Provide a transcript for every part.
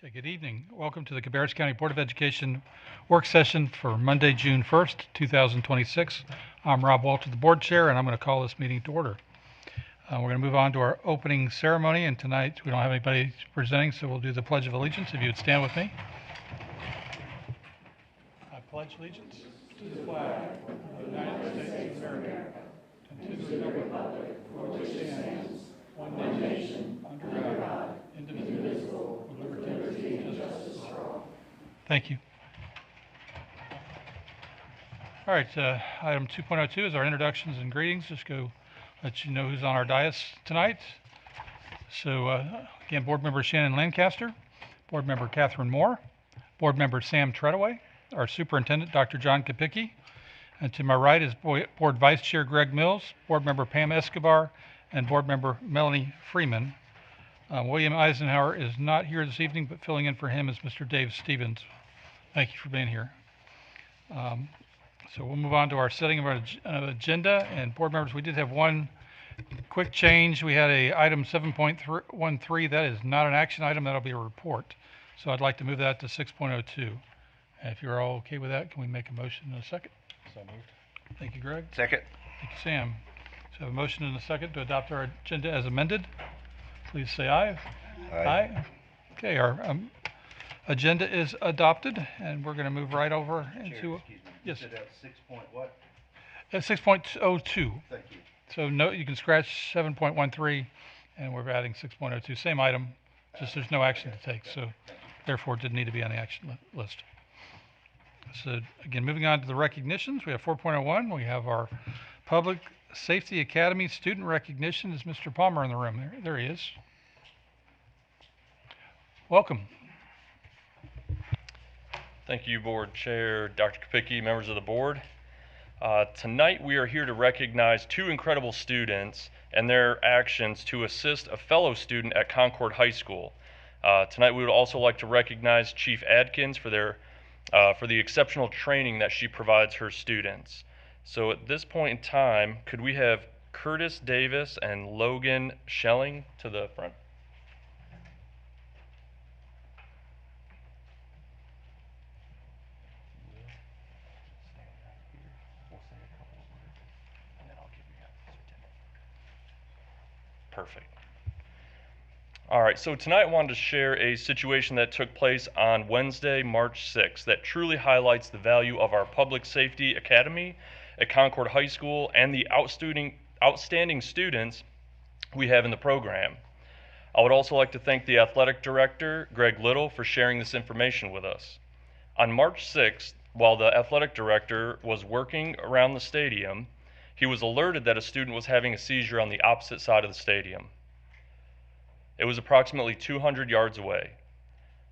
Okay, good evening. Welcome to the Cabarrus County Board of Education work session for Monday, June 1st, 2026. I'm Rob Walter, the board chair, and I'm going to call this meeting to order. We're going to move on to our opening ceremony, and tonight we don't have anybody presenting, so we'll do the Pledge of Allegiance. If you would stand with me. I pledge allegiance to the flag of the United States of America and to the republic for which it stands, one nation, under God, indivisible, with liberty and justice for all. Thank you. All right, item 2.02 is our introductions and greetings. Just go let you know who's on our dais tonight. So again, board member Shannon Lancaster, board member Catherine Moore, board member Sam Treadaway, our superintendent, Dr. John Kapicki, and to my right is board vice chair Greg Mills, board member Pam Escobar, and board member Melanie Freeman. William Eisenhower is not here this evening, but filling in for him is Mr. Dave Stevens. Thank you for being here. So we'll move on to our setting of our agenda. And board members, we did have one quick change. We had a item 7.13. That is not an action item. That'll be a report. So I'd like to move that to 6.02. And if you're all okay with that, can we make a motion in a second? So moved. Thank you, Greg. Second. Thank you, Sam. So I have a motion and a second to adopt our agenda as amended. Please say aye. Aye. Okay, our agenda is adopted, and we're going to move right over into. Chair, excuse me. Yes. You said 6 point what? 6.02. Thank you. So no, you can scratch 7.13, and we're adding 6.02. Same item, just there's no action to take, so therefore it didn't need to be on the action list. So again, moving on to the recognitions, we have 4.01. We have our Public Safety Academy student recognition. Is Mr. Palmer in the room? There he is. Welcome. Thank you, Board Chair, Dr. Kapicki, members of the board. Tonight we are here to recognize two incredible students and their actions to assist a fellow student at Concord High School. Tonight we would also like to recognize Chief Adkins for the exceptional training that she provides her students. So at this point in time, could we have Curtis Davis and Logan Schelling to the front? Perfect. All right, so tonight I wanted to share a situation that took place on Wednesday, March 6th that truly highlights the value of our Public Safety Academy at Concord High School and the outstanding students we have in the program. I would also like to thank the athletic director, Greg Little, for sharing this information with us. On March 6th, while the athletic director was working around the stadium, he was alerted that a student was having a seizure on the opposite side of the stadium. It was approximately 200 yards away.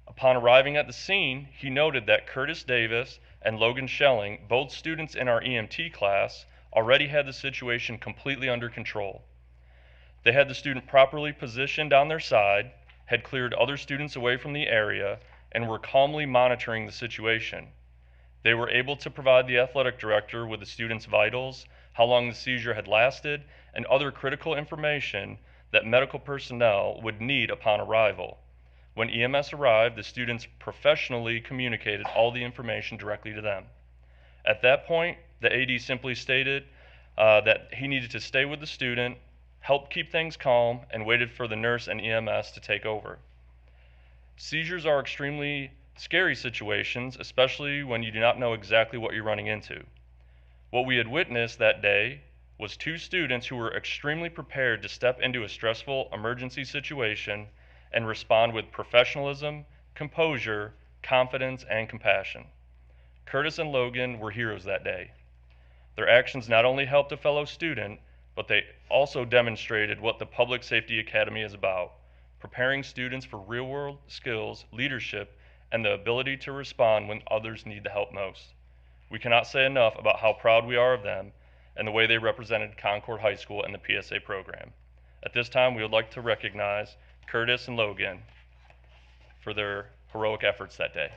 Upon arriving at the scene, he noted that Curtis Davis and Logan Schelling, both students in our EMT class, already had the situation completely under control. They had the student properly positioned on their side, had cleared other students away from the area, and were calmly monitoring the situation. They were able to provide the athletic director with the student's vitals, how long the seizure had lasted, and other critical information that medical personnel would need upon arrival. When EMS arrived, the students professionally communicated all the information directly to them. At that point, the AD simply stated that he needed to stay with the student, help keep things calm, and waited for the nurse and EMS to take over. Seizures are extremely scary situations, especially when you do not know exactly what you're running into. What we had witnessed that day was two students who were extremely prepared to step into a stressful emergency situation and respond with professionalism, composure, confidence, and compassion. Curtis and Logan were heroes that day. Their actions not only helped a fellow student, but they also demonstrated what the Public Safety Academy is about, preparing students for real-world skills, leadership, and the ability to respond when others need the help most. We cannot say enough about how proud we are of them and the way they represented Concord High School and the PSA program. At this time, we would like to recognize Curtis and Logan for their heroic efforts that day.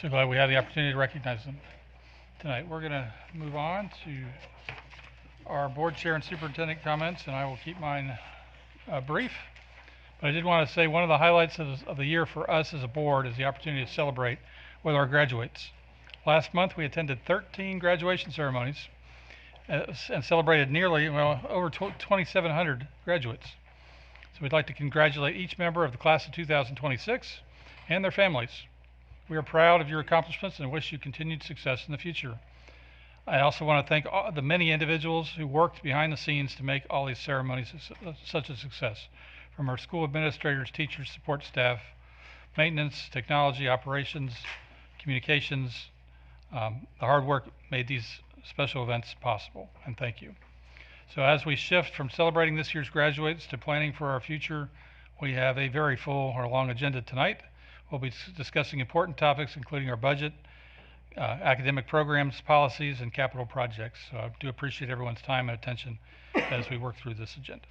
So glad we had the opportunity to recognize them tonight. We're going to move on to our board chair and superintendent comments, and I will keep mine brief. But I did want to say one of the highlights of the year for us as a board is the opportunity to celebrate with our graduates. Last month we attended 13 graduation ceremonies and celebrated nearly, over 2,700 graduates. So we'd like to congratulate each member of the class of 2026 and their families. We are proud of your accomplishments and wish you continued success in the future. I also want to thank the many individuals who worked behind the scenes to make all these ceremonies such a success, from our school administrators, teachers, support staff, maintenance, technology, operations, communications. The hard work made these special events possible, and thank you. So as we shift from celebrating this year's graduates to planning for our future, we have a very full or long agenda tonight. We'll be discussing important topics including our budget, academic programs, policies, and capital projects. So I do appreciate everyone's time and attention as we work through this agenda.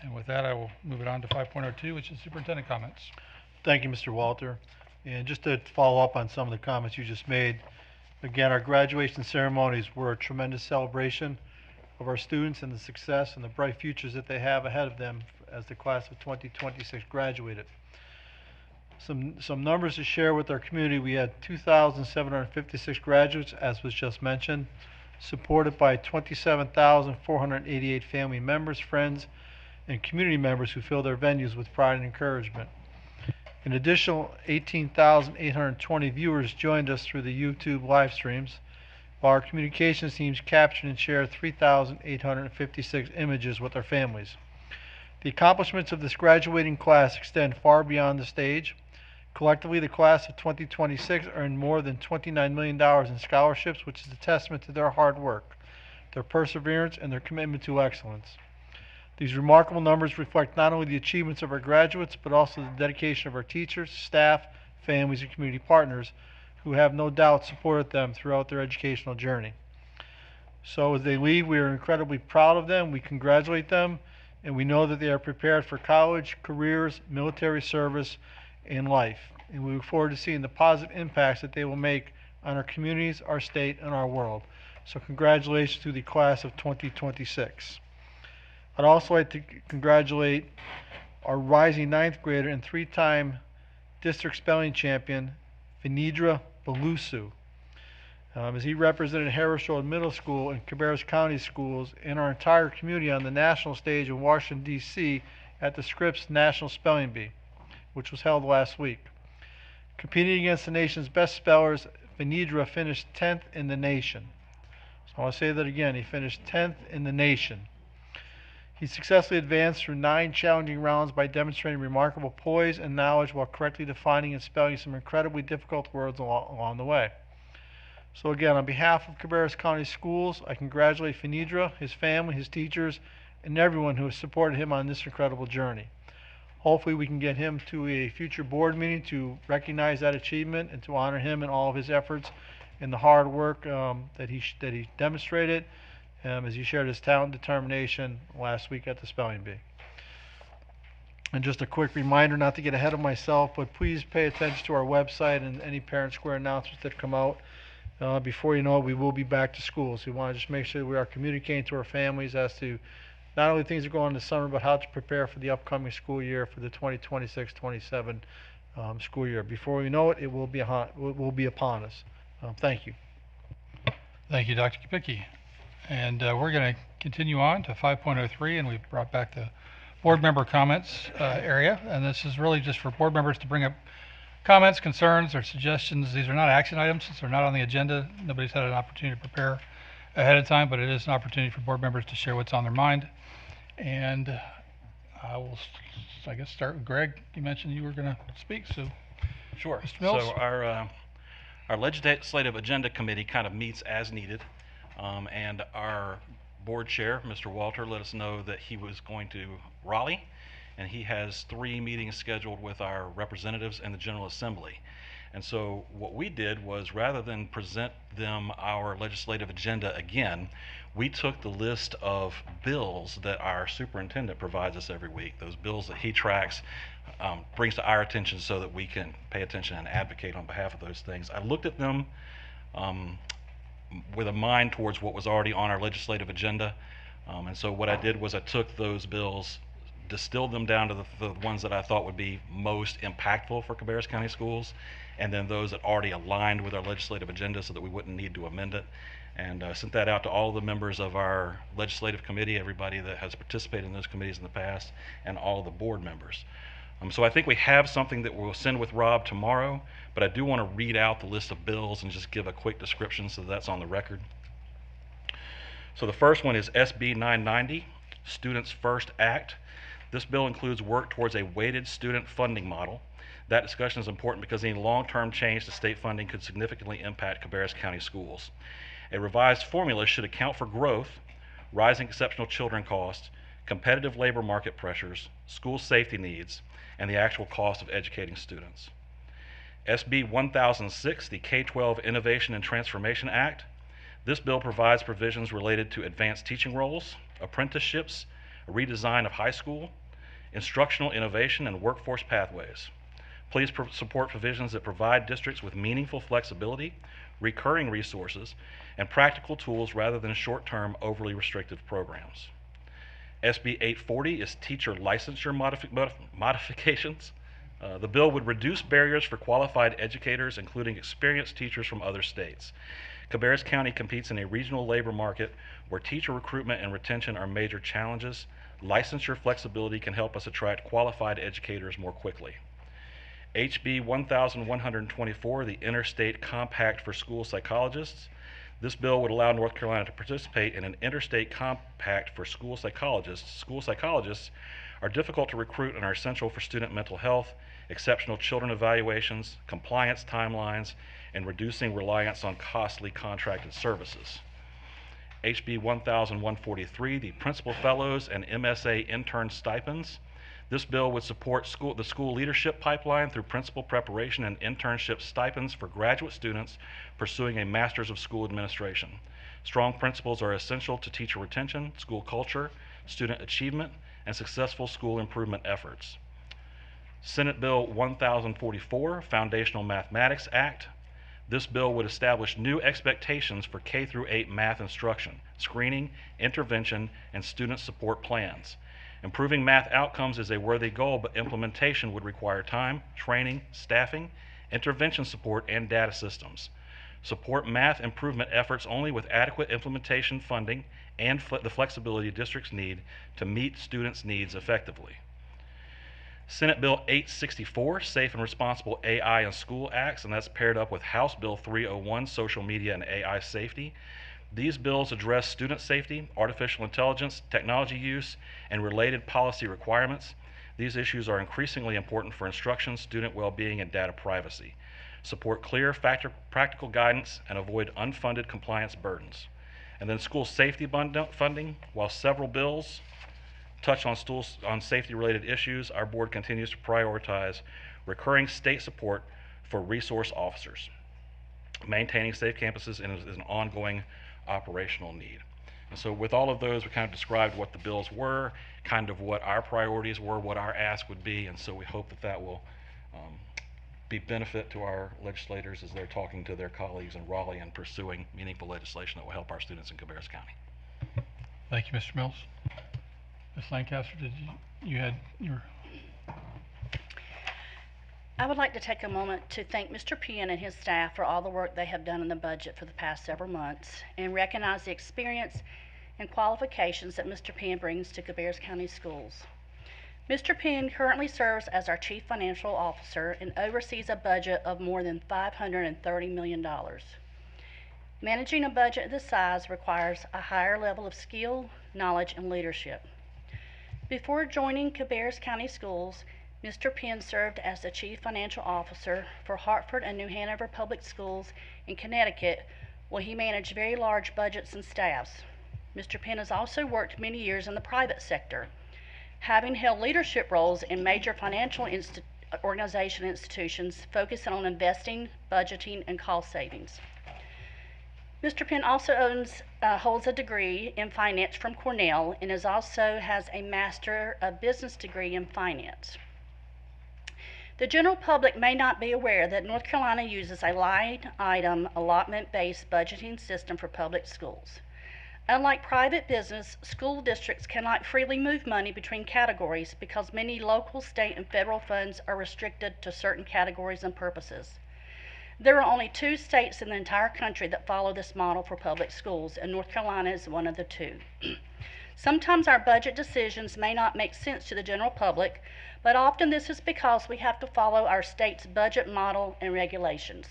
And with that, I will move it on to 5.02, which is superintendent comments. Thank you, Mr. Walter. And just to follow up on some of the comments you just made, again, our graduation ceremonies were a tremendous celebration of our students and the success and the bright futures that they have ahead of them as the class of 2026 graduated. Some numbers to share with our community. We had 2,756 graduates, as was just mentioned, supported by 27,488 family members, friends, and community members who fill their venues with pride and encouragement. An additional 18,820 viewers joined us through the YouTube live streams, while our communications teams captured and shared 3,856 images with our families. The accomplishments of this graduating class extend far beyond the stage. Collectively, the class of 2026 earned more than $29 million in scholarships, which is a testament to their hard work, their perseverance, and their commitment to excellence. These remarkable numbers reflect not only the achievements of our graduates, but also the dedication of our teachers, staff, families, and community partners, who have no doubt supported them throughout their educational journey. So as they leave, we are incredibly proud of them, we congratulate them, and we know that they are prepared for college, careers, military service, and life. And we look forward to seeing the positive impacts that they will make on our communities, our state, and our world. So congratulations to the class of 2026. I'd also like to congratulate our rising 9th grader and 3-time district spelling champion, Vinidra Belusu, as he represented Harris Road Middle School and Cabarrus County Schools and our entire community on the national stage in Washington, D.C. at the Scripps National Spelling Bee, which was held last week. Competing against the nation's best spellers, Vinidra finished 10th in the nation. So I want to say that again, he finished 10th in the nation. He successfully advanced through 9 challenging rounds by demonstrating remarkable poise and knowledge while correctly defining and spelling some incredibly difficult words along the way. So again, on behalf of Cabarrus County Schools, I congratulate Vinidra, his family, his teachers, and everyone who has supported him on this incredible journey. Hopefully we can get him to a future board meeting to recognize that achievement and to honor him and all of his efforts and the hard work that he demonstrated as he shared his talent and determination last week at the spelling bee. And just a quick reminder, not to get ahead of myself, but please pay attention to our website and any Parent Square announcements that come out. Before you know it, we will be back to school. So we want to just make sure that we are communicating to our families as to not only things that go on in the summer, but how to prepare for the upcoming school year for the 2026-27 school year. Before we know it, it will be upon us. Thank you. Thank you, Dr. Kapicki. And we're going to continue on to 5.03, and we've brought back the board member comments area. And this is really just for board members to bring up comments, concerns, or suggestions. These are not action items since they're not on the agenda. Nobody's had an opportunity to prepare ahead of time, but it is an opportunity for board members to share what's on their mind. And I will, I guess, start with Greg. You mentioned you were going to speak, so. Sure. Mr. Mills? So our legislative agenda committee kind of meets as needed, and our board chair, Mr. Walter, let us know that he was going to Raleigh, and he has 3 meetings scheduled with our representatives in the General Assembly. And so what we did was, rather than present them our legislative agenda again, we took the list of bills that our superintendent provides us every week, those bills that he tracks, brings to our attention so that we can pay attention and advocate on behalf of those things. I looked at them with a mind towards what was already on our legislative agenda. And so what I did was I took those bills, distilled them down to the ones that I thought would be most impactful for Cabarrus County Schools, and then those that already aligned with our legislative agenda so that we wouldn't need to amend it. And sent that out to all the members of our legislative committee, everybody that has participated in those committees in the past, and all the board members. So I think we have something that we'll send with Rob tomorrow, but I do want to read out the list of bills and just give a quick description so that's on the record. So the first one is SB 990, Students First Act. This bill includes work towards a weighted student funding model. That discussion is important because any long-term change to state funding could significantly impact Cabarrus County Schools. A revised formula should account for growth, rising exceptional children costs, competitive labor market pressures, school safety needs, and the actual cost of educating students. SB 1006, the K-12 Innovation and Transformation Act. This bill provides provisions related to advanced teaching roles, apprenticeships, a redesign of high school, instructional innovation, and workforce pathways. Please support provisions that provide districts with meaningful flexibility, recurring resources, and practical tools rather than short-term, overly restrictive programs. SB 840 is teacher licensure modifications. The bill would reduce barriers for qualified educators, including experienced teachers from other states. Cabarrus County competes in a regional labor market where teacher recruitment and retention are major challenges. Licensure flexibility can help us attract qualified educators more quickly. HB 1124, the Interstate Compact for School Psychologists. This bill would allow North Carolina to participate in an interstate compact for school psychologists. School psychologists are difficult to recruit and are essential for student mental health, exceptional children evaluations, compliance timelines, and reducing reliance on costly contracted services. HB 1143, the Principal Fellows and MSA Intern Stipends. This bill would support the school leadership pipeline through principal preparation and internship stipends for graduate students pursuing a Master's of School Administration. Strong principals are essential to teacher retention, school culture, student achievement, and successful school improvement efforts. Senate Bill 1044, Foundational Mathematics Act. This bill would establish new expectations for K-8 math instruction, screening, intervention, and student support plans. Improving math outcomes is a worthy goal, but implementation would require time, training, staffing, intervention support, and data systems. Support math improvement efforts only with adequate implementation funding and the flexibility districts need to meet students' needs effectively. Senate Bill 864, Safe and Responsible AI in School Acts, and that's paired up with House Bill 301, Social Media and AI Safety. These bills address student safety, artificial intelligence, technology use, and related policy requirements. These issues are increasingly important for instruction, student well-being, and data privacy. Support clear, practical guidance and avoid unfunded compliance burdens. And then school safety funding. While several bills touch on safety-related issues, our board continues to prioritize recurring state support for resource officers. Maintaining safe campuses is an ongoing operational need. And so with all of those, we kind of described what the bills were, kind of what our priorities were, what our ask would be, and so we hope that that will be benefit to our legislators as they're talking to their colleagues in Raleigh and pursuing meaningful legislation that will help our students in Cabarrus County. Thank you, Mr. Mills. Ms. Lancaster, you had your... I would like to take a moment to thank Mr. Penn and his staff for all the work they have done in the budget for the past several months and recognize the experience and qualifications that Mr. Penn brings to Cabarrus County Schools. Mr. Penn currently serves as our Chief Financial Officer and oversees a budget of more than $530 million. Managing a budget this size requires a higher level of skill, knowledge, and leadership. Before joining Cabarrus County Schools, Mr. Penn served as the Chief Financial Officer for Hartford and New Hanover Public Schools in Connecticut, where he managed very large budgets and staffs. Mr. Penn has also worked many years in the private sector. having held leadership roles in major financial organization institutions focusing on investing, budgeting, and cost savings. Mr. Penn also holds a degree in finance from Cornell and also has a Master of Business degree in finance. The general public may not be aware that North Carolina uses a line item allotment-based budgeting system for public schools. Unlike private business, school districts cannot freely move money between categories because many local, state, and federal funds are restricted to certain categories and purposes. There are only 2 states in the entire country that follow this model for public schools, and North Carolina is one of the 2. Sometimes our budget decisions may not make sense to the general public, but often this is because we have to follow our state's budget model and regulations.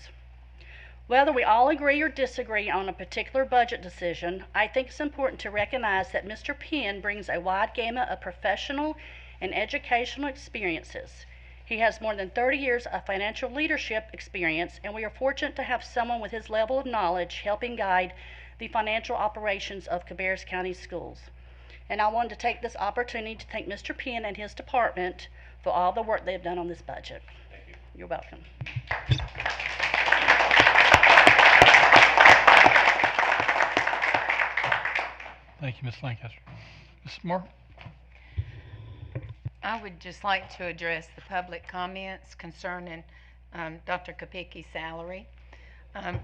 Whether we all agree or disagree on a particular budget decision, I think it's important to recognize that Mr. Penn brings a wide gamut of professional and educational experiences. He has more than 30 years of financial leadership experience, and we are fortunate to have someone with his level of knowledge helping guide the financial operations of Cabarrus County Schools. And I wanted to take this opportunity to thank Mr. Penn and his department for all the work they've done on this budget. Thank you. You're welcome. Thank you, Ms. Lancaster. Ms. Moore? I would just like to address the public comments concerning Dr. Kopicki's salary.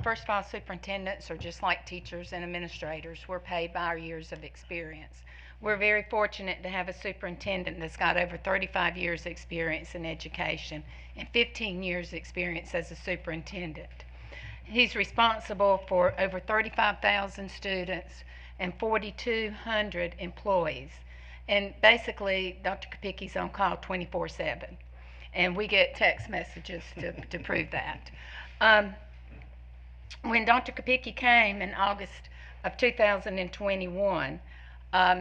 First of all, superintendents are just like teachers and administrators. We're paid by our years of experience. We're very fortunate to have a superintendent that's got over 35 years experience in education and 15 years experience as a superintendent. He's responsible for over 35,000 students and 4,200 employees. And basically, Dr. Kopicki's on call 24/7. And we get text messages to prove that. When Dr. Kopicki came in August of 2021,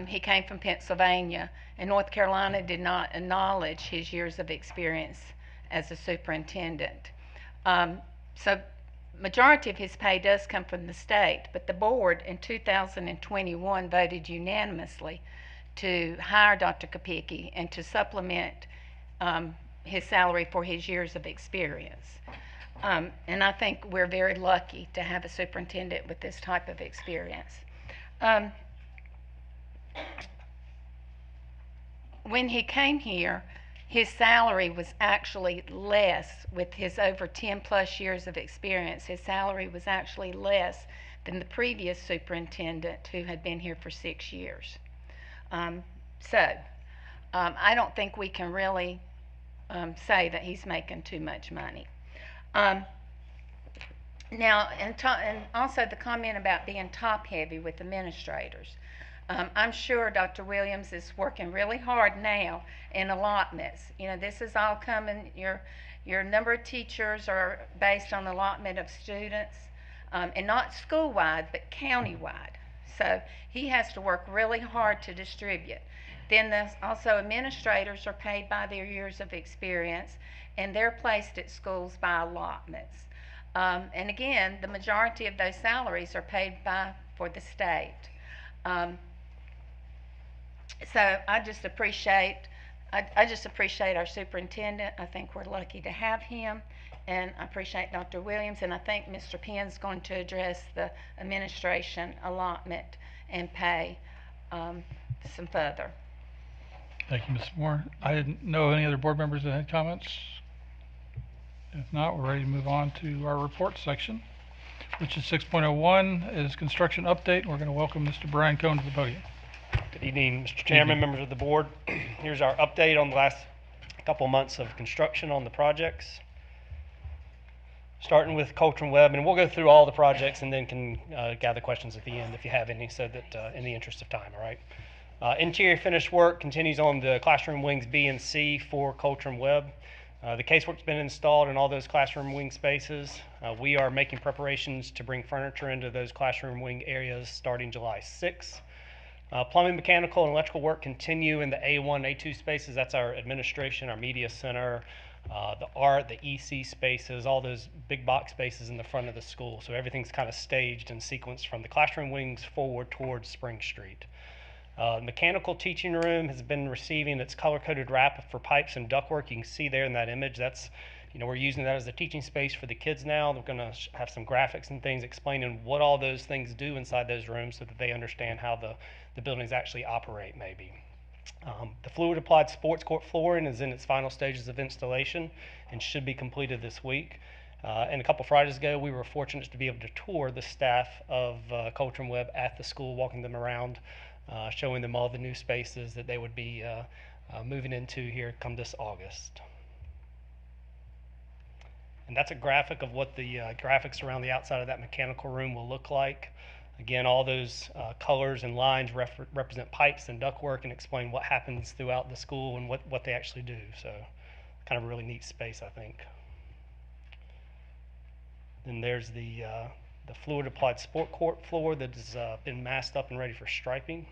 he came from Pennsylvania, and North Carolina did not acknowledge his years of experience as a superintendent. So majority of his pay does come from the state, but the board in 2021 voted unanimously to hire Dr. Kopicki and to supplement his salary for his years of experience. And I think we're very lucky to have a superintendent with this type of experience. When he came here, his salary was actually less. With his over 10 plus years of experience, his salary was actually less than the previous superintendent who had been here for 6 years. I don't think we can really say that he's making too much money. Now, and also the comment about being top heavy with administrators. I'm sure Dr. Williams is working really hard now in allotments. You know, this is all coming, your number of teachers are based on allotment of students, and not school-wide, but county-wide. So he has to work really hard to distribute. Then also administrators are paid by their years of experience, and they're placed at schools by allotments. And again, the majority of those salaries are paid for the state. So I just appreciate our superintendent. I think we're lucky to have him, and I appreciate Dr. Williams, and I think Mr. Penn's going to address the administration allotment and pay some further. Thank you, Ms. Moore. I didn't know any other board members that had comments. If not, we're ready to move on to our report section, which is 6.01 is construction update. We're going to welcome Mr. Brian Cohn to the podium. Good evening, Mr. Chairman, members of the board. Here's our update on the last couple months of construction on the projects. Starting with Coltrane Webb, and we'll go through all the projects and then can gather questions at the end if you have any, so that in the interest of time, all right? Interior finish work continues on the classroom wings B and C for Coltrane Webb. The casework's been installed in all those classroom wing spaces. We are making preparations to bring furniture into those classroom wing areas starting July 6th. Plumbing, mechanical, and electrical work continue in the A1, A2 spaces. That's our administration, our media center, the art, the EC spaces, all those big box spaces in the front of the school. So everything's kind of staged and sequenced from the classroom wings forward towards Spring Street. Mechanical teaching room has been receiving its color-coded wrap for pipes and ductwork. You can see there in that image, that's, we're using that as a teaching space for the kids now. They're going to have some graphics and things explaining what all those things do inside those rooms so that they understand how the buildings actually operate maybe. The fluid applied sports court flooring is in its final stages of installation and should be completed this week. And a couple Fridays ago, we were fortunate to be able to tour the staff of Coulter and Webb at the school, walking them around, showing them all the new spaces that they would be moving into here come this August. And that's a graphic of what the graphics around the outside of that mechanical room will look like. Again, all those colors and lines represent pipes and ductwork and explain what happens throughout the school and what they actually do. So kind of a really neat space, I think. Then there's the fluid applied sport court floor that has been masked up and ready for striping.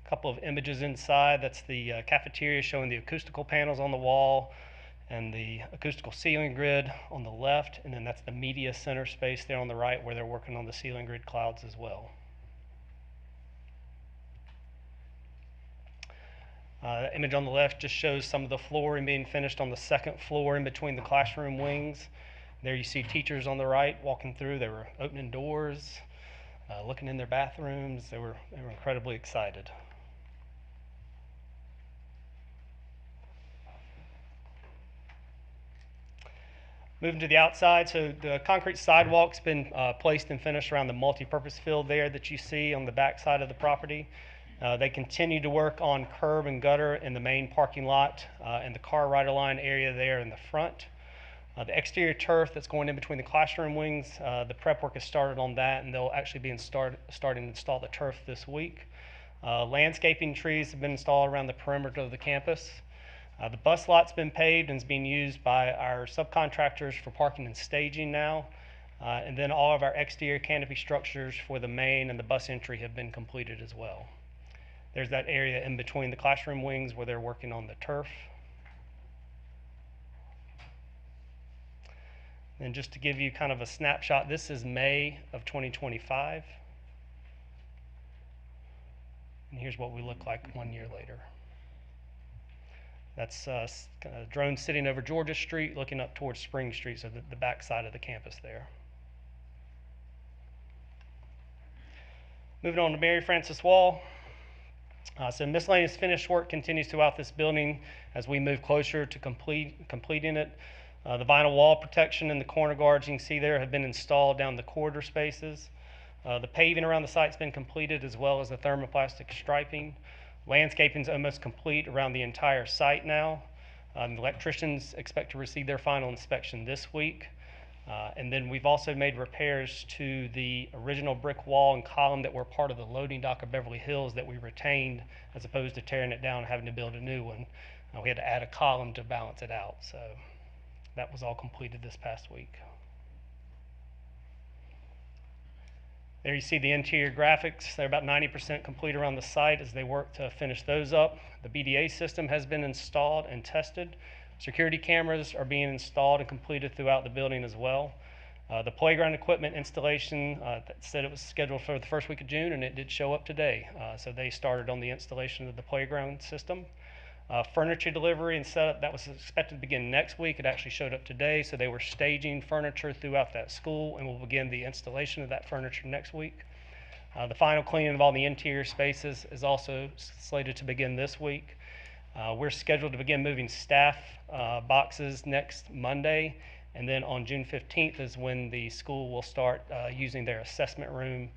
A couple of images inside. That's the cafeteria showing the acoustical panels on the wall and the acoustical ceiling grid on the left, and then that's the media center space there on the right where they're working on the ceiling grid clouds as well. The image on the left just shows some of the flooring being finished on the second floor in between the classroom wings. There you see teachers on the right walking through. They were opening doors, looking in their bathrooms. They were incredibly excited. Moving to the outside, so the concrete sidewalk's been placed and finished around the multi-purpose field there that you see on the back side of the property. They continue to work on curb and gutter in the main parking lot and the car rider line area there in the front. The exterior turf that's going in between the classroom wings, the prep work has started on that, and they'll actually be starting to install the turf this week. Landscaping trees have been installed around the perimeter of the campus. The bus lot's been paved and is being used by our subcontractors for parking and staging now. And then all of our exterior canopy structures for the main and the bus entry have been completed as well. There's that area in between the classroom wings where they're working on the turf. And just to give you kind of a snapshot, this is May of 2025. And here's what we look like 1 year later. That's kind of a drone sitting over Georgia Street looking up towards Spring Street, so the back side of the campus there. Moving on to Mary Frances Wall. So miscellaneous finished work continues throughout this building as we move closer to completing it. The vinyl wall protection and the corner guards you can see there have been installed down the corridor spaces. The paving around the site's been completed, as well as the thermoplastic striping. Landscaping is almost complete around the entire site now. The electricians expect to receive their final inspection this week. And then we've also made repairs to the original brick wall and column that were part of the loading dock of Beverly Hills that we retained, as opposed to tearing it down and having to build a new one. We had to add a column to balance it out. So that was all completed this past week. There you see the interior graphics. They're about 90% complete around the site as they work to finish those up. The BDA system has been installed and tested. Security cameras are being installed and completed throughout the building as well. The playground equipment installation that said it was scheduled for the first week of June, and it did show up today. So they started on the installation of the playground system. Furniture delivery and setup, that was expected to begin next week. It actually showed up today, so they were staging furniture throughout that school, and we'll begin the installation of that furniture next week. The final cleaning of all the interior spaces is also slated to begin this week. We're scheduled to begin moving staff boxes next Monday, and then on June 15th is when the school will start using their assessment room,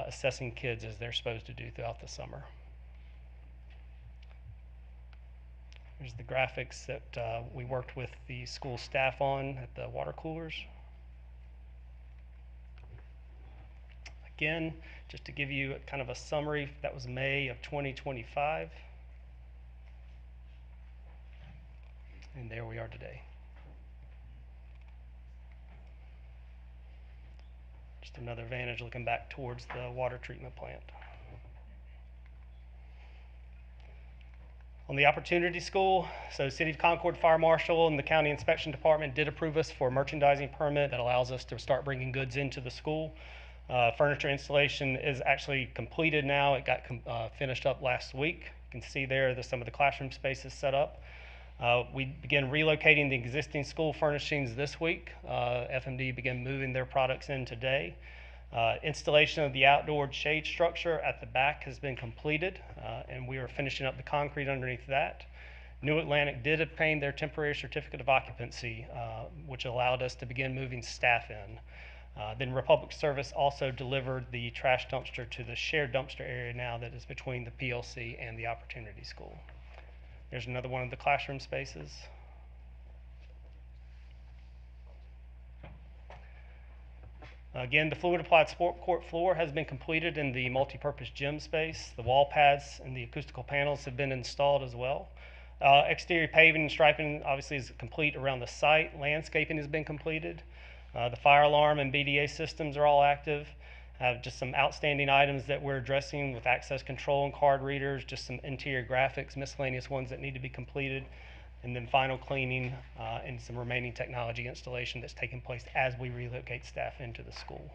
assessing kids as they're supposed to do throughout the summer. Here's the graphics that we worked with the school staff on at the water coolers. Again, just to give you kind of a summary, that was May of 2025. And there we are today. Just another vantage looking back towards the water treatment plant. On the Opportunity School, so City of Concord Fire Marshal and the County Inspection Department did approve us for a merchandising permit that allows us to start bringing goods into the school. Furniture installation is actually completed now. It got finished up last week. You can see there some of the classroom spaces set up. We began relocating the existing school furnishings this week. FMD began moving their products in today. Installation of the outdoor shade structure at the back has been completed, and we are finishing up the concrete underneath that. New Atlantic did obtain their temporary certificate of occupancy, which allowed us to begin moving staff in. Then Republic Service also delivered the trash dumpster to the shared dumpster area now that is between the PLC and the Opportunity School. There's another one of the classroom spaces. Again, the fluid applied sport court floor has been completed in the multi-purpose gym space. The wall pads and the acoustical panels have been installed as well. Exterior paving and striping obviously is complete around the site. Landscaping has been completed. The fire alarm and BDA systems are all active. Just some outstanding items that we're addressing with access control and card readers, just some interior graphics, miscellaneous ones that need to be completed, and then final cleaning and some remaining technology installation that's taking place as we relocate staff into the school.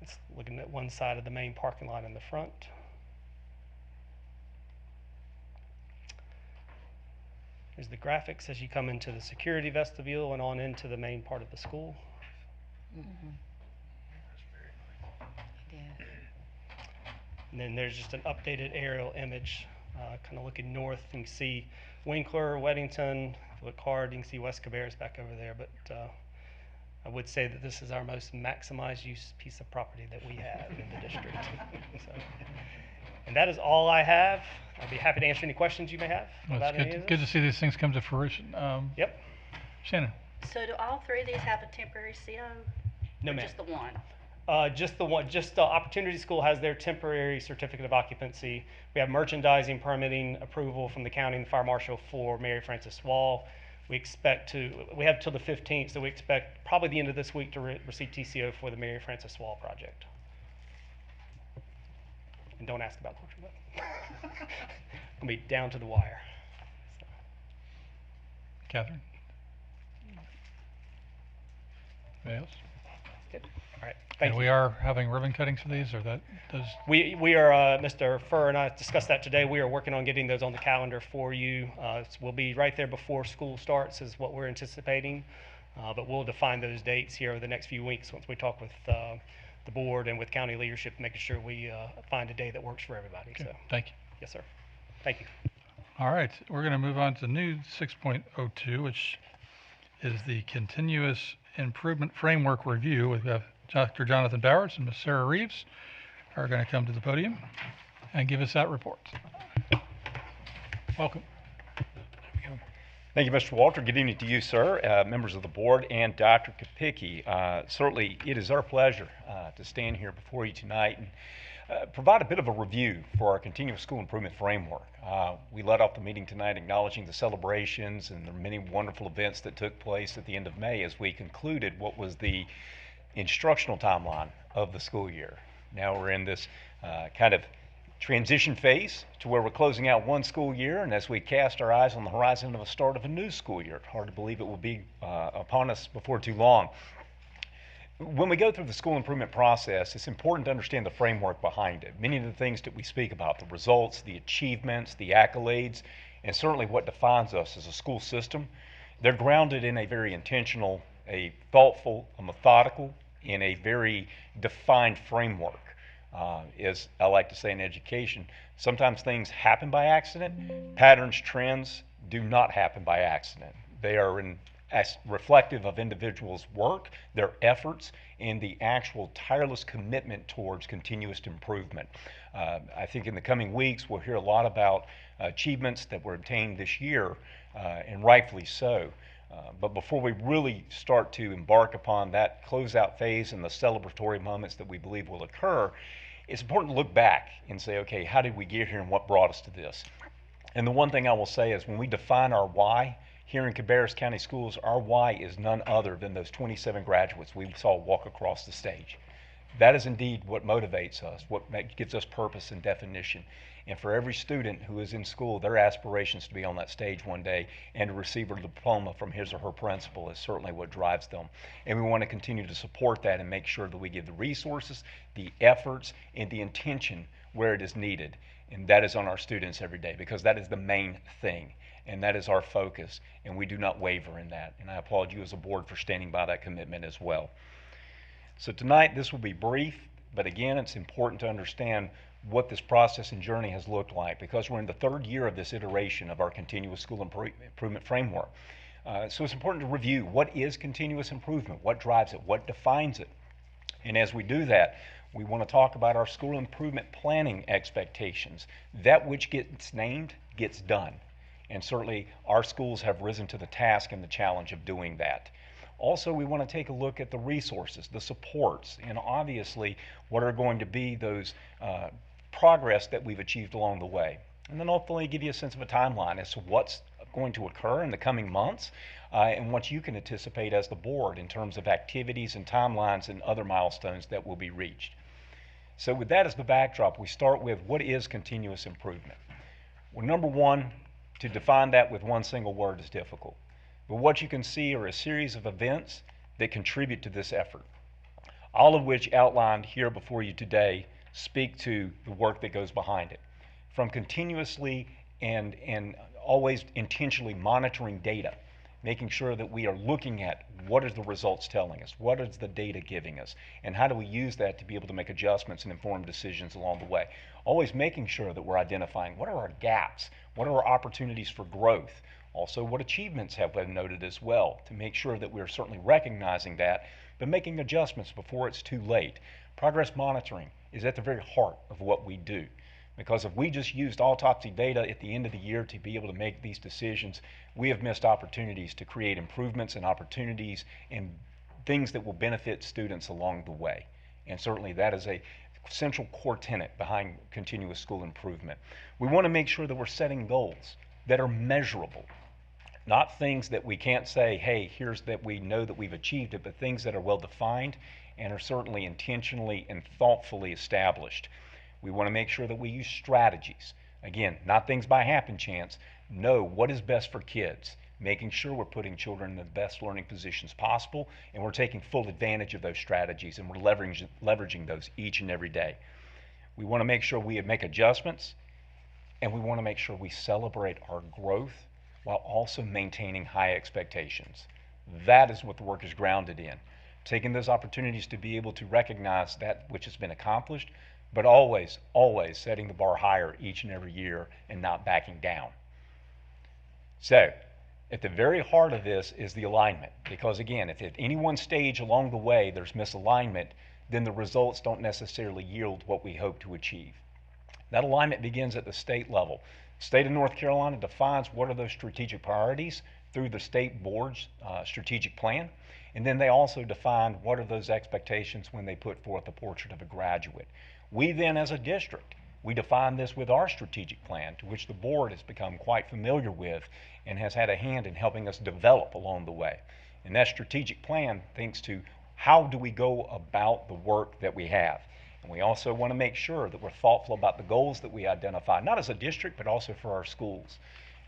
It's looking at one side of the main parking lot in the front. Here's the graphics as you come into the security vestibule and on into the main part of the school. And then there's just an updated aerial image, kind of looking north. You can see Winkler, Weddington. If you look hard, you can see West Cabarrus back over there. But I would say that this is our most maximized use piece of property that we have in the district. And that is all I have. I'd be happy to answer any questions you may have about any of this. Good to see these things come to fruition. Yep. Shannon. So do all three of these have a temporary CO? No, Or ma'am. just the one? Just the one. Just the Opportunity School has their temporary certificate of occupancy. We have merchandising permitting approval from the county and the fire marshal for Mary Frances Wall. We have till the 15th, so we expect probably the end of this week to receive TCO for the Mary Frances Wall project. And don't ask about Portugal. Gonna be down to the wire. So. Catherine. Anybody else? Good. All right. Thank And you. we are having ribbon cuttings for these, or that does. We are, Mr. Furr and I discussed that today. We are working on getting those on the calendar for you. We'll be right there before school starts is what we're anticipating. But we'll define those dates here over the next few weeks once we talk with the board and with county leadership, making sure we find a day that works for everybody. Okay. So, Thank you. yes, sir. Thank you. All right, we're going to move on to new 6.02, which is the Continuous Improvement Framework Review. We have Dr. Jonathan Bowers and Ms. Sarah Reeves are going to come to the podium and give us that report. Welcome. Thank you, Mr. Walter. Good evening to you, sir, members of the board, and Dr. Kapicki. Certainly, it is our pleasure to stand here before you tonight and provide a bit of a review for our continuous school improvement framework. We led off the meeting tonight acknowledging the celebrations and the many wonderful events that took place at the end of May as we concluded what was the instructional timeline of the school year. Now we're in this kind of transition phase to where we're closing out one school year, and as we cast our eyes on the horizon of the start of a new school year, hard to believe it will be upon us before too long. When we go through the school improvement process, it's important to understand the framework behind it. Many of the things that we speak about, the results, the achievements, the accolades, and certainly what defines us as a school system, they're grounded in a very intentional, a thoughtful, a methodical, and a very defined framework. As I like to say in education, sometimes things happen by accident. Patterns, trends do not happen by accident. They are reflective of individuals' work, their efforts, and the actual tireless commitment towards continuous improvement. I think in the coming weeks we'll hear a lot about achievements that were obtained this year, and rightfully so. But before we really start to embark upon that closeout phase and the celebratory moments that we believe will occur, it's important to look back and say, okay, how did we get here and what brought us to this? And the one thing I will say is when we define our why here in Cabarrus County Schools, our why is none other than those 27 graduates we saw walk across the stage. That is indeed what motivates us, what gives us purpose and definition. And for every student who is in school, their aspirations to be on that stage one day and to receive a diploma from his or her principal is certainly what drives them. And we want to continue to support that and make sure that we give the resources, the efforts, and the intention where it is needed. And that is on our students every day, because that is the main thing. And that is our focus, and we do not waver in that. And I applaud you as a board for standing by that commitment as well. So tonight, this will be brief, but again, it's important to understand what this process and journey has looked like, because we're in the third year of this iteration of our continuous school improvement framework. So it's important to review what is continuous improvement, what drives it, what defines it. And as we do that, we want to talk about our school improvement planning expectations. That which gets named gets done. And certainly our schools have risen to the task and the challenge of doing that. Also, we want to take a look at the resources, the supports, and obviously what are going to be those progress that we've achieved along the way. And then ultimately give you a sense of a timeline as to what's going to occur in the coming months and what you can anticipate as the board in terms of activities and timelines and other milestones that will be reached. So with that as the backdrop, we start with what is continuous improvement. Well, number one, to define that with one single word is difficult. But what you can see are a series of events that contribute to this effort, all of which outlined here before you today speak to the work that goes behind it. From continuously and always intentionally monitoring data, making sure that we are looking at what are the results telling us, what is the data giving us, and how do we use that to be able to make adjustments and informed decisions along the way. Always making sure that we're identifying what are our gaps, what are our opportunities for growth, also what achievements have been noted as well, to make sure that we're certainly recognizing that, but making adjustments before it's too late. Progress monitoring is at the very heart of what we do. Because if we just used autopsy data at the end of the year to be able to make these decisions, we have missed opportunities to create improvements and opportunities and things that will benefit students along the way. And certainly that is a central core tenet behind continuous school improvement. We want to make sure that we're setting goals that are measurable. Not things that we can't say, hey, here's that we know that we've achieved it, but things that are well defined and are certainly intentionally and thoughtfully established. We want to make sure that we use strategies. Again, not things by happen chance. Know what is best for kids, making sure we're putting children in the best learning positions possible, and we're taking full advantage of those strategies, and we're leveraging those each and every day. We want to make sure we make adjustments, and we want to make sure we celebrate our growth while also maintaining high expectations. That is what the work is grounded in. Taking those opportunities to be able to recognize that which has been accomplished, but always, always setting the bar higher each and every year and not backing down. So, at the very heart of this is the alignment, because again, if at any one stage along the way there's misalignment, then the results don't necessarily yield what we hope to achieve. That alignment begins at the state level. The state of North Carolina defines what are those strategic priorities through the state board's strategic plan, and then they also define what are those expectations when they put forth the portrait of a graduate. We then, as a district, we define this with our strategic plan, to which the board has become quite familiar with and has had a hand in helping us develop along the way. And that strategic plan thinks to how do we go about the work that we have. And we also want to make sure that we're thoughtful about the goals that we identify, not as a district, but also for our schools.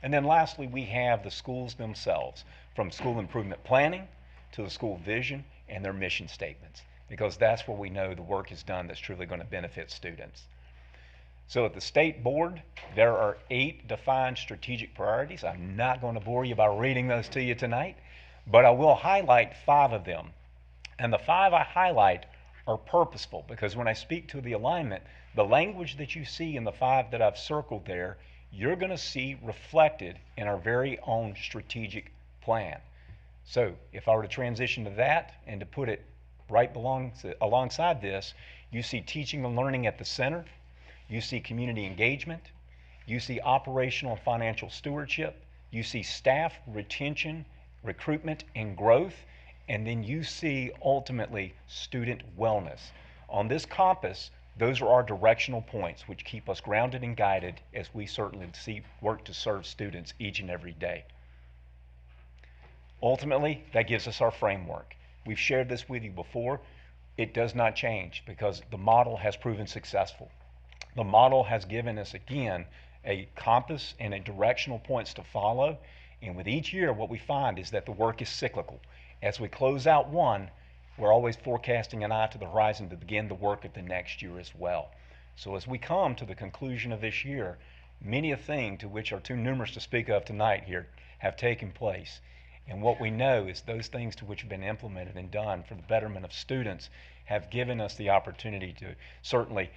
And then lastly, we have the schools themselves, from school improvement planning to the school vision and their mission statements, because that's where we know the work is done that's truly going to benefit students. So at the state board, there are 8 defined strategic priorities. I'm not going to bore you by reading those to you tonight, but I will highlight 5 of them. And the 5 I highlight are purposeful, because when I speak to the alignment, the language that you see in the 5 that I've circled there, you're going to see reflected in our very own strategic plan. So if I were to transition to that and to put it right alongside this, you see teaching and learning at the center, you see community engagement, you see operational and financial stewardship, you see staff retention, recruitment, and growth, and then you see ultimately student wellness. On this compass, those are our directional points which keep us grounded and guided as we certainly work to serve students each and every day. Ultimately, that gives us our framework. We've shared this with you before. it does not change because the model has proven successful. The model has given us, again, a compass and a directional points to follow. And with each year, what we find is that the work is cyclical. As we close out one, we're always forecasting an eye to the horizon to begin the work of the next year as well. So as we come to the conclusion of this year, many a thing to which are too numerous to speak of tonight here have taken place. And what we know is those things to which have been implemented and done for the betterment of students have given us the opportunity to certainly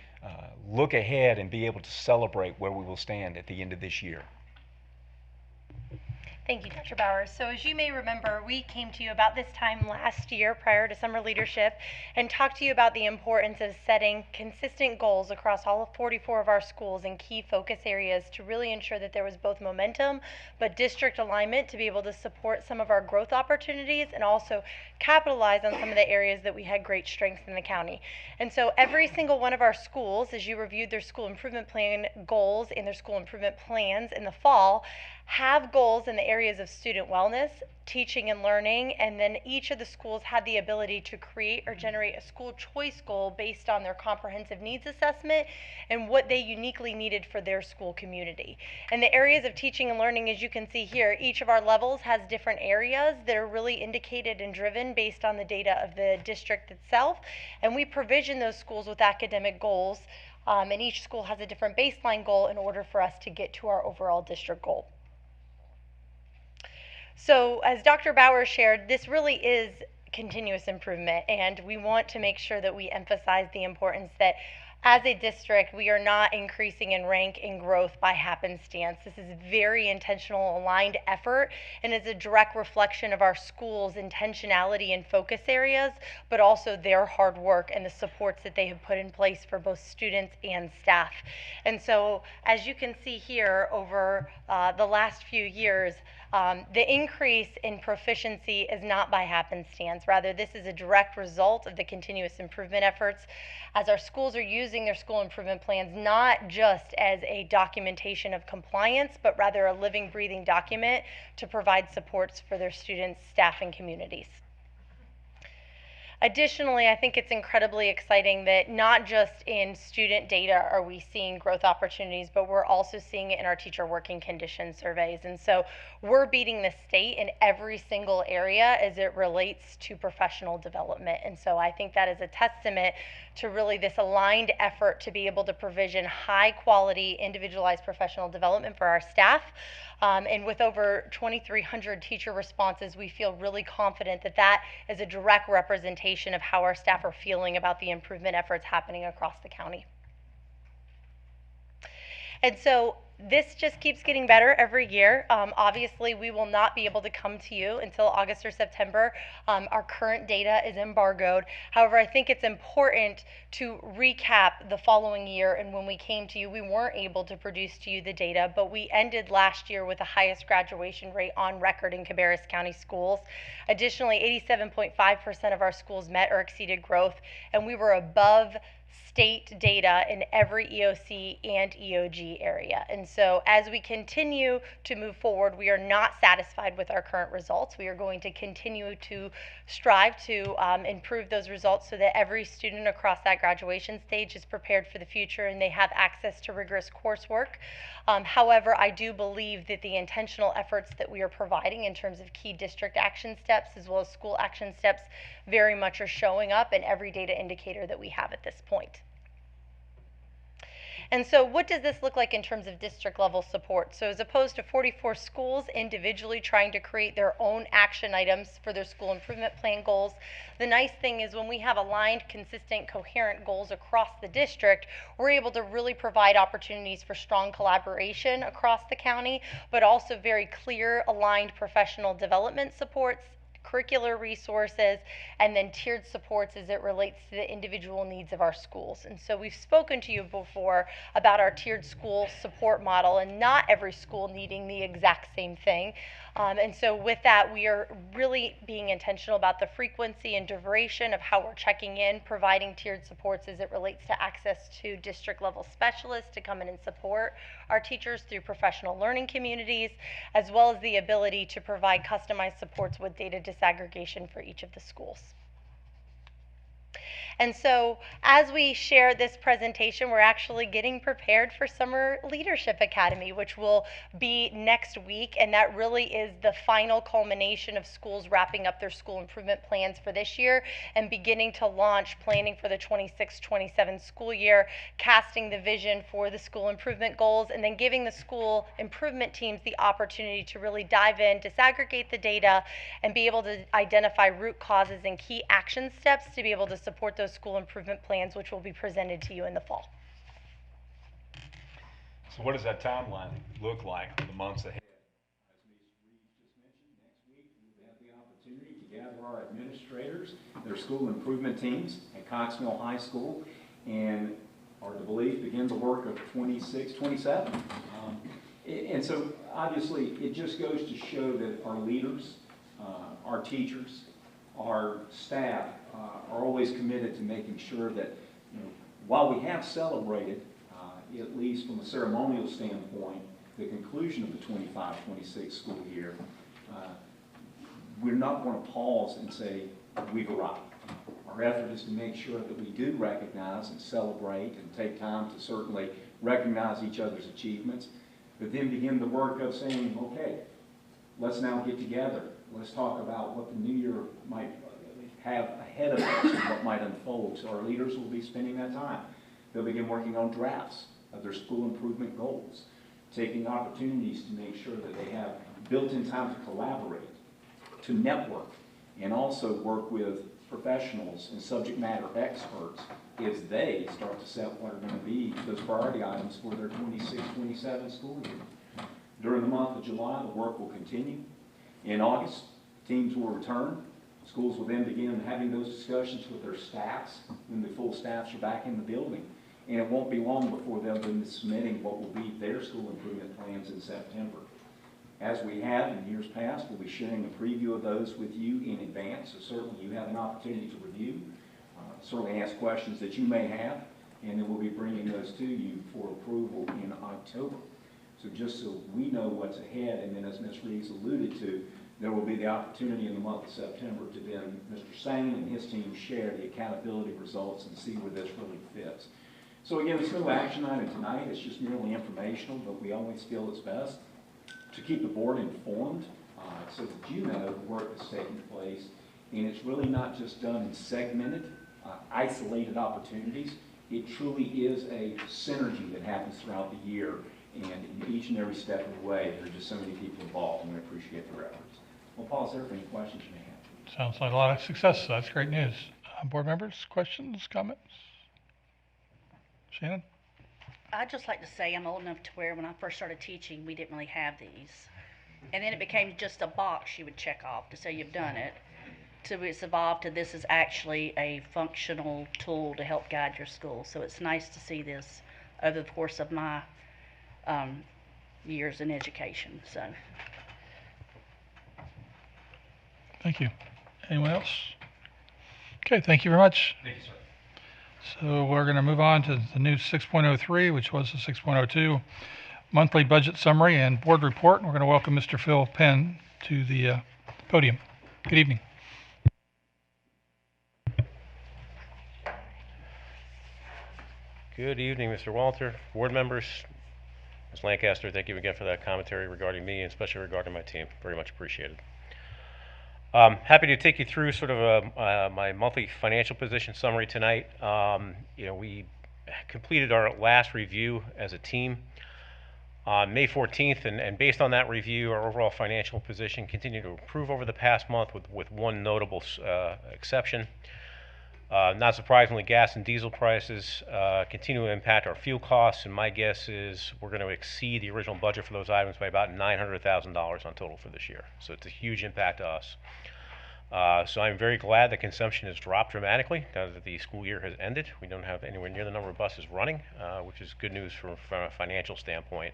look ahead and be able to celebrate where we will stand at the end of this year. Thank you, Dr. Bowers. So as you may remember, we came to you about this time last year prior to summer leadership and talked to you about the importance of setting consistent goals across all of 44 of our schools in key focus areas to really ensure that there was both momentum but district alignment to be able to support some of our growth opportunities and also capitalize on some of the areas that we had great strengths in the county. And so every single one of our schools, as you reviewed their school improvement plan goals and their school improvement plans in the fall, have goals in the areas of student wellness, teaching and learning, and then each of the schools had the ability to create or generate a school choice goal based on their comprehensive needs assessment and what they uniquely needed for their school community. In the areas of teaching and learning, as you can see here, each of our levels has different areas that are really indicated and driven based on the data of the district itself, and we provision those schools with academic goals, and each school has a different baseline goal in order for us to get to our overall district goal. So as Dr. Bauer shared, this really is continuous improvement, and we want to make sure that we emphasize the importance that as a district, we are not increasing in rank and growth by happenstance. This is very intentional, aligned effort, and is a direct reflection of our schools' intentionality and focus areas, but also their hard work and the supports that they have put in place for both students and staff. And so, as you can see here, over the last few years, the increase in proficiency is not by happenstance. Rather, this is a direct result of the continuous improvement efforts as our schools are using their school improvement plans not just as a documentation of compliance, but rather a living, breathing document to provide supports for their students, staff, and communities. Additionally, I think it's incredibly exciting that not just in student data are we seeing growth opportunities, but we're also seeing it in our teacher working condition surveys. And so we're beating the state in every single area as it relates to professional development. And so I think that is a testament to really this aligned effort to be able to provision high quality, individualized professional development for our staff. And with over 2,300 teacher responses, we feel really confident that that is a direct representation of how our staff are feeling about the improvement efforts happening across the county. And so this just keeps getting better every year. Obviously, we will not be able to come to you until August or September. Our current data is embargoed. However, I think it's important to recap the following year, and when we came to you, we weren't able to produce to you the data, but we ended last year with the highest graduation rate on record in Cabarrus County schools. Additionally, 87.5% of our schools met or exceeded growth, and we were above state data in every EOC and EOG area. And so as we continue to move forward, we are not satisfied with our current results. We are going to continue to strive to improve those results so that every student across that graduation stage is prepared for the future and they have access to rigorous coursework. However, I do believe that the intentional efforts that we are providing in terms of key district action steps as well as school action steps very much are showing up in every data indicator that we have at this point. And so what does this look like in terms of district level support? So as opposed to 44 schools individually trying to create their own action items for their school improvement plan goals, the nice thing is when we have aligned, consistent, coherent goals across the district, we're able to really provide opportunities for strong collaboration across the county, but also very clear, aligned professional development supports, curricular resources, and then tiered supports as it relates to the individual needs of our schools. And so we've spoken to you before about our tiered school support model and not every school needing the exact same thing. And so with that, we are really being intentional about the frequency and duration of how we're checking in, providing tiered supports as it relates to access to district level specialists to come in and support our teachers through professional learning communities, as well as the ability to provide customized supports with data disaggregation for each of the schools. And so as we share this presentation, we're actually getting prepared for Summer Leadership Academy, which will be next week. And that really is the final culmination of schools wrapping up their school improvement plans for this year and beginning to launch planning for the 26-27 school year, casting the vision for the school improvement goals, and then giving the school improvement teams the opportunity to really dive in, disaggregate the data, and be able to identify root causes and key action steps to be able to support those school improvement plans, which will be presented to you in the fall. So what does that timeline look like for the months ahead? As Ms. Reeves just mentioned, next week we will have the opportunity to gather our administrators, their school improvement teams at Coxmill High School, and are to believe begin the work of 26, 27. And so obviously it just goes to show that our leaders, our teachers, our staff are always committed to making sure that, while we have celebrated, at least from a ceremonial standpoint, the conclusion of the 25-26 school year, we're not going to pause and say we've arrived. Our effort is to make sure that we do recognize and celebrate and take time to certainly recognize each other's achievements, but then begin the work of saying, okay, let's now get together. Let's talk about what the new year might have ahead of us and what might unfold. So our leaders will be spending that time. They'll begin working on drafts of their school improvement goals, taking opportunities to make sure that they have built-in time to collaborate, to network, and also work with professionals and subject matter experts as they start to set what are going to be those priority items for their 26-27 school year. During the month of July, the work will continue. In August, teams will return. Schools will then begin having those discussions with their staffs when the full staffs are back in the building. And it won't be long before they'll be submitting what will be their school improvement plans in September. As we have in years past, we'll be sharing a preview of those with you in advance, so certainly you have an opportunity to review, certainly ask questions that you may have, and then we'll be bringing those to you for approval in October. So just so we know what's ahead, and then as Ms. Reeves alluded to, there will be the opportunity in the month of September to then Mr. Sane and his team share the accountability results and see where this really fits. So again, it's no action item tonight, it's just merely informational, but we always feel it's best to keep the board informed so that you know the work that's taking place, and it's really not just done in segmented, isolated opportunities. It truly is a synergy that happens throughout the year, and in each and every step of the way, there are just so many people involved, and we appreciate their efforts. We'll pause there for any questions you may have. Sounds like a lot of success, so that's great news. Board members, questions, comments? Shannon? I'd just like to say I'm old enough to where when I first started teaching, we didn't really have these. And then it became just a box you would check off to say you've done it. So it's evolved to this is actually a functional tool to help guide your school. So it's nice to see this over the course of my years in education. So. Thank you. Anyone else? Okay, thank you very much. Thank you, sir. So we're going to move on to the new 6.03, which was the 6.02 monthly budget summary and board report. And we're going to welcome Mr. Phil Penn to the podium. Good evening. Good evening, Mr. Walter, board members, Ms. Lancaster. Thank you again for that commentary regarding me and especially regarding my team. Very much appreciated. Happy to take you through sort of my monthly financial position summary tonight. We completed our last review as a team on May 14th, and based on that review, our overall financial position continued to improve over the past month with one notable exception. Not surprisingly, gas and diesel prices continue to impact our fuel costs, and my guess is we're going to exceed the original budget for those items by about $900,000 on total for this year. So it's a huge impact to us. So I'm very glad that consumption has dropped dramatically now that the school year has ended. We don't have anywhere near the number of buses running, which is good news from a financial standpoint.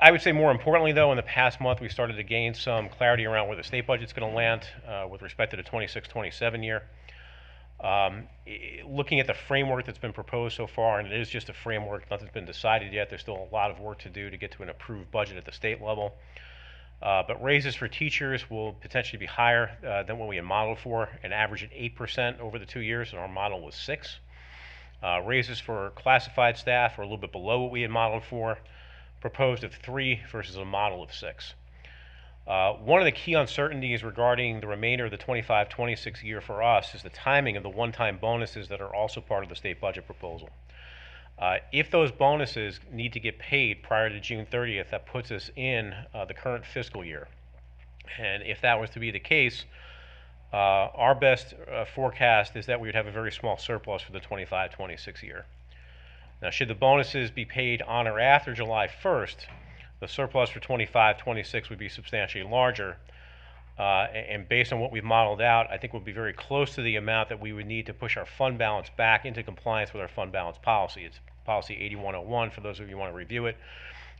I would say more importantly, though, in the past month, we started to gain some clarity around where the state budget's going to land with respect to the 26-27 year. Looking at the framework that's been proposed so far, and it is just a framework, nothing's been decided yet. There's still a lot of work to do to get to an approved budget at the state level. But raises for teachers will potentially be higher than what we had modeled for, an average at 8% over the 2 years, and our model was 6. Raises for classified staff are a little bit below what we had modeled for, proposed of 3 versus a model of 6. One of the key uncertainties regarding the remainder of the 25-26 year for us is the timing of the one-time bonuses that are also part of the state budget proposal. If those bonuses need to get paid prior to June 30th, that puts us in the current fiscal year. And if that was to be the case, our best forecast is that we would have a very small surplus for the 25-26 year. Now, should the bonuses be paid on or after July 1st, the surplus for 25-26 would be substantially larger. And based on what we've modeled out, I think we'll be very close to the amount that we would need to push our fund balance back into compliance with our fund balance policy. It's policy 8101 for those of you who want to review it.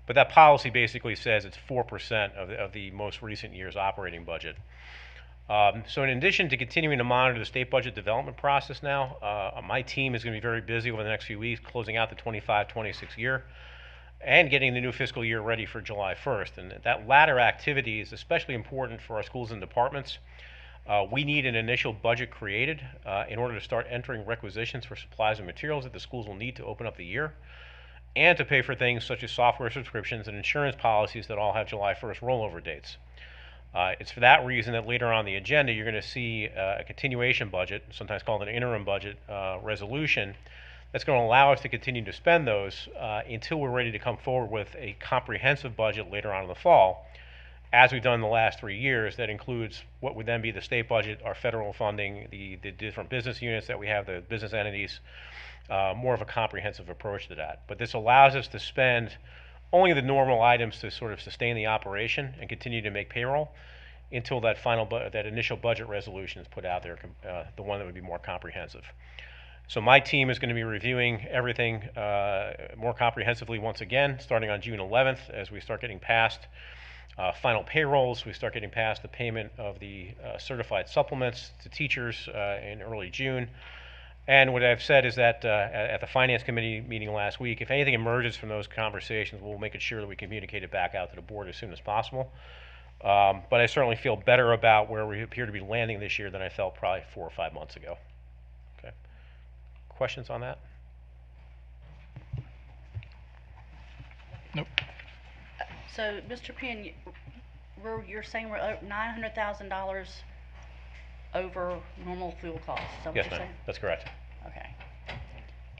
But that policy basically says it's 4% of the most recent year's operating budget. So in addition to continuing to monitor the state budget development process now, my team is going to be very busy over the next few weeks closing out the 25-26 year and getting the new fiscal year ready for July 1st. And that latter activity is especially important for our schools and departments. We need an initial budget created in order to start entering requisitions for supplies and materials that the schools will need to open up the year, and to pay for things such as software subscriptions and insurance policies that all have July 1st rollover dates. It's for that reason that later on the agenda you're going to see a continuation budget, sometimes called an interim budget resolution, that's going to allow us to continue to spend those until we're ready to come forward with a comprehensive budget later on in the fall, as we've done in the last 3 years. That includes what would then be the state budget, our federal funding, the different business units that we have, the business entities, more of a comprehensive approach to that. But this allows us to spend only the normal items to sort of sustain the operation and continue to make payroll until that that initial budget resolution is put out there, the one that would be more comprehensive. So my team is going to be reviewing everything more comprehensively once again, starting on June 11th, as we start getting past final payrolls. We start getting past the payment of the certified supplements to teachers in early June. And what I've said is that at the Finance Committee meeting last week, if anything emerges from those conversations, we'll make sure that we communicate it back out to the board as soon as possible. But I certainly feel better about where we appear to be landing this year than I felt probably 4 or 5 months ago. Okay. Questions on that? Nope. So, Mr. Penn, you're saying we're $900,000 over normal fuel costs? Is that what Yes, you're ma'am. saying? That's correct. Okay.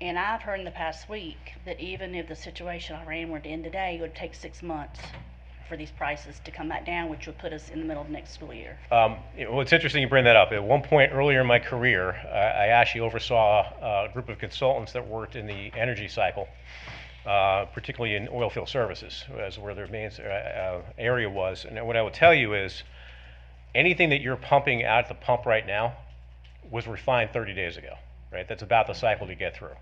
And I've heard in the past week that even if the situation I ran were to end today, it would take 6 months for these prices to come back down, which would put us in the middle of next school year. Well, it's interesting you bring that up. At one point earlier in my career, I actually oversaw a group of consultants that worked in the energy cycle, particularly in oil field services, as where their main area was. And what I will tell you is, anything that you're pumping out at the pump right now was refined 30 days ago, right? That's about the cycle to get through.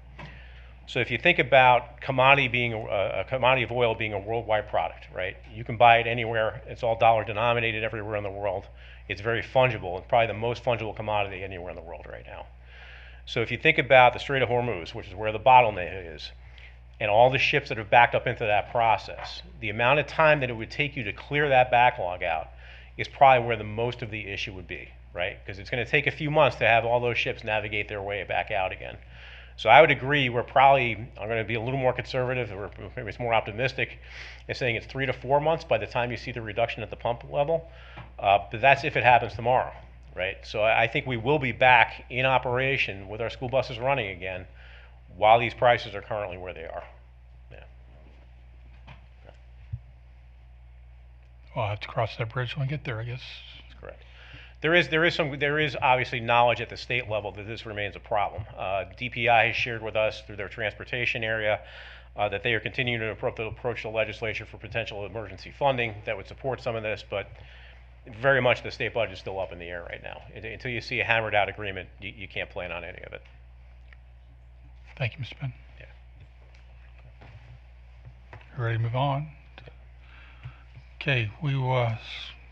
So if you think about commodity being a commodity of oil being a worldwide product, right? You can buy it anywhere. It's all dollar denominated everywhere in the world. It's very fungible. It's probably the most fungible commodity anywhere in the world right now. So if you think about the Strait of Hormuz, which is where the bottleneck is, and all the ships that have backed up into that process, the amount of time that it would take you to clear that backlog out is probably where the most of the issue would be, right? Because it's going to take a few months to have all those ships navigate their way back out again. So I would agree, I'm going to be a little more conservative, or maybe it's more optimistic, in saying it's 3 to 4 months by the time you see the reduction at the pump level. But that's if it happens tomorrow, right? So I think we will be back in operation with our school buses running again while these prices are currently where they are. Yeah. Well, I'll have to cross that bridge when we get there, I guess. That's correct. There is obviously knowledge at the state level that this remains a problem. DPI has shared with us through their transportation area that they are continuing to approach the legislature for potential emergency funding that would support some of this, but very much the state budget is still up in the air right now. Until you see a hammered out agreement, you can't plan on any of it. Thank you, Mr. Penn. Yeah. Ready to move on? Okay, we will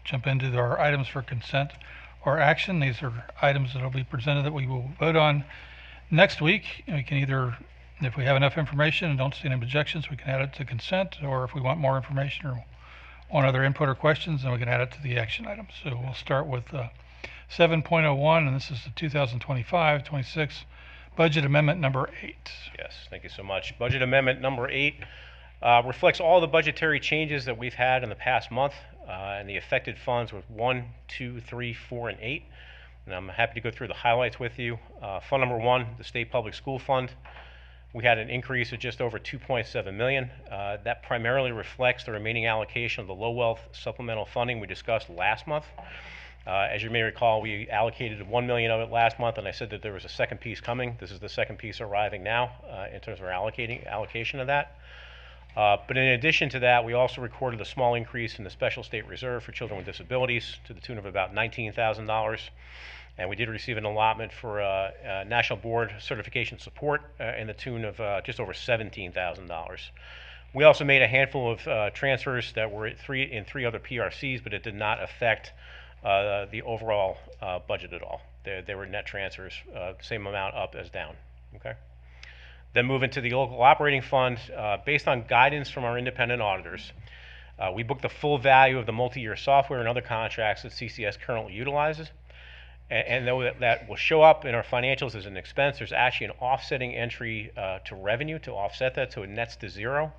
jump into our items for consent or action. These are items that will be presented that we will vote on next week. We can either, if we have enough information and don't see any objections, we can add it to consent, or if we want more information or on other input or questions, and we can add it to the action item. So we'll start with 7.01, and this is the 2025-26 budget amendment number 8. Yes, thank you so much. Budget amendment number 8 reflects all the budgetary changes that we've had in the past month, and the affected funds with 1, 2, 3, 4, and 8. And I'm happy to go through the highlights with you. Fund number 1, the State Public School Fund. We had an increase of just over $2.7 million. That primarily reflects the remaining allocation of the low wealth supplemental funding we discussed last month. As you may recall, we allocated $1 million of it last month, and I said that there was a second piece coming. This is the second piece arriving now in terms of our allocation of that. But in addition to that, we also recorded a small increase in the Special State Reserve for Children with Disabilities to the tune of about $19,000. And we did receive an allotment for National Board Certification Support in the tune of just over $17,000. We also made a handful of transfers that were in three other PRCs, but it did not affect the overall budget at all. They were net transfers, same amount up as down. Okay. Then moving to the local operating fund, based on guidance from our independent auditors, we booked the full value of the multi-year software and other contracts that CCS currently utilizes. And though that will show up in our financials as an expense, there's actually an offsetting entry to revenue to offset that, so it nets to zero.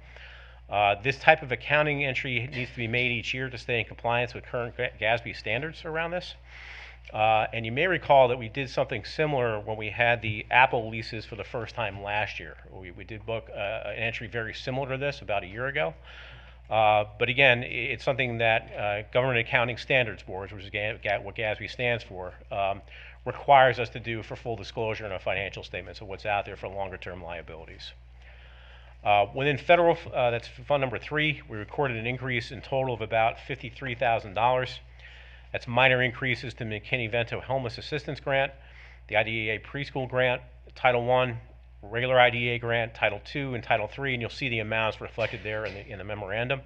This type of accounting entry needs to be made each year to stay in compliance with current GASB standards around this. And you may recall that we did something similar when we had the Apple leases for the first time last year. We did book an entry very similar to this about a year ago. But again, it's something that Government Accounting Standards Board, which is what GASB stands for, requires us to do for full disclosure in our financial statements of what's out there for longer term liabilities. Within federal, that's fund number 3, we recorded an increase in total of about $53,000. That's minor increases to McKinney-Vento Homeless Assistance Grant, the IDEA Preschool Grant, Title I, regular IDEA grant, Title II, and Title III, and you'll see the amounts reflected there in the memorandum.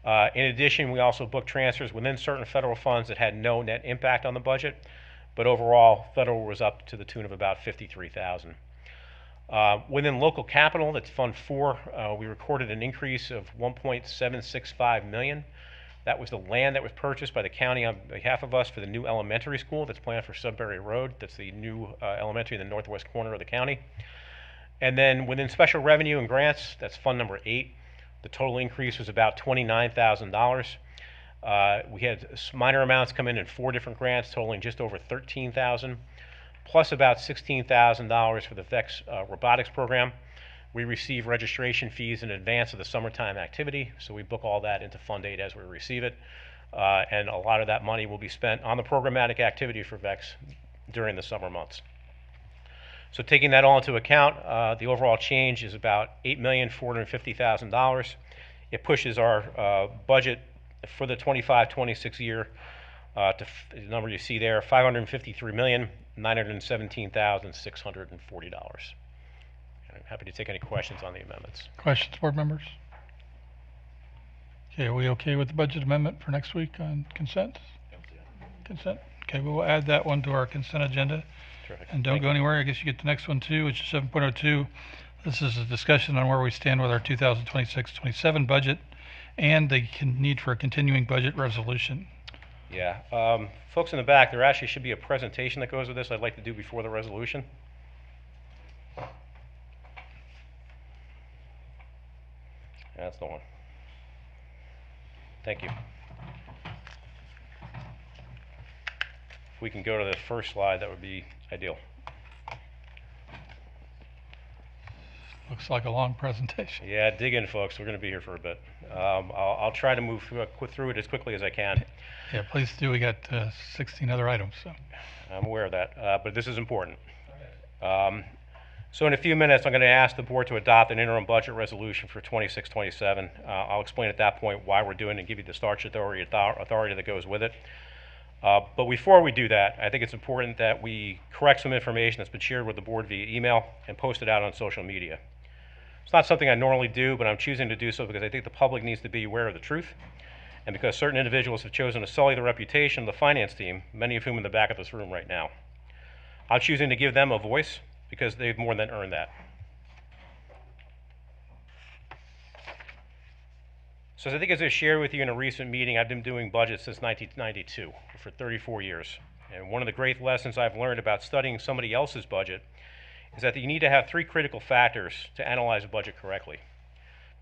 In addition, we also booked transfers within certain federal funds that had no net impact on the budget, but overall, federal was up to the tune of about $53,000. Within local capital, that's Fund 4, we recorded an increase of $1.765 million. That was the land that was purchased by the county on behalf of us for the new elementary school that's planned for Sudbury Road. That's the new elementary in the northwest corner of the county. And then within special revenue and grants, that's fund number 8. The total increase was about $29,000. We had minor amounts come in 4 different grants totaling just over $13,000, plus about $16,000 for the VEX robotics program. We receive registration fees in advance of the summertime activity, so we book all that into Fund 8 as we receive it. And a lot of that money will be spent on the programmatic activity for VEX during the summer months. So taking that all into account, the overall change is about $8,450,000. It pushes our budget for the 25-26 year to the number you see there, $553,917,640. I'm happy to take any questions on the amendments. Questions, board members? Okay, are we okay with the budget amendment for next week on consent? Consent? Okay, we will add that one to our consent agenda. Terrific. And don't go anywhere. I guess you get the next one too, which is 7.02. This is a discussion on where we stand with our 2026-27 budget and the need for a continuing budget resolution. Yeah, folks in the back, there actually should be a presentation that goes with this I'd like to do before the resolution. That's the one. Thank you. If we can go to the first slide, that would be ideal. Looks like a long presentation. Yeah, dig in, folks. We're going to be here for a bit. I'll try to move through it as quickly as I can. Yeah, please do. We got 16 other items. So I'm aware of that, but this is important. So in a few minutes, I'm going to ask the board to adopt an interim budget resolution for 26-27. I'll explain at that point why we're doing it and give you the statutory authority that goes with it. But before we do that, I think it's important that we correct some information that's been shared with the board via email and post it out on social media. It's not something I normally do, but I'm choosing to do so because I think the public needs to be aware of the truth, and because certain individuals have chosen to sully the reputation of the finance team, many of whom are in the back of this room right now. I'm choosing to give them a voice because they've more than earned that. So as I think as I shared with you in a recent meeting, I've been doing budgets since 1992, for 34 years. And one of the great lessons I've learned about studying somebody else's budget is that you need to have three critical factors to analyze a budget correctly: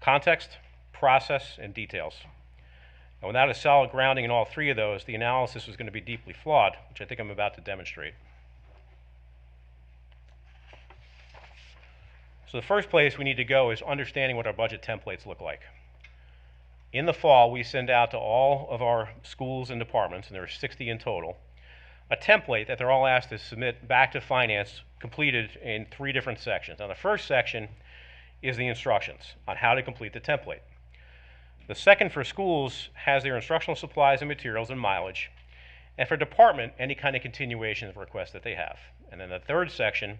context, process, and details. And without a solid grounding in all three of those, the analysis is going to be deeply flawed, which I think I'm about to demonstrate. So the first place we need to go is understanding what our budget templates look like. In the fall, we send out to all of our schools and departments, and there are 60 in total, a template that they're all asked to submit back to finance, completed in 3 different sections. Now, the first section is the instructions on how to complete the template. The second, for schools, has their instructional supplies and materials and mileage. And for department, any kind of continuation of requests that they have. And then the third section,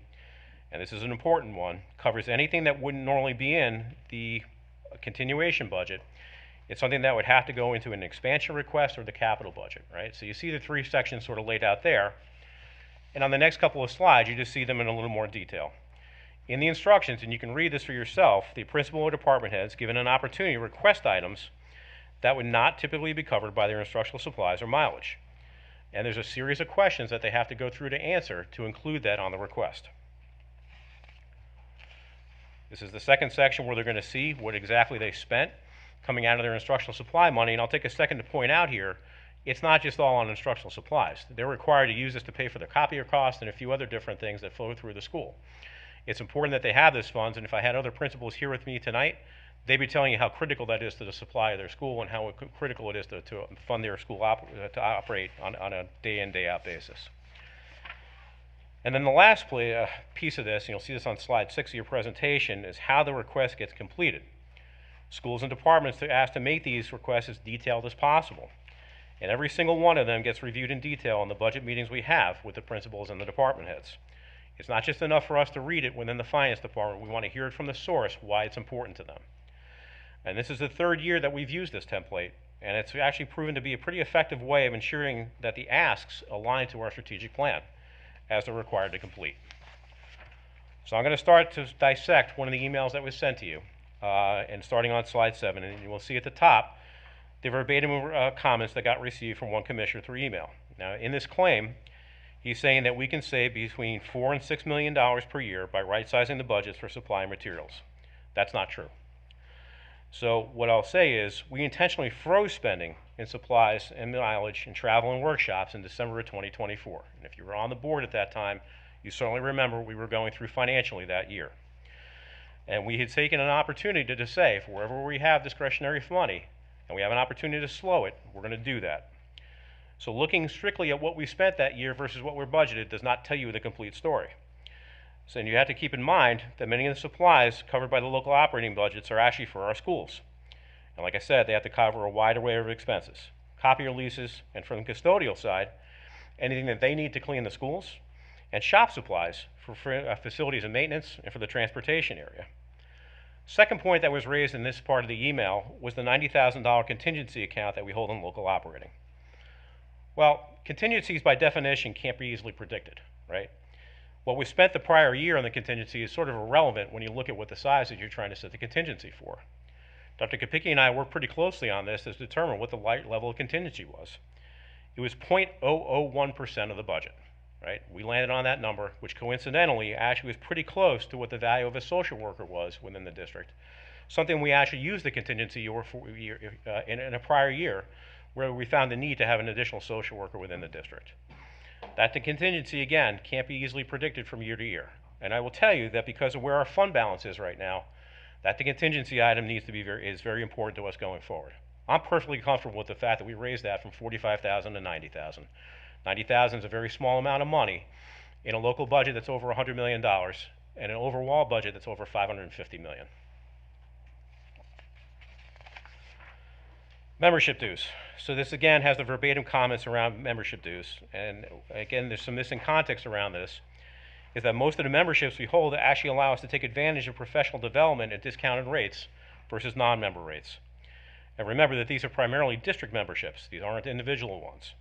and this is an important one, covers anything that wouldn't normally be in the continuation budget. It's something that would have to go into an expansion request or the capital budget, right? So you see the 3 sections sort of laid out there. And on the next couple of slides, you just see them in a little more detail. In the instructions, and you can read this for yourself, the principal or department heads given an opportunity to request items that would not typically be covered by their instructional supplies or mileage. And there's a series of questions that they have to go through to answer to include that on the request. This is the second section where they're going to see what exactly they spent coming out of their instructional supply money. And I'll take a second to point out here, it's not just all on instructional supplies. They're required to use this to pay for the copier cost and a few other different things that flow through the school. It's important that they have those funds, and if I had other principals here with me tonight, they'd be telling you how critical that is to the supply of their school and how critical it is to fund their school to operate on a day-in, day-out basis. And then the last piece of this, and you'll see this on slide 6 of your presentation, is how the request gets completed. Schools and departments are asked to make these requests as detailed as possible. And every single one of them gets reviewed in detail in the budget meetings we have with the principals and the department heads. It's not just enough for us to read it within the finance department. We want to hear it from the source why it's important to them. And this is the 3rd year that we've used this template, and it's actually proven to be a pretty effective way of ensuring that the asks align to our strategic plan as they're required to complete. So I'm going to start to dissect one of the emails that was sent to you, and starting on slide 7, and you will see at the top the verbatim comments that got received from one commissioner through email. Now, in this claim, he's saying that we can save between $4 and $6 million per year by right-sizing the budgets for supply and materials. That's not true. So what I'll say is we intentionally froze spending in supplies and mileage and travel and workshops in December of 2024. And if you were on the board at that time, you certainly remember what we were going through financially that year. And we had taken an opportunity to say, if wherever we have discretionary money and we have an opportunity to slow it, we're going to do that. So looking strictly at what we spent that year versus what we're budgeted does not tell you the complete story. So you have to keep in mind that many of the supplies covered by the local operating budgets are actually for our schools. And like I said, they have to cover a wide array of expenses. Copier leases, and from the custodial side, anything that they need to clean the schools, and shop supplies for facilities and maintenance and for the transportation area. Second point that was raised in this part of the email was the $90,000 contingency account that we hold in local operating. Well, contingencies by definition can't be easily predicted, right? What we spent the prior year on the contingency is sort of irrelevant when you look at what the size that you're trying to set the contingency for. Dr. Kapicki and I worked pretty closely on this to determine what the right level of contingency was. It was 0.001% of the budget, right? We landed on that number, which coincidentally actually was pretty close to what the value of a social worker was within the district. Something we actually used the contingency in a prior year where we found the need to have an additional social worker within the district. That the contingency, again, can't be easily predicted from year to year. And I will tell you that because of where our fund balance is right now, that the contingency item needs to be is very important to us going forward. I'm perfectly comfortable with the fact that we raised that from $45,000 to $90,000. $90,000 is a very small amount of money in a local budget that's over $100 million and an overall budget that's over $550 million. Membership dues. So this again has the verbatim comments around membership dues. And again, there's some missing context around this, is that most of the memberships we hold actually allow us to take advantage of professional development at discounted rates versus non-member rates. And remember that these are primarily district memberships. These aren't individual ones.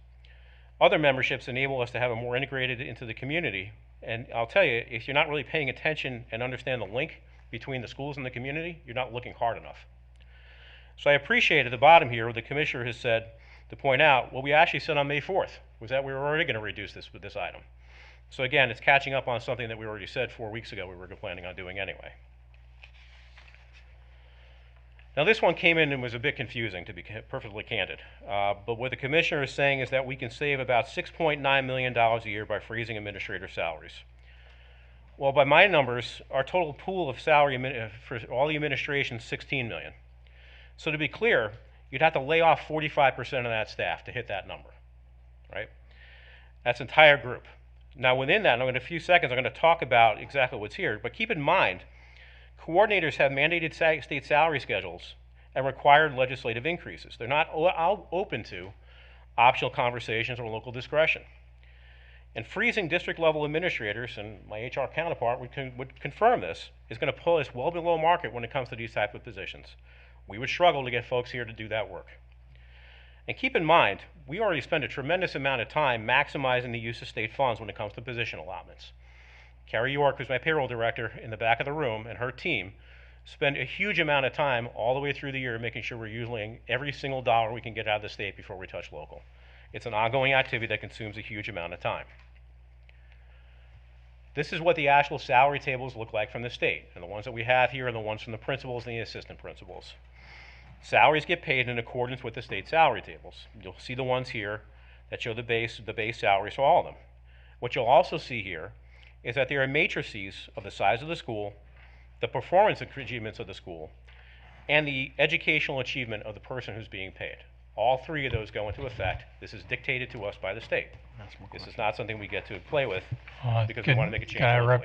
Other memberships enable us to have a more integrated into the community. And I'll tell you, if you're not really paying attention and understand the link between the schools and the community, you're not looking hard enough. So I appreciate at the bottom here what the commissioner has said to point out what we actually said on May 4th, was that we were already going to reduce this with this item. So again, it's catching up on something that we already said 4 weeks ago we were planning on doing anyway. Now this one came in and was a bit confusing, to be perfectly candid. But what the commissioner is saying is that we can save about $6.9 million a year by freezing administrator salaries. Well, by my numbers, our total pool of salary for all the administration is $16 million. So to be clear, you'd have to lay off 45% of that staff to hit that number, right? That's entire group. Now within that, in a few seconds, I'm going to talk about exactly what's here, but keep in mind, coordinators have mandated state salary schedules and required legislative increases. They're not open to optional conversations or local discretion. And freezing district level administrators, and my HR counterpart would confirm this, is going to pull us well below market when it comes to these type of positions. We would struggle to get folks here to do that work. And keep in mind, we already spend a tremendous amount of time maximizing the use of state funds when it comes to position allotments. Carrie York, who's my payroll director in the back of the room, and her team spend a huge amount of time all the way through the year making sure we're using every single dollar we can get out of the state before we touch local. It's an ongoing activity that consumes a huge amount of time. This is what the actual salary tables look like from the state, and the ones that we have here are the ones from the principals and the assistant principals. Salaries get paid in accordance with the state salary tables. You'll see the ones here that show the base salaries for all of them. What you'll also see here is that there are matrices of the size of the school, the performance achievements of the school, and the educational achievement of the person who's being paid. All three of those go into effect. This is dictated to us by the state. This is not something we get to play with because we want to make a change.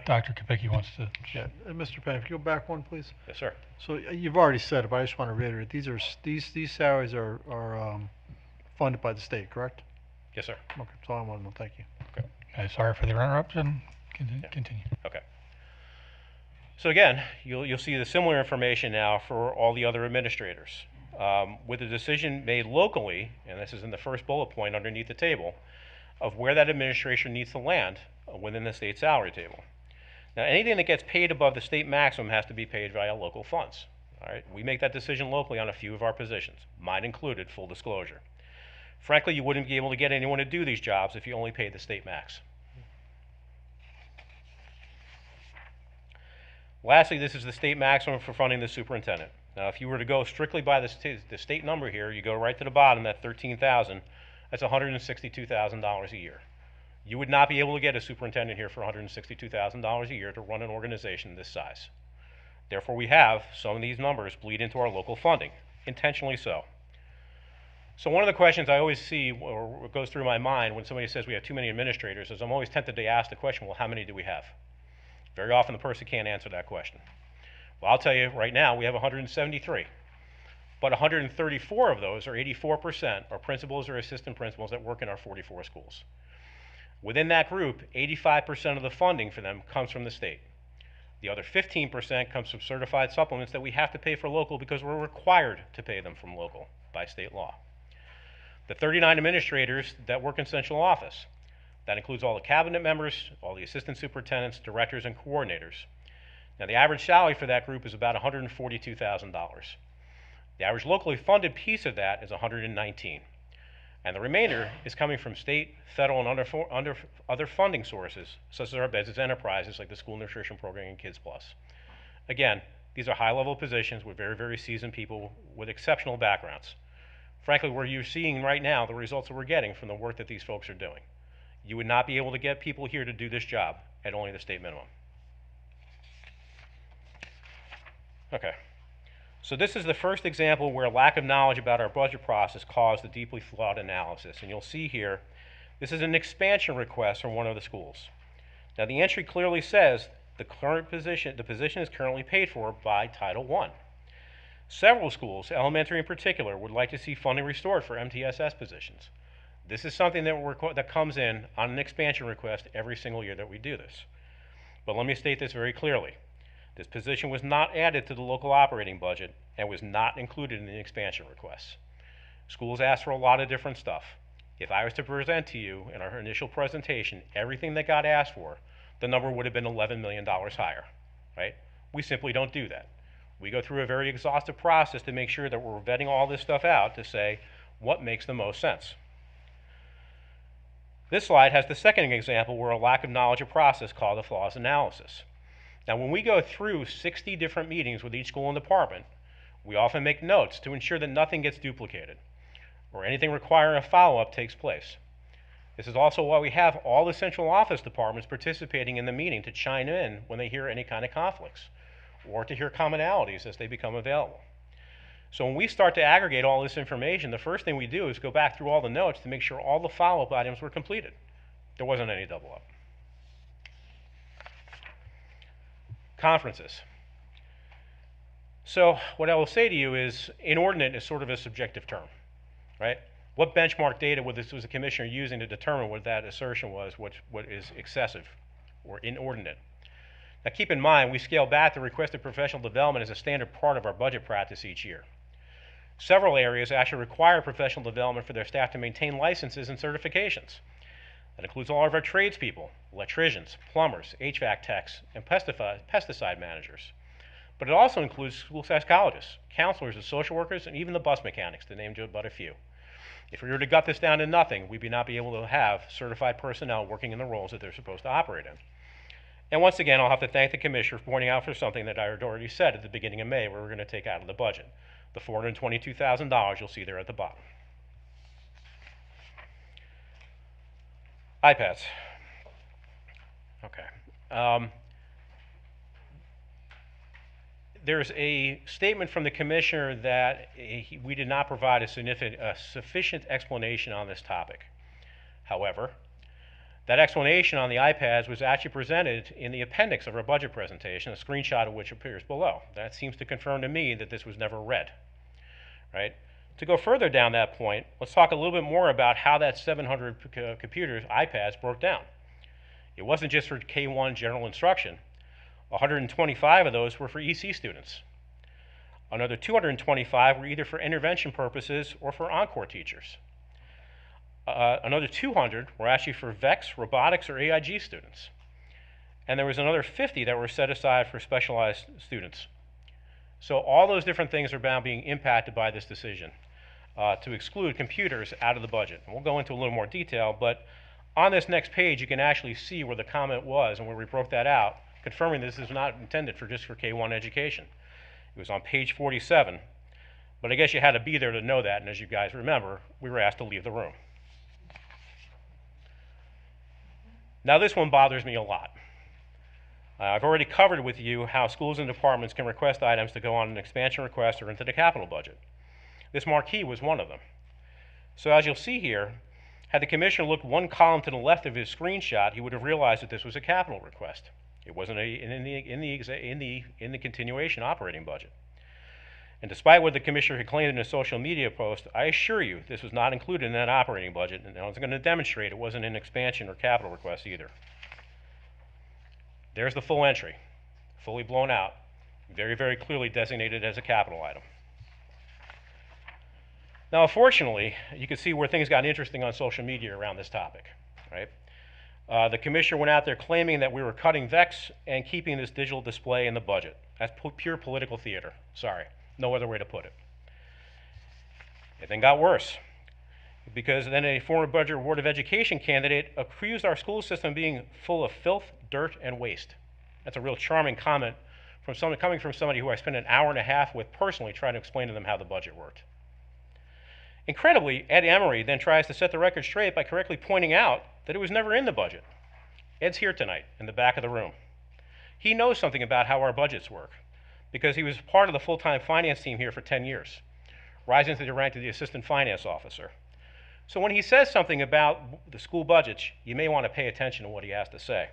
Dr. Kopicki wants to. Yeah, Mr. Penn, if you go back one, please. Yes, sir. So you've already said it, but I just want to reiterate, these salaries are funded by the state, correct? Yes, sir. Okay, that's all I want to know. Thank you. Okay. Sorry for the interruption. Continue. Okay. So again, you'll see the similar information now for all the other administrators. With a decision made locally, and this is in the first bullet point underneath the table, of where that administration needs to land within the state salary table. Now, anything that gets paid above the state maximum has to be paid via local funds. All right, we make that decision locally on a few of our positions, mine included, full disclosure. Frankly, you wouldn't be able to get anyone to do these jobs if you only paid the state max. Lastly, this is the state maximum for funding the superintendent. Now, if you were to go strictly by the state number here, you go right to the bottom, that $13,000, that's $162,000 a year. You would not be able to get a superintendent here for $162,000 a year to run an organization this size. Therefore, we have some of these numbers bleed into our local funding, intentionally so. So one of the questions I always see, or what goes through my mind when somebody says we have too many administrators, is I'm always tempted to ask the question, well, how many do we have? Very often the person can't answer that question. Well, I'll tell you right now, we have 173. But 134 of those, or 84%, are principals or assistant principals that work in our 44 schools. Within that group, 85% of the funding for them comes from the state. The other 15% comes from certified supplements that we have to pay for local because we're required to pay them from local by state law. The 39 administrators that work in central office, that includes all the cabinet members, all the assistant superintendents, directors, and coordinators. Now, the average salary for that group is about $142,000. The average locally funded piece of that is $119,000. And the remainder is coming from state, federal, and other funding sources, such as our business enterprises like the School Nutrition Program and Kids Plus. Again, these are high-level positions with very, very seasoned people with exceptional backgrounds. Frankly, where you're seeing right now the results that we're getting from the work that these folks are doing. You would not be able to get people here to do this job at only the state minimum. Okay. So this is the first example where lack of knowledge about our budget process caused a deeply flawed analysis. And you'll see here, this is an expansion request from one of the schools. Now the entry clearly says the position is currently paid for by Title I. Several schools, elementary in particular, would like to see funding restored for MTSS positions. This is something that comes in on an expansion request every single year that we do this. But let me state this very clearly. This position was not added to the local operating budget and was not included in the expansion requests. Schools ask for a lot of different stuff. If I was to present to you in our initial presentation everything that got asked for, the number would have been $11 million higher, right? We simply don't do that. We go through a very exhaustive process to make sure that we're vetting all this stuff out to say what makes the most sense. This slide has the second example where a lack of knowledge of process called a flaws analysis. Now, when we go through 60 different meetings with each school and department, we often make notes to ensure that nothing gets duplicated or anything requiring a follow-up takes place. This is also why we have all the central office departments participating in the meeting to chime in when they hear any kind of conflicts or to hear commonalities as they become available. So when we start to aggregate all this information, the first thing we do is go back through all the notes to make sure all the follow-up items were completed. There wasn't any double up. Conferences. So what I will say to you is inordinate is sort of a subjective term, right? What benchmark data was the commissioner using to determine what that assertion was, what is excessive or inordinate? Now keep in mind, we scale back the requested professional development as a standard part of our budget practice each year. Several areas actually require professional development for their staff to maintain licenses and certifications. That includes all of our tradespeople, electricians, plumbers, HVAC techs, and pesticide managers. But it also includes school psychologists, counselors, and social workers, and even the bus mechanics, to name but a few. If we were to gut this down to nothing, we would not be able to have certified personnel working in the roles that they're supposed to operate in. And once again, I'll have to thank the commissioner for pointing out for something that I had already said at the beginning of May, where we're going to take out of the budget. The $422,000 you'll see there at the bottom. iPads. Okay. There's a statement from the commissioner that we did not provide a sufficient explanation on this topic. However, that explanation on the iPads was actually presented in the appendix of our budget presentation, a screenshot of which appears below. That seems to confirm to me that this was never read, right? To go further down that point, let's talk a little bit more about how that 700 computers, iPads, broke down. It wasn't just for K-1 general instruction. 125 of those were for EC students. Another 225 were either for intervention purposes or for encore teachers. Another 200 were actually for VEX, robotics, or AIG students. And there was another 50 that were set aside for specialized students. So all those different things are now being impacted by this decision to exclude computers out of the budget. And we'll go into a little more detail, but on this next page, you can actually see where the comment was and where we broke that out, confirming this is not intended for just for K-1 education. It was on page 47, but I guess you had to be there to know that, and as you guys remember, we were asked to leave the room. Now this one bothers me a lot. I've already covered with you how schools and departments can request items to go on an expansion request or into the capital budget. This marquee was one of them. So as you'll see here, had the commissioner looked one column to the left of his screenshot, he would have realized that this was a capital request. It wasn't in the continuation operating budget. And despite what the commissioner had claimed in a social media post, I assure you this was not included in that operating budget, and I was going to demonstrate it wasn't an expansion or capital request either. There's the full entry, fully blown out, very, very clearly designated as a capital item. Now, unfortunately, you can see where things got interesting on social media around this topic, right? The commissioner went out there claiming that we were cutting VEX and keeping this digital display in the budget. That's pure political theater. Sorry, no other way to put it. It then got worse, because then a former Budget Board of Education candidate accused our school system of being full of filth, dirt, and waste. That's a real charming comment from someone coming from somebody who I spent an hour and a half with personally trying to explain to them how the budget worked. Incredibly, Ed Emery then tries to set the record straight by correctly pointing out that it was never in the budget. Ed's here tonight in the back of the room. He knows something about how our budgets work because he was part of the full-time finance team here for 10 years, rising to the rank of the assistant finance officer. So when he says something about the school budgets, you may want to pay attention to what he has to say.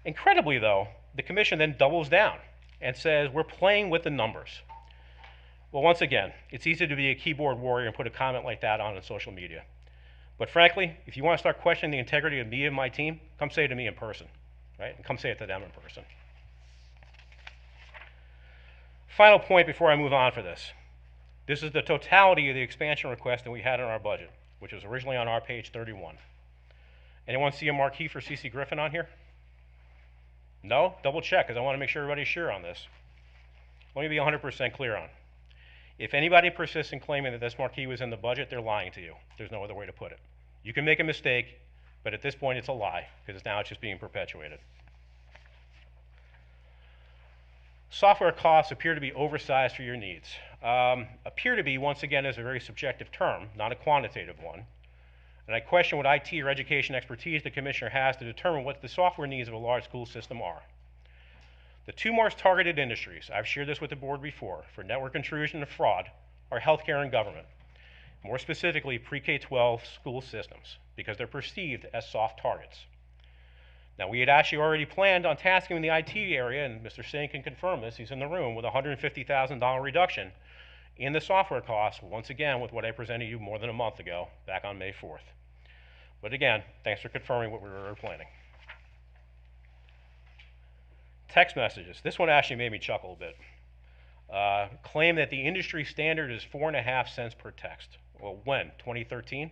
Incredibly, though, the commission then doubles down and says we're playing with the numbers. Well, once again, it's easy to be a keyboard warrior and put a comment like that on social media. But frankly, if you want to start questioning the integrity of me and my team, come say it to me in person, right? And come say it to them in person. Final point before I move on for this. This is the totality of the expansion request that we had in our budget, which was originally on our page 31. Anyone see a marquee for C.C. Griffin on here? No? Double check, because I want to make sure everybody's sure on this. Let me be 100% clear on. If anybody persists in claiming that this marquee was in the budget, they're lying to you. There's no other way to put it. You can make a mistake, but at this point it's a lie, because now it's just being perpetuated. Software costs appear to be oversized for your needs. Appear to be, once again, is a very subjective term, not a quantitative one. And I question what IT or education expertise the Commissioner has to determine what the software needs of a large school system are. The two most targeted industries, I've shared this with the board before, for network intrusion and fraud, are healthcare and government. More specifically, pre-K-12 school systems, because they're perceived as soft targets. Now, we had actually already planned on tasking the IT area, and Mr. Singh can confirm this, he's in the room, with a $150,000 reduction in the software costs, once again, with what I presented you more than a month ago, back on May 4th. But again, thanks for confirming what we were planning. Text messages. This one actually made me chuckle a bit. Claim that the industry standard is 4.5 cents per text. Well, when? 2013?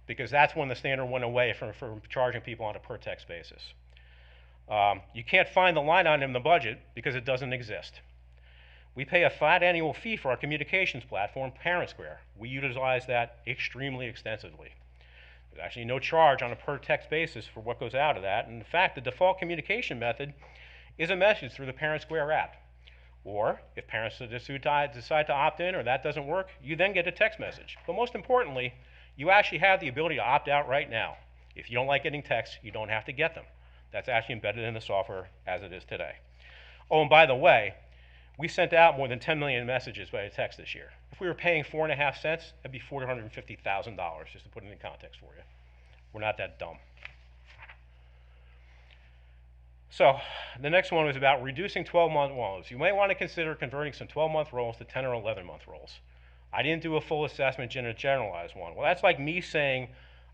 Because that's when the standard went away from charging people on a per text basis. You can't find the line item in the budget because it doesn't exist. We pay a flat annual fee for our communications platform, ParentSquare. We utilize that extremely extensively. There's actually no charge on a per text basis for what goes out of that. And in fact, the default communication method is a message through the ParentSquare app. Or if parents decide to opt in or that doesn't work, you then get a text message. But most importantly, you actually have the ability to opt out right now. If you don't like getting texts, you don't have to get them. That's actually embedded in the software as it is today. Oh, and by the way, we sent out more than 10 million messages by text this year. If we were paying 4.5 cents, that'd be $450,000, just to put it in context for you. We're not that dumb. So the next one was about reducing 12-month roles. You may want to consider converting some 12-month roles to 10 or 11-month roles. I didn't do a full assessment in a generalized one. Well, that's like me saying,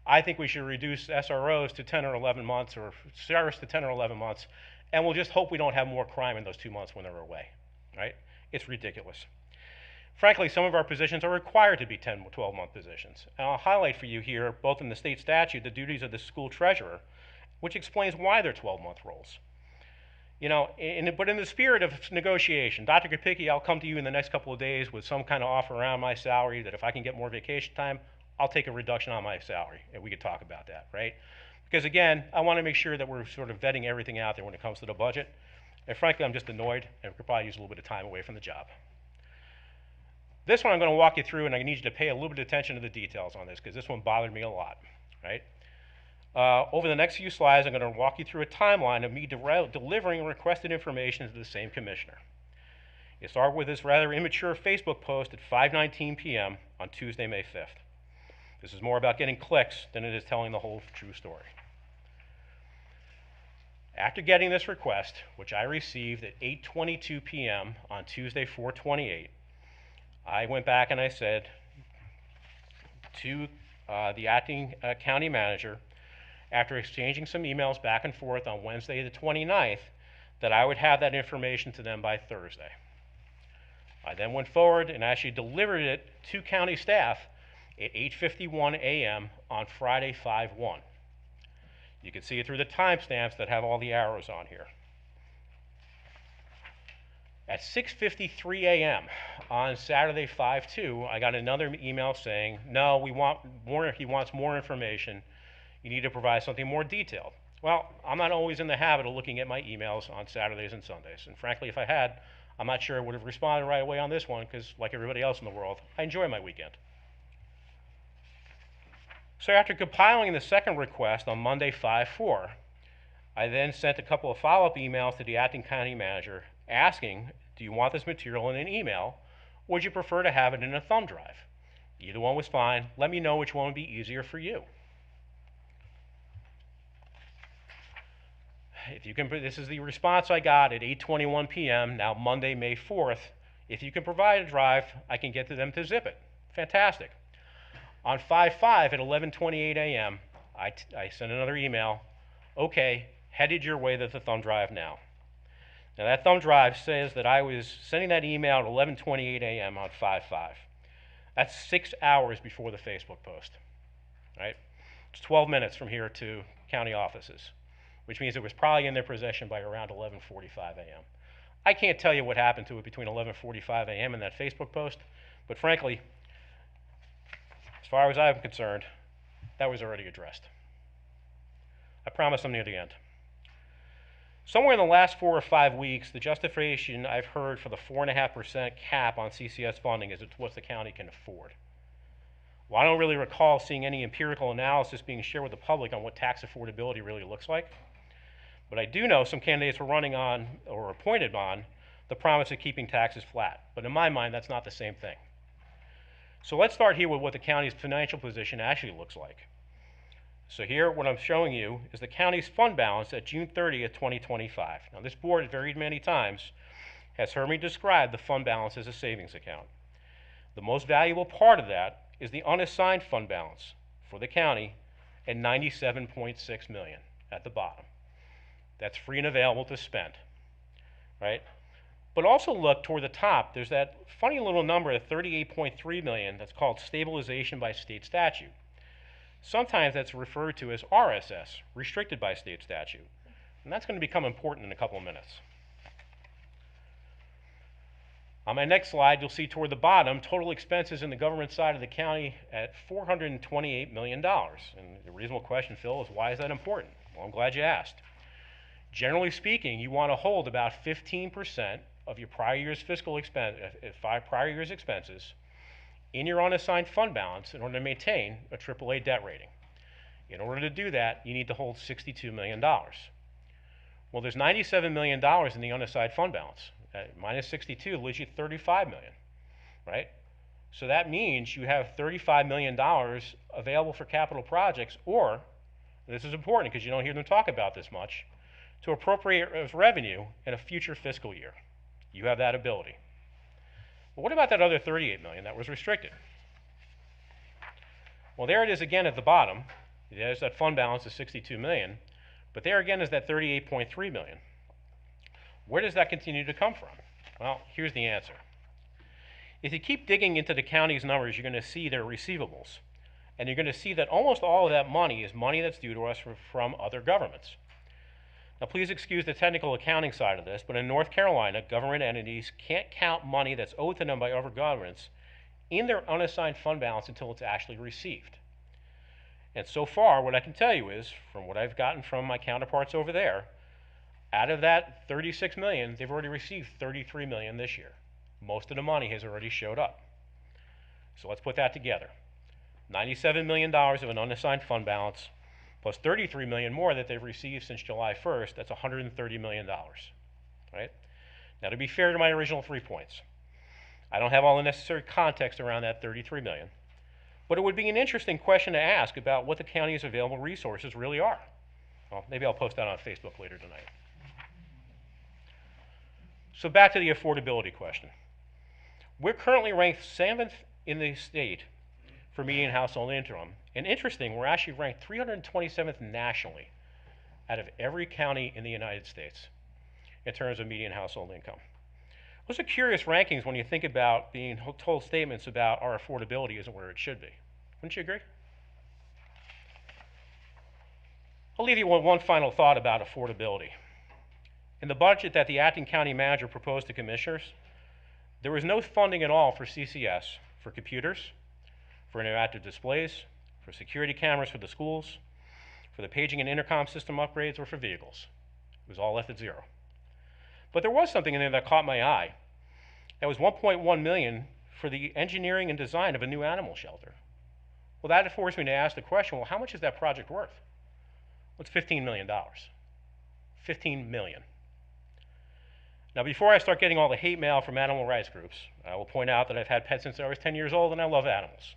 I think we should reduce SROs to 10 or 11 months or CRS to 10 or 11 months, and we'll just hope we don't have more crime in those 2 months when they're away, right? It's ridiculous. Frankly, some of our positions are required to be 10 or 12-month positions. And I'll highlight for you here, both in the state statute, the duties of the school treasurer, which explains why they're 12-month roles. You know, but in the spirit of negotiation, Dr. Kapicki, I'll come to you in the next couple of days with some kind of offer around my salary that if I can get more vacation time, I'll take a reduction on my salary, and we could talk about that, right? Because again, I want to make sure that we're sort of vetting everything out there when it comes to the budget. And frankly, I'm just annoyed, and we could probably use a little bit of time away from the job. This one I'm going to walk you through, and I need you to pay a little bit of attention to the details on this, because this one bothered me a lot, right? Over the next few slides, I'm going to walk you through a timeline of me delivering requested information to the same commissioner. It started with this rather immature Facebook post at 5:19 p.m. on Tuesday, May 5th. This is more about getting clicks than it is telling the whole true story. After getting this request, which I received at 8:22 p.m. on Tuesday, 4/28, I went back and I said to the acting county manager, after exchanging some emails back and forth on Wednesday the 29th, that I would have that information to them by Thursday. I then went forward and actually delivered it to county staff at 8:51 a.m. on Friday, 5/1. You can see it through the timestamps that have all the arrows on here. At 6:53 a.m. on Saturday, 5/2, I got another email saying, no, we want more, he wants more information. You need to provide something more detailed. Well, I'm not always in the habit of looking at my emails on Saturdays and Sundays. And frankly, if I had, I'm not sure I would have responded right away on this one, because like everybody else in the world, I enjoy my weekend. So after compiling the second request on Monday, 5/4, I then sent a couple of follow-up emails to the acting county manager asking, do you want this material in an email? Or would you prefer to have it in a thumb drive? Either one was fine. Let me know which one would be easier for you. If you can, this is the response I got at 8:21 p.m., now Monday, May 4th. If you can provide a drive, I can get to them to zip it. Fantastic. On 5/5 at 11:28 a.m., I sent another email. Okay, headed your way to the thumb drive now. Now that thumb drive says that I was sending that email at 11:28 a.m. on 5/5. That's 6 hours before the Facebook post, right? It's 12 minutes from here to county offices, which means it was probably in their possession by around 11:45 a.m. I can't tell you what happened to it between 11:45 a.m. and that Facebook post, but frankly, as far as I'm concerned, that was already addressed. I promise I'm near the end. Somewhere in the last 4 or 5 weeks, the justification I've heard for the 4.5% cap on CCS funding is it's what the county can afford. Well, I don't really recall seeing any empirical analysis being shared with the public on what tax affordability really looks like. But I do know some candidates were running on, or appointed on, the promise of keeping taxes flat. But in my mind, that's not the same thing. So let's start here with what the county's financial position actually looks like. So here, what I'm showing you is the county's fund balance at June 30th, 2025. Now, this board, very many times, has heard me describe the fund balance as a savings account. The most valuable part of that is the unassigned fund balance for the county at $97.6 million at the bottom. That's free and available to spend, right? But also look toward the top. There's that funny little number of $38.3 million that's called stabilization by state statute. Sometimes that's referred to as RSS, restricted by state statute. And that's going to become important in a couple of minutes. On my next slide, you'll see toward the bottom, total expenses in the government side of the county at $428 million. And the reasonable question, Phil, is why is that important? Well, I'm glad you asked. Generally speaking, you want to hold about 15% of your prior year's prior year's expenses in your unassigned fund balance in order to maintain a AAA debt rating. In order to do that, you need to hold $62 million. Well, there's $97 million in the unassigned fund balance. Minus 62 leaves you $35 million, right? So that means you have $35 million available for capital projects, or, this is important because you don't hear them talk about this much, to appropriate as revenue in a future fiscal year. You have that ability. But what about that other $38 million that was restricted? Well, there it is again at the bottom. There's that fund balance of $62 million, but there again is that $38.3 million. Where does that continue to come from? Well, here's the answer. If you keep digging into the county's numbers, you're going to see their receivables. And you're going to see that almost all of that money is money that's due to us from other governments. Now, please excuse the technical accounting side of this, but in North Carolina, government entities can't count money that's owed to them by other governments in their unassigned fund balance until it's actually received. And so far, what I can tell you is, from what I've gotten from my counterparts over there, out of that $36 million, they've already received $33 million this year. Most of the money has already showed up. So let's put that together. $97 million of an unassigned fund balance, plus $33 million more that they've received since July 1st, that's $130 million, right? Now, to be fair to my original 3 points, I don't have all the necessary context around that $33 million, but it would be an interesting question to ask about what the county's available resources really are. Well, maybe I'll post that on Facebook later tonight. So back to the affordability question. We're currently ranked 7th in the state for median household income. And interesting, we're actually ranked 327th nationally out of every county in the United States in terms of median household income. Those are curious rankings when you think about being told statements about our affordability isn't where it should be. Wouldn't you agree? I'll leave you with one final thought about affordability. In the budget that the acting county manager proposed to commissioners, there was no funding at all for CCS, for computers, for interactive displays, for security cameras for the schools, for the paging and intercom system upgrades, or for vehicles. It was all left at zero. But there was something in there that caught my eye. That was $1.1 million for the engineering and design of a new animal shelter. Well, that forced me to ask the question, well, how much is that project worth? Well, it's $15 million. $15 million. Now, before I start getting all the hate mail from animal rights groups, I will point out that I've had pets since I was 10 years old and I love animals.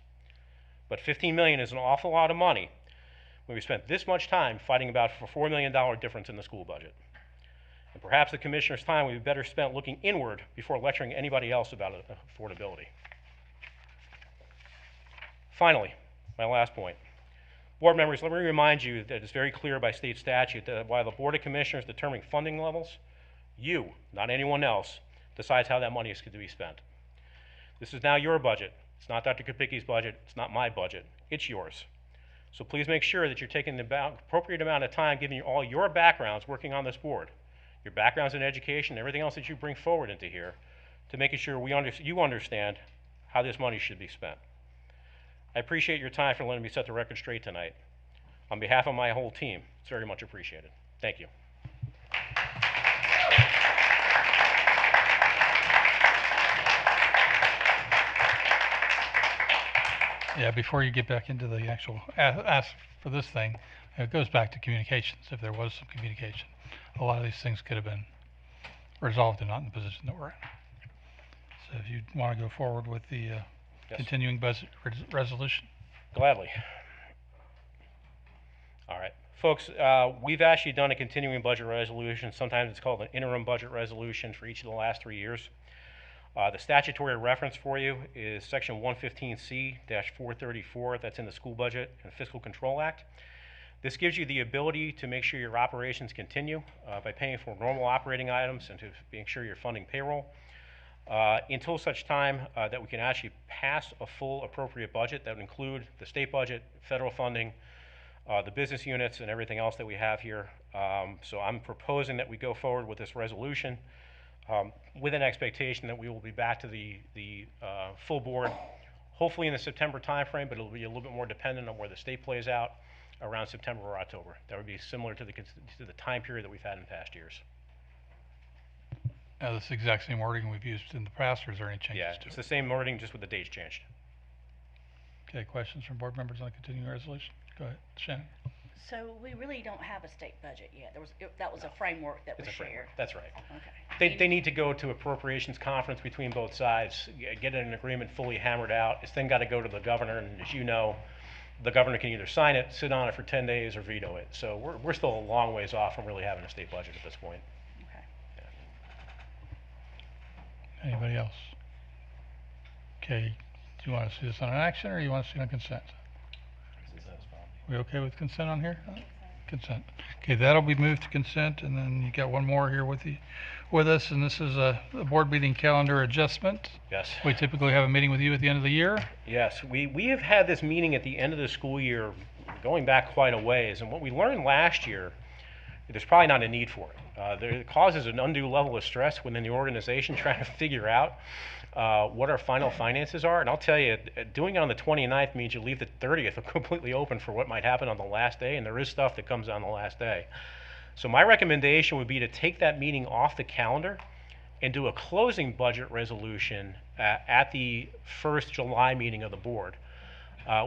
But $15 million is an awful lot of money when we spent this much time fighting about a $4 million difference in the school budget. And perhaps the commissioner's time would be better spent looking inward before lecturing anybody else about affordability. Finally, my last point. Board members, let me remind you that it's very clear by state statute that while the Board of Commissioners determining funding levels, you, not anyone else, decides how that money is going to be spent. This is now your budget. It's not Dr. Kopicki's budget. It's not my budget. It's yours. So please make sure that you're taking the appropriate amount of time, giving you all your backgrounds working on this board, your backgrounds in education, everything else that you bring forward into here, to making sure you understand how this money should be spent. I appreciate your time for letting me set the record straight tonight. On behalf of my whole team, it's very much appreciated. Thank you. Yeah, before you get back into the actual ask for this thing, it goes back to communications. If there was some communication, a lot of these things could have been resolved and not in the position that we're in. So if you want to go forward with the Yes. continuing budget resolution. Gladly. All right. Folks, we've actually done a continuing budget resolution. Sometimes it's called an interim budget resolution for each of the last 3 years. The statutory reference for you is section 115C-434. That's in the School Budget and Fiscal Control Act. This gives you the ability to make sure your operations continue by paying for normal operating items and to make sure you're funding payroll until such time that we can actually pass a full appropriate budget that would include the state budget, federal funding, the business units, and everything else that we have here. So I'm proposing that we go forward with this resolution with an expectation that we will be back to the full board, hopefully in the September timeframe, but it'll be a little bit more dependent on where the state plays out around September or October. That would be similar to the time period that we've had in past years. This is the exact same wording we've used in the past, or is there any changes Yeah, to it's it? the same wording, just with the dates changed. Okay, questions from board members on the continuing resolution? Go ahead, Shannon. So we really don't have a state budget yet. That was a framework that was It's a framework. shared. That's right. Okay. They need to go to appropriations conference between both sides, get an agreement fully hammered out. It's then got to go to the governor, and as you know, the governor can either sign it, sit on it for 10 days, or veto it. So we're still a long ways off from really having a state budget at this point. Okay. Anybody else? Okay, do you want to see this on an action, or you want to see it on consent? We okay with consent on here? Consent. Okay, that'll be moved to consent, and then you got one more here with us, and this is a board meeting calendar adjustment. Yes. We typically have a meeting with you at the end of the year. Yes, we have had this meeting at the end of the school year going back quite a ways, and what we learned last year, there's probably not a need for it. It causes an undue level of stress within the organization trying to figure out what our final finances are. And I'll tell you, doing it on the 29th means you leave the 30th completely open for what might happen on the last day, and there is stuff that comes on the last day. So my recommendation would be to take that meeting off the calendar and do a closing budget resolution at the first July meeting of the board.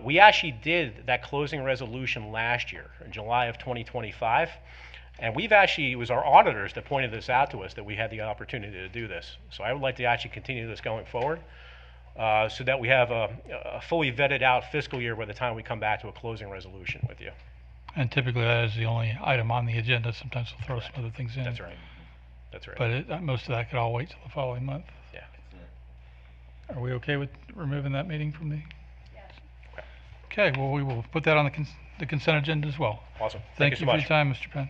We actually did that closing resolution last year in July of 2025. And we've actually, it was our auditors that pointed this out to us, that we had the opportunity to do this. So I would like to actually continue this going forward so that we have a fully vetted out fiscal year by the time we come back to a closing resolution with you. And typically that is the only item on the agenda. Sometimes we'll throw some other things in. That's right. That's right. But most of that could all wait till the following month. Yeah. Are we okay with removing that meeting from the? Okay, well, we will put that on the consent agenda as well. Awesome. Thank so you for much. your time, Mr. Penn.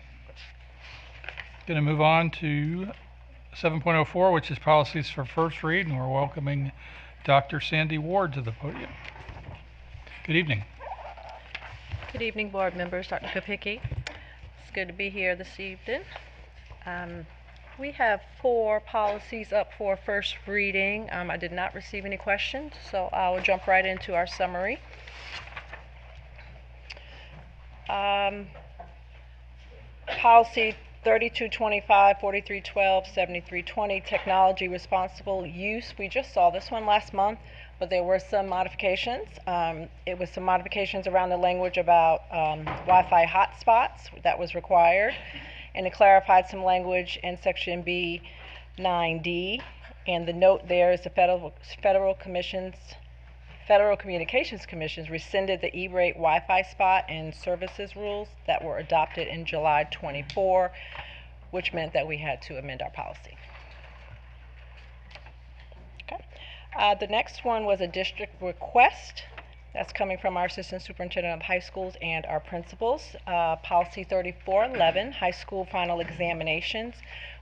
Going to move on to 7.04, which is policies for first read, and we're welcoming Dr. Sandy Ward to the podium. Good evening. Good evening, board members. Dr. Kapicki. It's good to be here this evening. We have 4 policies up for first reading. I did not receive any questions, so I will jump right into our summary. Policy 3225, 4312, 7320, technology responsible use. We just saw this one last month, but there were some modifications. It was some modifications around the language about Wi-Fi hotspots that was required, and it clarified some language in section B9D. And the note there is the Federal Communications Commission rescinded the E-rate Wi-Fi spot and services rules that were adopted in July 24, which meant that we had to amend our policy. Okay. The next one was a district request that's coming from our assistant superintendent of high schools and our principals. Policy 3411, high school final examinations.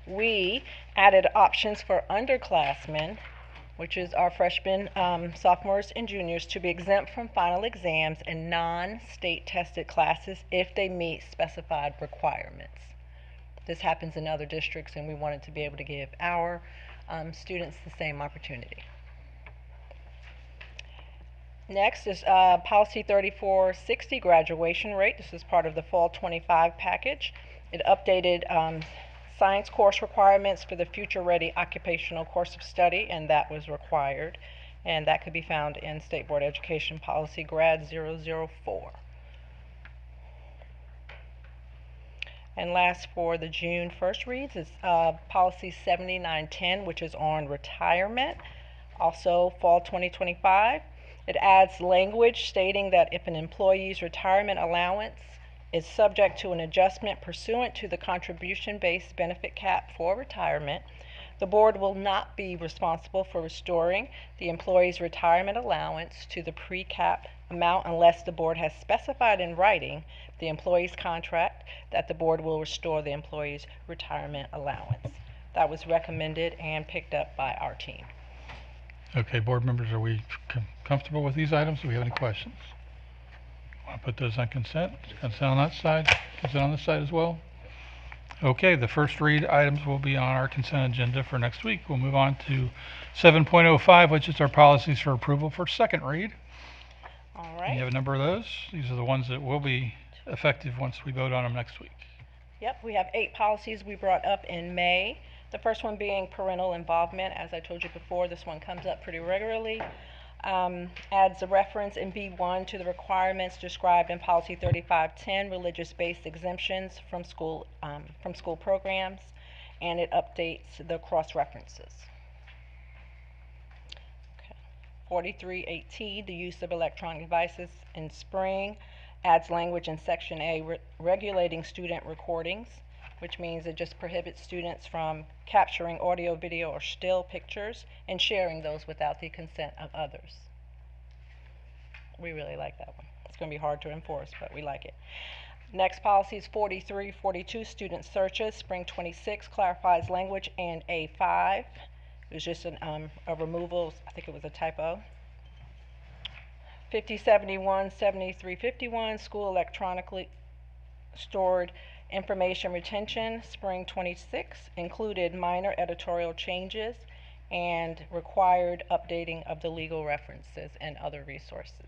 We added options for underclassmen, which is our freshmen, sophomores, and juniors, to be exempt from final exams and non-state tested classes if they meet specified requirements. this happens in other districts, and we wanted to be able to give our students the same opportunity. Next is policy 3460, graduation rate. This is part of the fall 25 package. It updated science course requirements for the future ready occupational course of study, and that was required. And that could be found in State Board Education Policy Grad 004. And last, for the June 1st reads, is policy 7910, which is on retirement. Also fall 2025. It adds language stating that if an employee's retirement allowance is subject to an adjustment pursuant to the contribution-based benefit cap for retirement, the board will not be responsible for restoring the employee's retirement allowance to the pre-cap amount unless the board has specified in writing the employee's contract that the board will restore the employee's retirement allowance. That was recommended and picked up by our team. Okay, board members, are we comfortable with these items? Do we have any questions? Want to put those on consent? Consent on that side? Consent on this side as well? Okay, the first read items will be on our consent agenda for next week. We'll move on to 7.05, which is our policies for approval for second read. All And right. you have a number of those. These are the ones that will be effective once we vote on them next week. Yep, we have 8 policies we brought up in May. The first one being parental involvement. As I told you before, this one comes up pretty regularly. Adds a reference in B1 to the requirements described in policy 3510, religious-based exemptions from school programs, and it updates the cross-references. Okay. 4318, the use of electronic devices in spring, adds language in section A regulating student recordings, which means it just prohibits students from capturing audio, video, or still pictures and sharing those without the consent of others. We really like that one. It's going to be hard to enforce, but we like it. Next policy is 4342, student searches. Spring 26 clarifies language in A5. It was just a removal, I think it was a typo. 5071, 7351, school electronically stored information retention. Spring 26 included minor editorial changes and required updating of the legal references and other resources.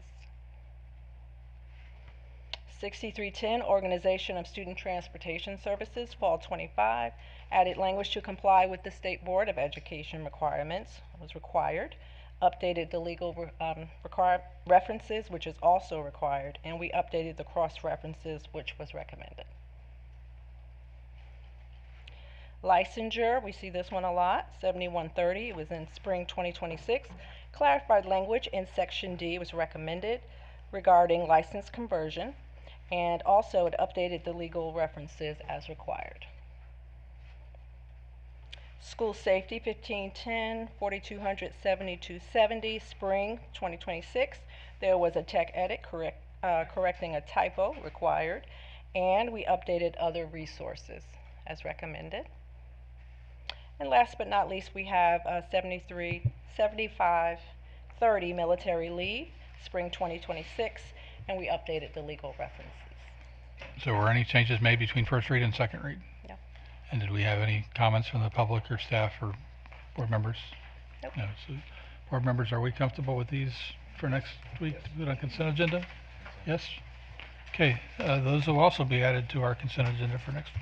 6310, organization of student transportation services, fall 25, added language to comply with the State Board of Education requirements, was required. Updated the legal references, which is also required, and we updated the cross-references, which was recommended. Licensure, we see this one a lot, 7130, it was in spring 2026. Clarified language in section D was recommended regarding license conversion, and also it updated the legal references as required. School safety, 1510, 4200, 7270, spring 2026. There was a tech edit correcting a typo required, and we updated other resources as recommended. And last but not least, we have 7530, military leave, spring 2026, and we updated the legal references. So were any changes made between first read and second read? Yeah. And did we have any comments from the public or staff or board members? Nope. No. So board members, are we comfortable with these for next week to put on consent agenda? Yes? Okay, those will also be added to our consent agenda for next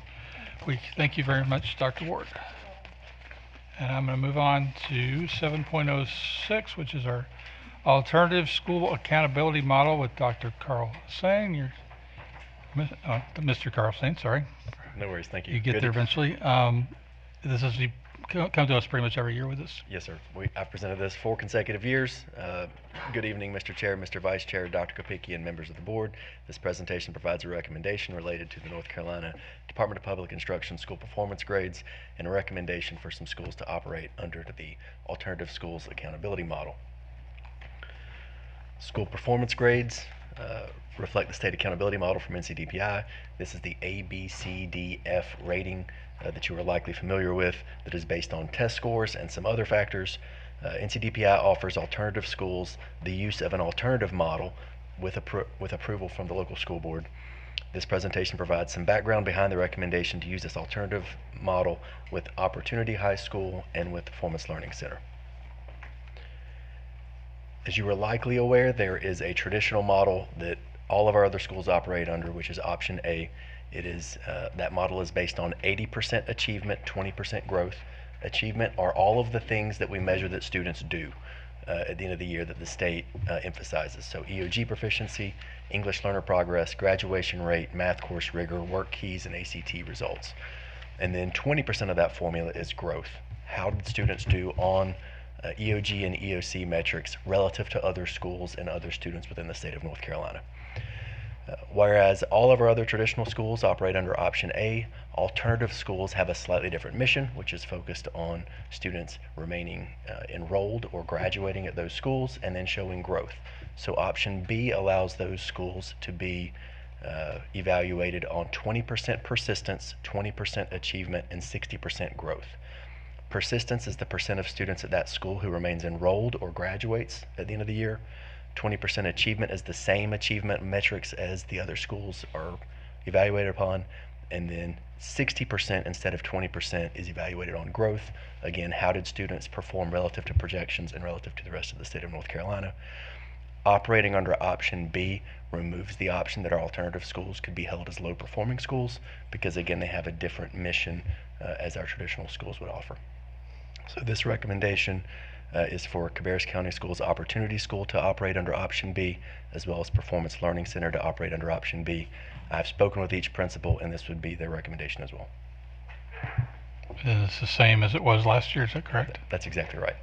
week. Thank you very much, Dr. Ward. And I'm going to move on to 7.06, which is our alternative school accountability model with Dr. Carl Sang. Mr. Carl Sang, sorry. No worries, thank you. You get there eventually. This is, you come to us pretty much every year with this. Yes, sir. I've presented this 4 consecutive years. Good evening, Mr. Chair, Mr. Vice Chair, Dr. Kopicki, and members of the board. This presentation provides a recommendation related to the North Carolina Department of Public Instruction school performance grades and a recommendation for some schools to operate under the alternative schools accountability model. School performance grades reflect the state accountability model from NCDPI. This is the ABCDF rating that you are likely familiar with, that is based on test scores and some other factors. NCDPI offers alternative schools the use of an alternative model with approval from the local school board. This presentation provides some background behind the recommendation to use this alternative model with Opportunity High School and with Performance Learning Center. As you are likely aware, there is a traditional model that all of our other schools operate under, which is option A. It is that model is based on 80% achievement, 20% growth. Achievement are all of the things that we measure that students do at the end of the year that the state emphasizes. So EOG proficiency, English learner progress, graduation rate, math course rigor, work keys, and ACT results. And then 20% of that formula is growth. How did students do on EOG and EOC metrics relative to other schools and other students within the state of North Carolina? Whereas all of our other traditional schools operate under option A, alternative schools have a slightly different mission, which is focused on students remaining enrolled or graduating at those schools and then showing growth. So option B allows those schools to be evaluated on 20% persistence, 20% achievement, and 60% growth. Persistence is the percent of students at that school who remains enrolled or graduates at the end of the year. 20% achievement is the same achievement metrics as the other schools are evaluated upon. And then 60% instead of 20% is evaluated on growth. Again, how did students perform relative to projections and relative to the rest of the state of North Carolina? Operating under option B removes the option that our alternative schools could be held as low performing schools, because again, they have a different mission as our traditional schools would offer. So this recommendation is for Cabarrus County Schools Opportunity School to operate under option B, as well as Performance Learning Center to operate under option B. I've spoken with each principal, and this would be their recommendation as well. And it's the same as it was last year, is that correct? That's exactly right.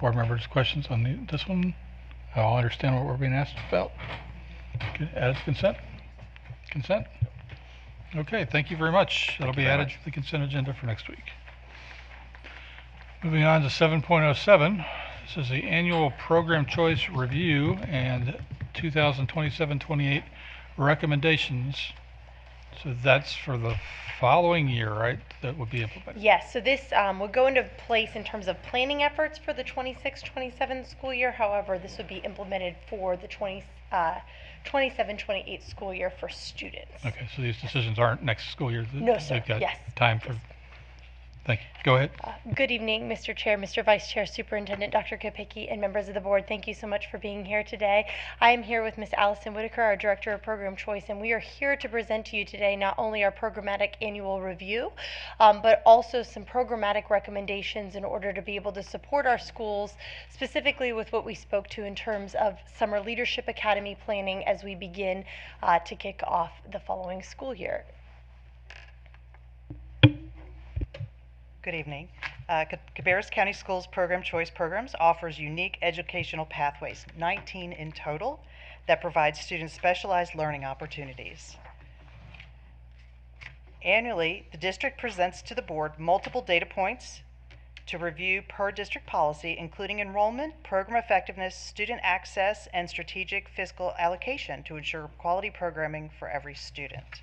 Board members, questions on this one? I all understand what we're being asked about. Add to consent? Consent? Okay, thank you very much. That'll be added to the consent agenda for next week. Moving on to 7.07, this is the annual program choice review and 2027-28 recommendations. So that's for the following year, right? That would be implemented. Yes, so this would go into place in terms of planning efforts for the 26-27 school year. However, this would be implemented for the 27-28 school year for students. Okay, so these decisions aren't next school year. No, sir. They've got Yes. time for. Thank you. Go ahead. Good evening, Mr. Chair, Mr. Vice Chair, Superintendent Dr. Kopicki, and members of the board. Thank you so much for being here today. I am here with Ms. Allison Whitaker, our Director of Program Choice, and we are here to present to you today not only our programmatic annual review, but also some programmatic recommendations in order to be able to support our schools, specifically with what we spoke to in terms of Summer Leadership Academy planning as we begin to kick off the following school year. Good evening. Cabarrus County Schools Program Choice Programs offers unique educational pathways, 19 in total, that provide students specialized learning opportunities. Annually, the district presents to the board multiple data points to review per district policy, including enrollment, program effectiveness, student access, and strategic fiscal allocation to ensure quality programming for every student.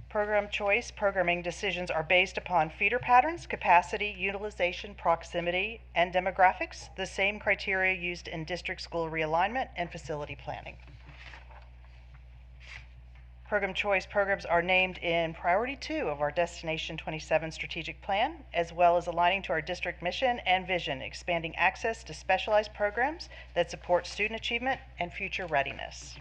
Program choice programming decisions are based upon feeder patterns, capacity, utilization, proximity, and demographics, the same criteria used in district school realignment and facility planning. Program choice programs are named in Priority 2 of our Destination 27 strategic plan, as well as aligning to our district mission and vision, expanding access to specialized programs that support student achievement and future readiness.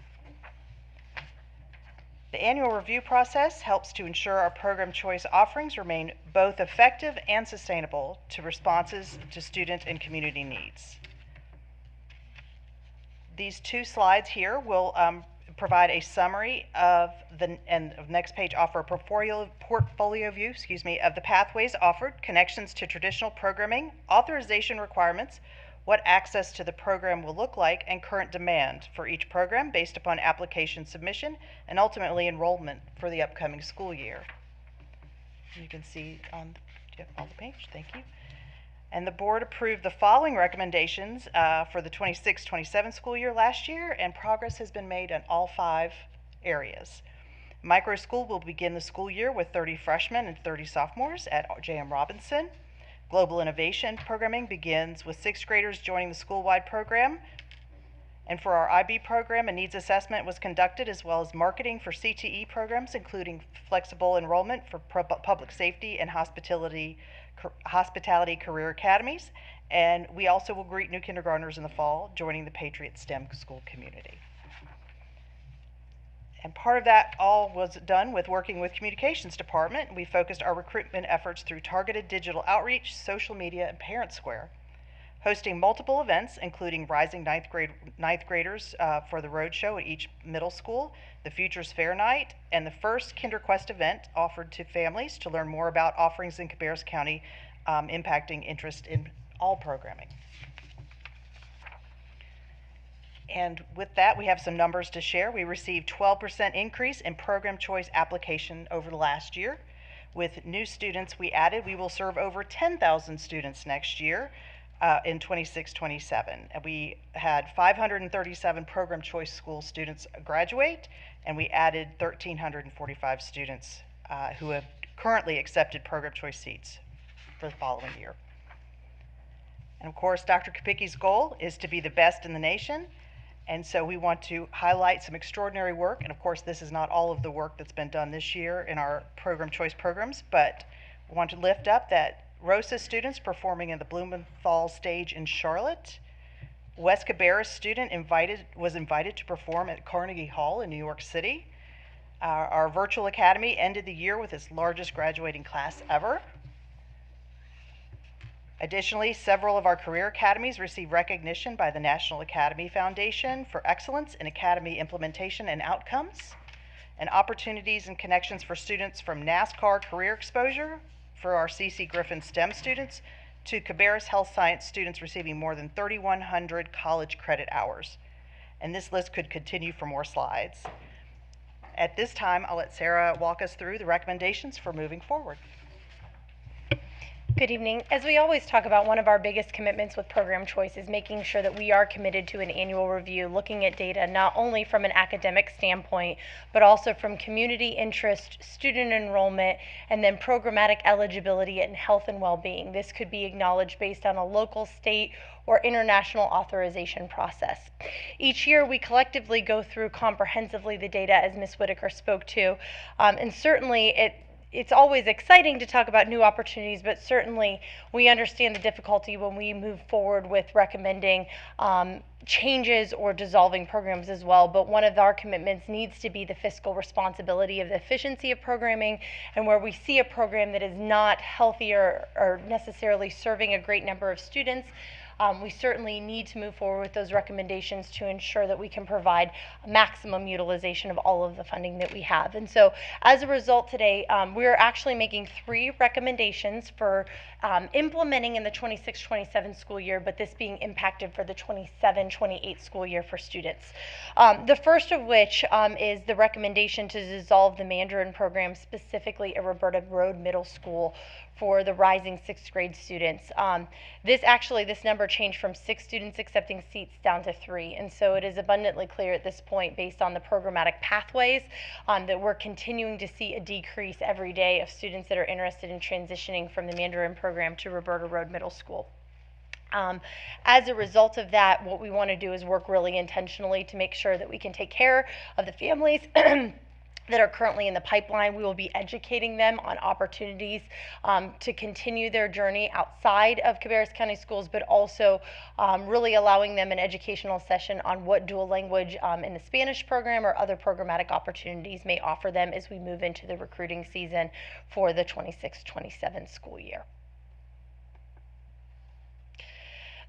The annual review process helps to ensure our program choice offerings remain both effective and sustainable to responses to student and community needs. These two slides here will provide a summary of the next page offer a portfolio view, of the pathways offered, connections to traditional programming, authorization requirements, what access to the program will look like, and current demand for each program based upon application submission and ultimately enrollment for the upcoming school year. You can see on the page, thank you. And the board approved the following recommendations for the 26-27 school year last year, and progress has been made in all 5 areas. Micro school will begin the school year with 30 freshmen and 30 sophomores at J.M. Robinson. Global Innovation programming begins with 6th graders joining the school-wide program And for our IB program, a needs assessment was conducted, as well as marketing for CTE programs, including flexible enrollment for public safety and hospitality career academies. And we also will greet new kindergartners in the fall, joining the Patriot STEM school community. And part of that all was done with working with communications department. We focused our recruitment efforts through targeted digital outreach, social media, and Parent Square, hosting multiple events, including rising ninth graders for the roadshow at each middle school, the Futures Fair Night, and the first KinderQuest event offered to families to learn more about offerings in Cabarrus County impacting interest in all programming. And with that, we have some numbers to share. We received 12% increase in program choice application over the last year. With new students we added, we will serve over 10,000 students next year in 26-27. And we had 537 program choice school students graduate, and we added 1,345 students who have currently accepted program choice seats for the following year. And of course, Dr. Kopicki's goal is to be the best in the nation. And so we want to highlight some extraordinary work. And of course, this is not all of the work that's been done this year in our program choice programs, but we want to lift up that ROSA students performing in the Blumenthal stage in Charlotte. West Cabarrus student was invited to perform at Carnegie Hall in New York City. Our virtual academy ended the year with its largest graduating class ever. Additionally, several of our career academies received recognition by the National Academy Foundation for excellence in academy implementation and outcomes, and opportunities and connections for students from NASCAR career exposure for our CC Griffin STEM students to Cabarrus Health Science students receiving more than 3,100 college credit hours. And this list could continue for more slides. At this time, I'll let Sarah walk us through the recommendations for moving forward. Good evening. As we always talk about, one of our biggest commitments with program choice is making sure that we are committed to an annual review, looking at data not only from an academic standpoint, but also from community interest, student enrollment, and then programmatic eligibility and health and well-being. This could be acknowledged based on a local, state, or international authorization process. Each year, we collectively go through comprehensively the data, as Ms. Whitaker spoke to, and certainly it's always exciting to talk about new opportunities, but certainly we understand the difficulty when we move forward with recommending changes or dissolving programs as well. But one of our commitments needs to be the fiscal responsibility of the efficiency of programming, and where we see a program that is not healthy or necessarily serving a great number of students, we certainly need to move forward with those recommendations to ensure that we can provide maximum utilization of all of the funding that we have. And so as a result today, we're actually making 3 recommendations for implementing in the 26-27 school year, but this being impacted for the 27-28 school year for students. The first of which is the recommendation to dissolve the Mandarin program, specifically at Roberta Road Middle School, for the rising 6th grade students. This number changed from 6 students accepting seats down to 3, and so it is abundantly clear at this point, based on the programmatic pathways, that we're continuing to see a decrease every day of students that are interested in transitioning from the Mandarin program to Roberta Road Middle School. As a result of that, what we want to do is work really intentionally to make sure that we can take care of the families that are currently in the pipeline. We will be educating them on opportunities to continue their journey outside of Cabarrus County Schools, but also really allowing them an educational session on what dual language in the Spanish program or other programmatic opportunities may offer them as we move into the recruiting season for the 26-27 school year.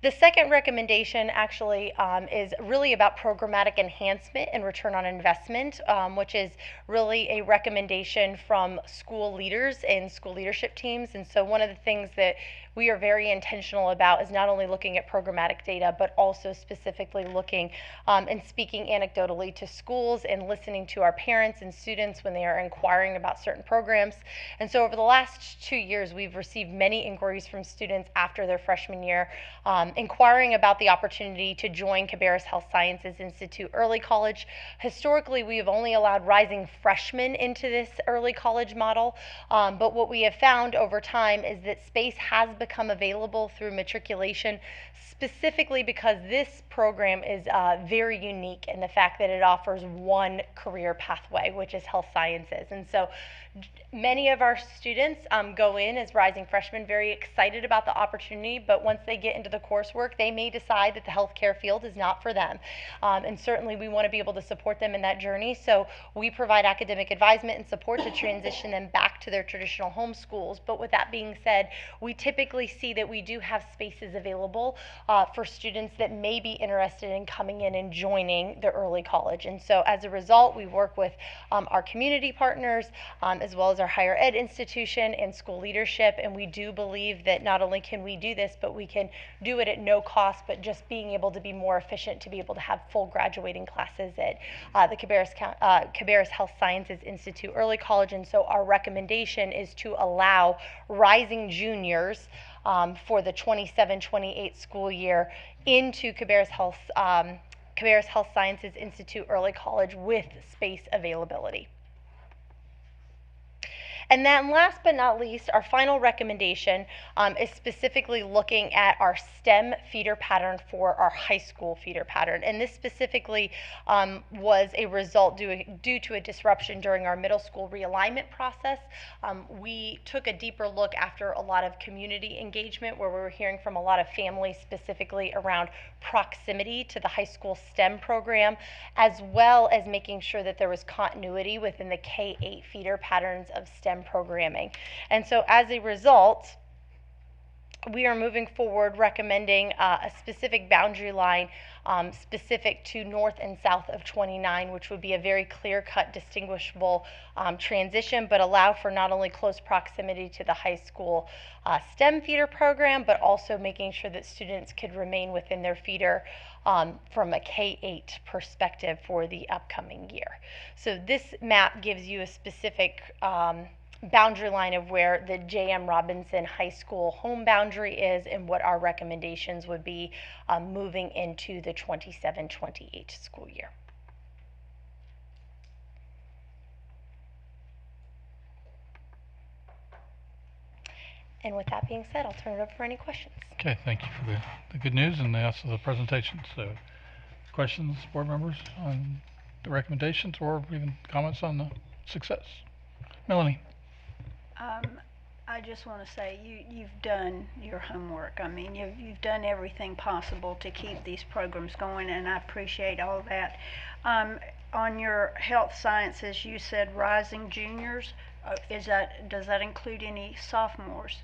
The second recommendation actually is really about programmatic enhancement and return on investment, which is really a recommendation from school leaders and school leadership teams. And so one of the things that we are very intentional about is not only looking at programmatic data, but also specifically looking and speaking anecdotally to schools and listening to our parents and students when they are inquiring about certain programs. And so over the last 2 years, we've received many inquiries from students after their freshman year inquiring about the opportunity to join Cabarrus Health Sciences Institute Early College. Historically, we have only allowed rising freshmen into this early college model, but what we have found over time is that space has become available through matriculation, specifically because this program is very unique in the fact that it offers one career pathway, which is health sciences. And so many of our students go in as rising freshmen very excited about the opportunity, but once they get into the coursework, they may decide that the healthcare field is not for them. And certainly we want to be able to support them in that journey, so we provide academic advisement and support to transition them back to their traditional home schools. But with that being said, we typically see that we do have spaces available for students that may be interested in coming in and joining the early college. And so as a result, we work with our community partners, as well as our higher ed institution and school leadership, and we do believe that not only can we do this, but we can do it at no cost, but just being able to be more efficient to be able to have full graduating classes at the Cabarrus Health Sciences Institute Early College. And so our recommendation is to allow rising juniors for the 27-28 school year into Cabarrus Health Sciences Institute Early College with space availability. And then last but not least, our final recommendation is specifically looking at our STEM feeder pattern for our high school feeder pattern. And this specifically was a result due to a disruption during our middle school realignment process. We took a deeper look after a lot of community engagement where we were hearing from a lot of families specifically around proximity to the high school STEM program, as well as making sure that there was continuity within the K-8 feeder patterns of STEM programming. And so as a result, we are moving forward recommending a specific boundary line specific to north and south of 29, which would be a very clear-cut, distinguishable transition, but allow for not only close proximity to the high school STEM feeder program, but also making sure that students could remain within their feeder from a K-8 perspective for the upcoming year. So this map gives you a specific boundary line of where the J.M. Robinson High School home boundary is and what our recommendations would be moving into the 27-28 school year. And with that being said, I'll turn it over for any questions. Okay, thank you for the good news and also the presentation. So, questions, board members, on the recommendations or even comments on the success? Melanie. I just want to say you've done your homework. I mean, you've done everything possible to keep these programs going, and I appreciate all that. On your health sciences, you said rising juniors. Does that include any sophomores?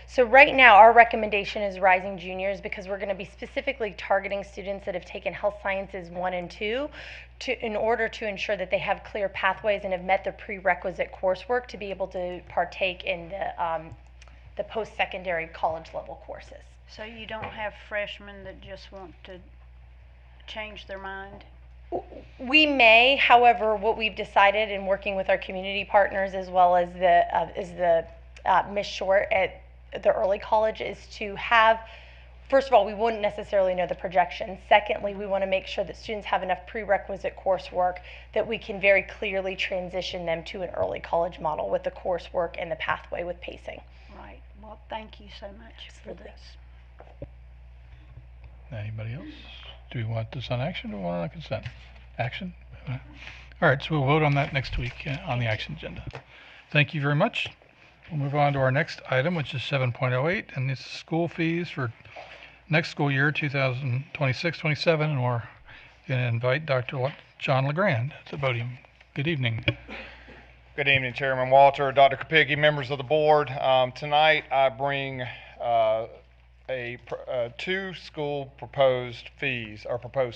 So right now our recommendation is rising juniors because we're going to be specifically targeting students that have taken health sciences 1 and 2 in order to ensure that they have clear pathways and have met the prerequisite coursework to be able to partake in the post-secondary college level courses. So you don't have freshmen that just want to change their mind? We may, however, what we've decided in working with our community partners as well as the Ms. Short at the early college is to have, first of all, we wouldn't necessarily know the projections. Secondly, we want to make sure that students have enough prerequisite coursework that we can very clearly transition them to an early college model with the coursework and the pathway with pacing. Right. Well, thank you so much for this. Anybody else? Do we want this on action or want it on consent? Action? All right, so we'll vote on that next week on the action agenda. Thank you very much. We'll move on to our next item, which is 7.08, and it's school fees for next school year, 2026-27, and we're going to invite Dr. John LeGrand to the podium. Good evening. Good evening, Chairman Walter, Dr. Kapicki, members of the board. Tonight I bring two proposed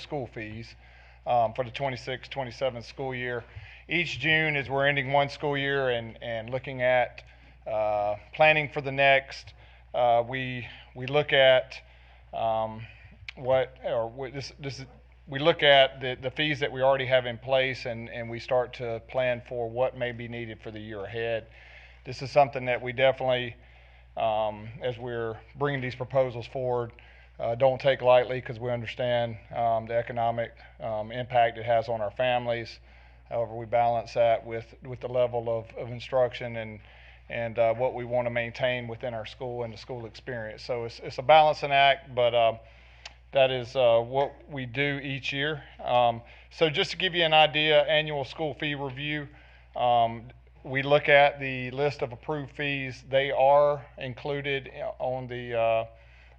school fees for the 26-27 school year. Each June, as we're ending one school year and looking at planning for the next, we look at we look at the fees that we already have in place, and we start to plan for what may be needed for the year ahead. This is something that we definitely, as we're bringing these proposals forward, don't take lightly because we understand the economic impact it has on our families. However, we balance that with the level of instruction and what we want to maintain within our school and the school experience. So it's a balancing act, but that is what we do each year. So just to give you an idea, annual school fee review, we look at the list of approved fees. They are included on the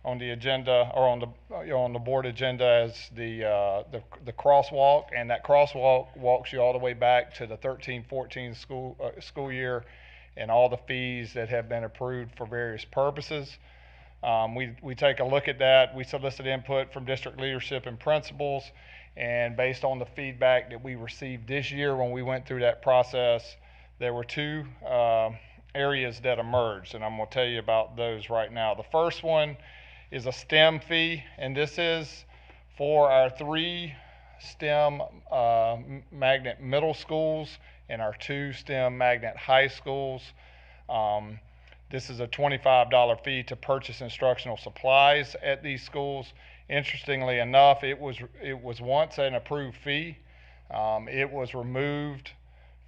agenda, or on the board agenda, as the crosswalk, and that crosswalk walks you all the way back to the 13-14 school year, and all the fees that have been approved for various purposes. We take a look at that. We solicit input from district leadership and principals, and based on the feedback that we received this year when we went through that process, there were two areas that emerged, and I'm going to tell you about those right now. The first one is a STEM fee, and this is for our 3 STEM magnet middle schools and our 2 STEM magnet high schools. This is a $25 fee to purchase instructional supplies at these schools. Interestingly enough, it was once an approved fee. It was removed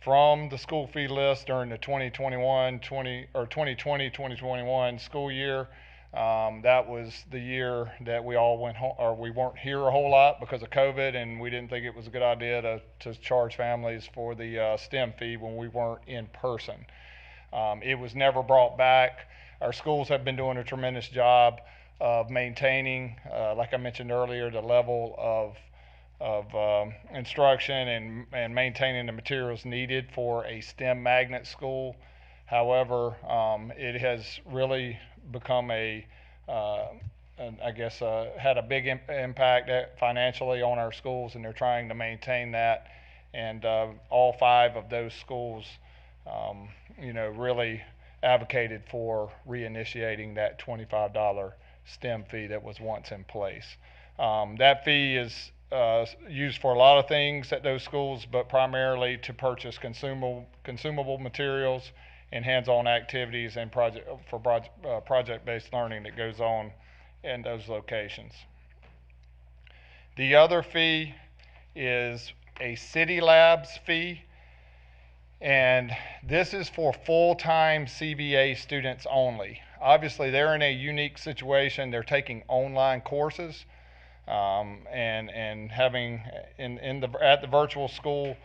from the school fee list during the 2020-2021 school year. That was the year that we all went home, or we weren't here a whole lot because of COVID, and we didn't think it was a good idea to charge families for the STEM fee when we weren't in person. It was never brought back. Our schools have been doing a tremendous job of maintaining, like I mentioned earlier, the level of instruction and maintaining the materials needed for a STEM magnet school. However, it has really become had a big impact financially on our schools, and they're trying to maintain that. And all 5 of those schools, really advocated for reinitiating that $25 STEM fee that was once in place. That fee is used for a lot of things at those schools, but primarily to purchase consumable materials and hands-on activities and project-based learning that goes on in those locations. The other fee is a City Labs fee, and this is for full-time CBA students only. Obviously, they're in a unique situation. They're taking online courses and having at the virtual school.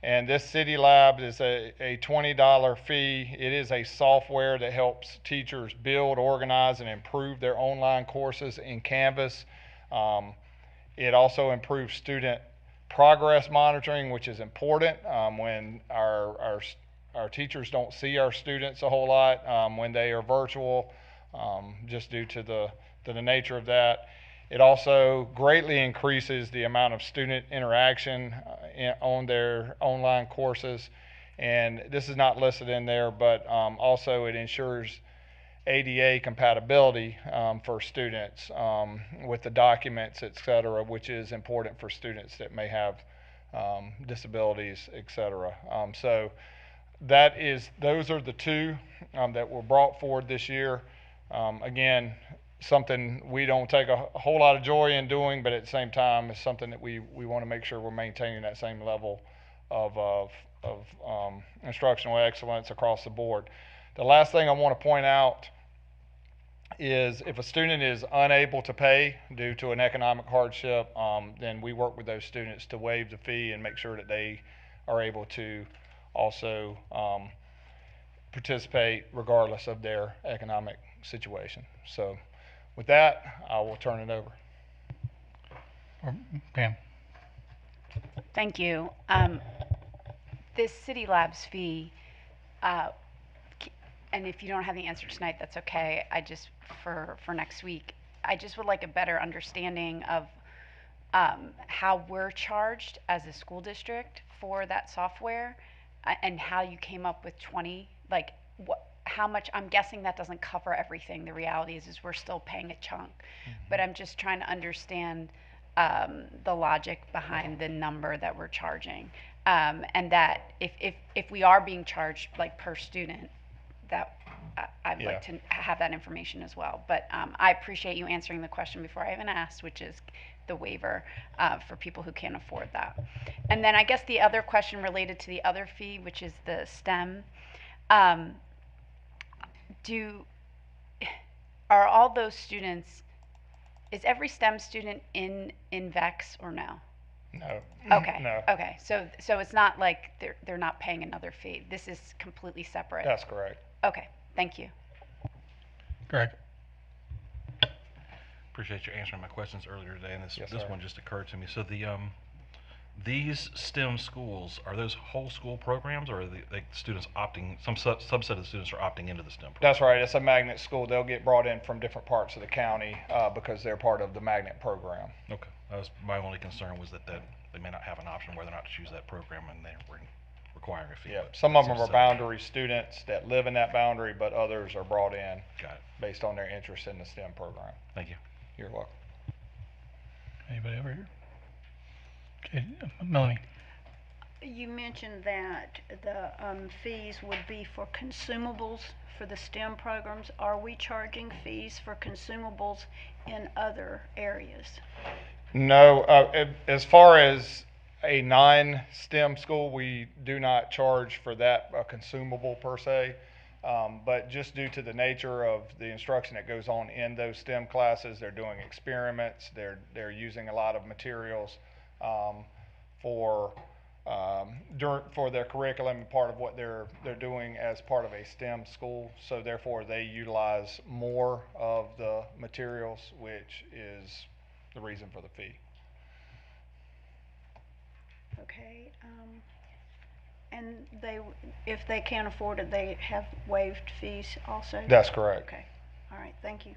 And this City Lab is a $20 fee. It is a software that helps teachers build, organize, and improve their online courses in Canvas. It also improves student progress monitoring, which is important when our teachers don't see our students a whole lot when they are virtual, just due to the nature of that. It also greatly increases the amount of student interaction on their online courses. And this is not listed in there, but also it ensures ADA compatibility for students with the documents, etc., which is important for students that may have disabilities, etc. So those are the 2 that were brought forward this year. Again, something we don't take a whole lot of joy in doing, but at the same time, it's something that we want to make sure we're maintaining that same level of instructional excellence across the board. The last thing I want to point out is if a student is unable to pay due to an economic hardship, then we work with those students to waive the fee and make sure that they are able to also participate regardless of their economic situation. So with that, I will turn it over. Pam. Thank you. This City Labs fee, and if you don't have the answer tonight, that's okay. I just, for next week, I just would like a better understanding of how we're charged as a school district for that software, and how you came up with 20, like how much. I'm guessing that doesn't cover everything. The reality is we're still paying a chunk, but I'm just trying to understand the logic behind the number that we're charging, and that if we are being charged like per student, that I'd Yeah. like to have that information as well. But I appreciate you answering the question before I even asked, which is the waiver for people who can't afford that. And then I guess the other question related to the other fee, which is the STEM. Are all those students, is every STEM student in VEX or no? No. Okay. No. Okay. So it's not like they're not paying another fee. This is completely separate. That's correct. Okay. Thank you. Greg? Appreciate you answering my questions earlier today, and this Yes, this sir. one just occurred to me. So these STEM schools, are those whole school programs, or are the students opting, some subset of the students are opting into the STEM program? That's right. It's a magnet school. They'll get brought in from different parts of the county because they're part of the magnet program. Okay. That was my only concern, was that they may not have an option whether or not to choose that program, and they're requiring a fee. Yeah. but Some it of them seems are separate. boundary students that live in that boundary, but others are brought in Got it. based on their interest in the STEM program. Thank you. You're welcome. Anybody over here? Okay, Melanie? You mentioned that the fees would be for consumables for the STEM programs. Are we charging fees for consumables in other areas? No, as far as a non-STEM school, we do not charge for that consumable per se. But just due to the nature of the instruction that goes on in those STEM classes, they're doing experiments, they're using a lot of materials for their curriculum and part of what they're doing as part of a STEM school. So therefore, they utilize more of the materials, which is the reason for the fee. Okay, and if they can't afford it, they have waived fees also? That's correct. Okay, all right, thank you.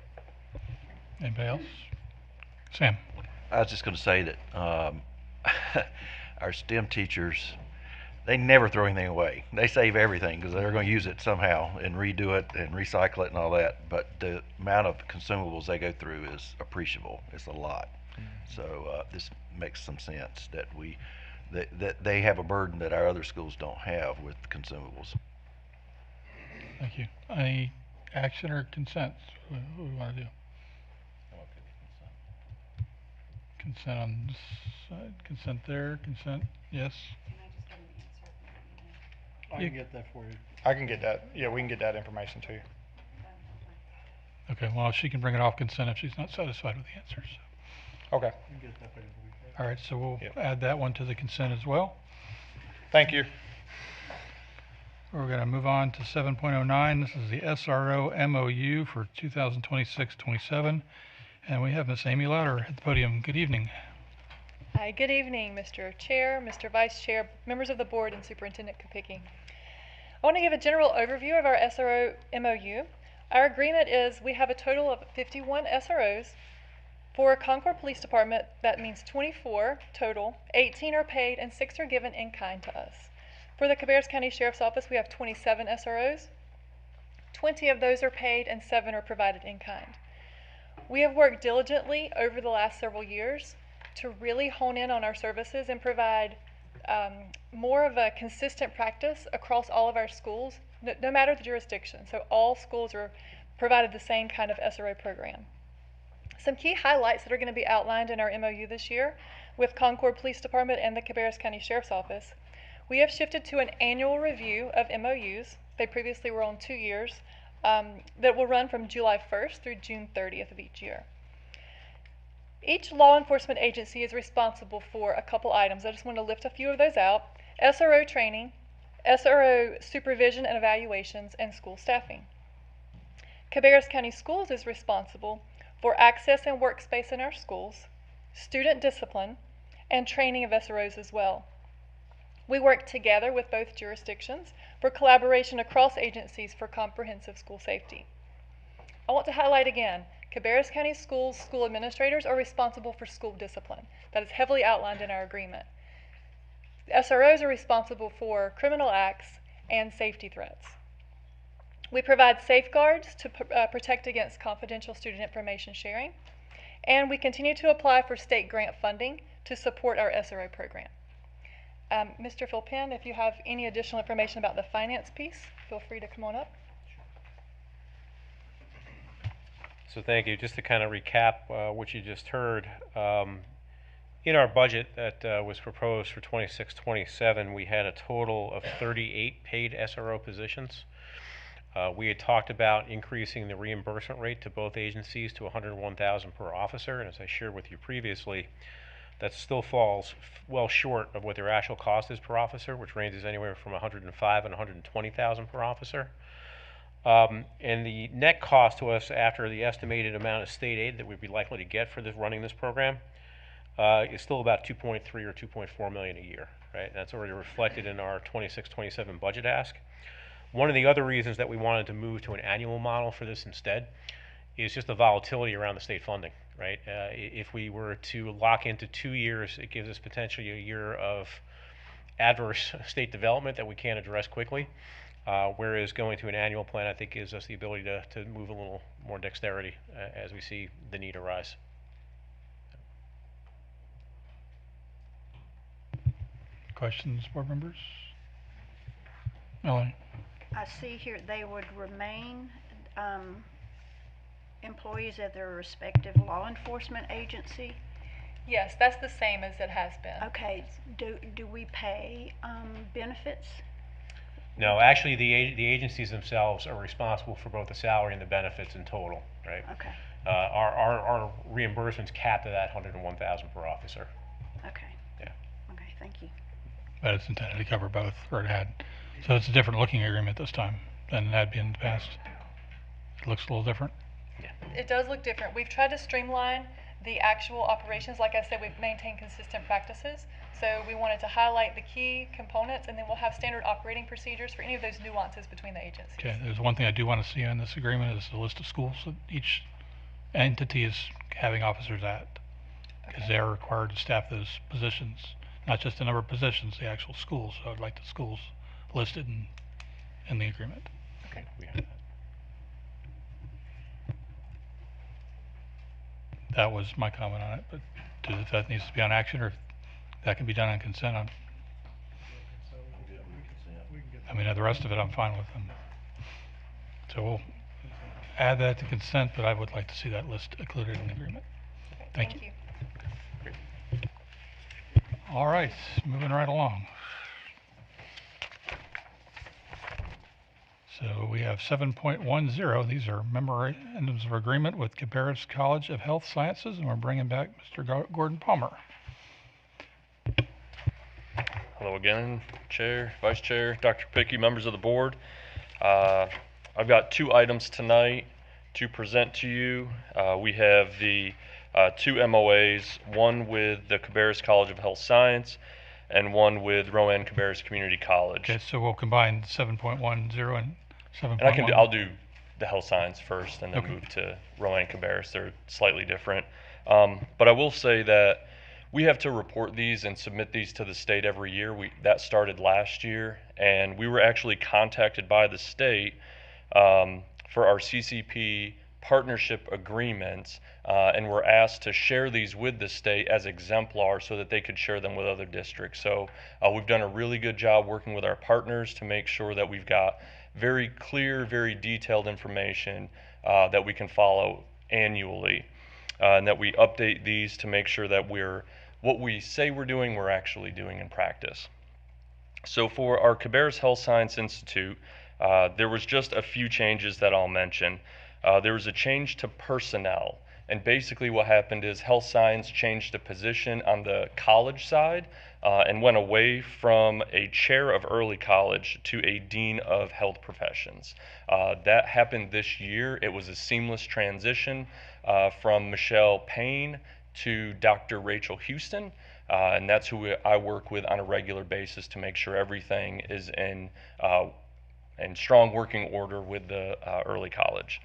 Anybody else? Sam? I was just going to say that our STEM teachers, they never throw anything away. They save everything because they're going to use it somehow and redo it and recycle it and all that. But the amount of consumables they go through is appreciable. It's a lot. Mm-hmm. So this makes some sense that that they have a burden that our other schools don't have with consumables. Thank you. Any action or consent? What do we want to do? Consent on this side, consent there, consent, yes? I can get that for you. I can get that. Yeah, we can get that information to you. Okay, well, she can bring it off consent if she's not satisfied with the answers. Okay. You can get that by the weekend. All right, so we'll Yep. add that one to the consent as well. Thank you. We're going to move on to 7.09. This is the SRO MOU for 2026-27. And we have Miss Amy Lauder at the podium. Good evening. Hi, good evening, Mr. Chair, Mr. Vice Chair, members of the board, and Superintendent Kapicki. I want to give a general overview of our SRO MOU. Our agreement is we have a total of 51 SROs. For Concord Police Department, that means 24 total, 18 are paid, and 6 are given in kind to us. For the Cabarrus County Sheriff's Office, we have 27 SROs. 20 of those are paid, and 7 are provided in kind. We have worked diligently over the last several years to really hone in on our services and provide more of a consistent practice across all of our schools, no matter the jurisdiction. So all schools are provided the same kind of SRO program. Some key highlights that are going to be outlined in our MOU this year with Concord Police Department and the Cabarrus County Sheriff's Office. We have shifted to an annual review of MOUs. They previously were on 2 years. That will run from July 1st through June 30th of each year. Each law enforcement agency is responsible for a couple items. I just want to lift a few of those out. SRO training, SRO supervision and evaluations, and school staffing. Cabarrus County Schools is responsible for access and workspace in our schools, student discipline, and training of SROs as well. We work together with both jurisdictions for collaboration across agencies for comprehensive school safety. I want to highlight again, Cabarrus County Schools school administrators are responsible for school discipline. That is heavily outlined in our agreement. SROs are responsible for criminal acts and safety threats. We provide safeguards to protect against confidential student information sharing, and we continue to apply for state grant funding to support our SRO program. Mr. Philpin, if you have any additional information about the finance piece, feel free to come on up. So thank you. Just to kind of recap what you just heard, in our budget that was proposed for 26-27, we had a total of 38 paid SRO positions. We had talked about increasing the reimbursement rate to both agencies to $101,000 per officer, and as I shared with you previously, that still falls well short of what their actual cost is per officer, which ranges anywhere from $105,000 and $120,000 per officer. And the net cost to us after the estimated amount of state aid that we'd be likely to get for running this program is still about 2.3 or 2.4 million a year, right? That's already reflected in our 26-27 budget ask. One of the other reasons that we wanted to move to an annual model for this instead is just the volatility around the state funding, right? If we were to lock into 2 years, it gives us potentially a year of adverse state development that we can't address quickly, whereas going to an annual plan, I think, gives us the ability to move a little more dexterity as we see the need arise. Questions, board members? Melanie? I see here they would remain employees of their respective law enforcement agency. Yes, that's the same as it has been. Okay, do we pay benefits? No, actually, the agencies themselves are responsible for both the salary and the benefits in total, right? Okay. Our reimbursement's capped at that $101,000 per officer. Okay. Yeah. Okay, thank you. But it's intended to cover both, or it had. So it's a different looking agreement this time than it had been in the past. It looks a little different. Yeah. It does look different. We've tried to streamline the actual operations. Like I said, we've maintained consistent practices. So we wanted to highlight the key components, and then we'll have standard operating procedures for any of those nuances between the agencies. Okay, there's one thing I do want to see in this agreement is the list of schools that each entity is having officers at, because they are required to staff those positions, not just the number of positions, the actual schools. So I'd like the schools listed in the agreement. Okay, we have that. That was my comment on it, but if that needs to be on action or if that can be done on consent, I mean, the rest of it I'm fine with them. So we'll add that to consent, but I would like to see that list included in the agreement. Thank you. All right, moving right along. So we have 7.10. These are memorandums of agreement with Cabarrus College of Health Sciences, and we're bringing back Mr. Gordon Palmer. Hello again, Chair, Vice Chair, Dr. Picky, members of the board. I've got 2 items tonight to present to you. We have the 2 MOAs, one with the Cabarrus College of Health Science and one with Rowan Cabarrus Community College. Okay, so we'll combine 7.10 and 7.1. And I'll do the health science first and then move to Rowan Cabarrus. They're slightly different. But I will say that we have to report these and submit these to the state every year. That started last year, and we were actually contacted by the state for our CCP partnership agreements, and were asked to share these with the state as exemplars so that they could share them with other districts. So we've done a really good job working with our partners to make sure that we've got very clear, very detailed information that we can follow annually, and that we update these to make sure that what we say we're doing, we're actually doing in practice. So for our Cabarrus Health Science Institute, there was just a few changes that I'll mention. There was a change to personnel, and basically what happened is health science changed the position on the college side and went away from a chair of early college to a dean of health professions. That happened this year. It was a seamless transition from Michelle Payne to Dr. Rachel Houston, and that's who I work with on a regular basis to make sure everything is in strong working order with the early college.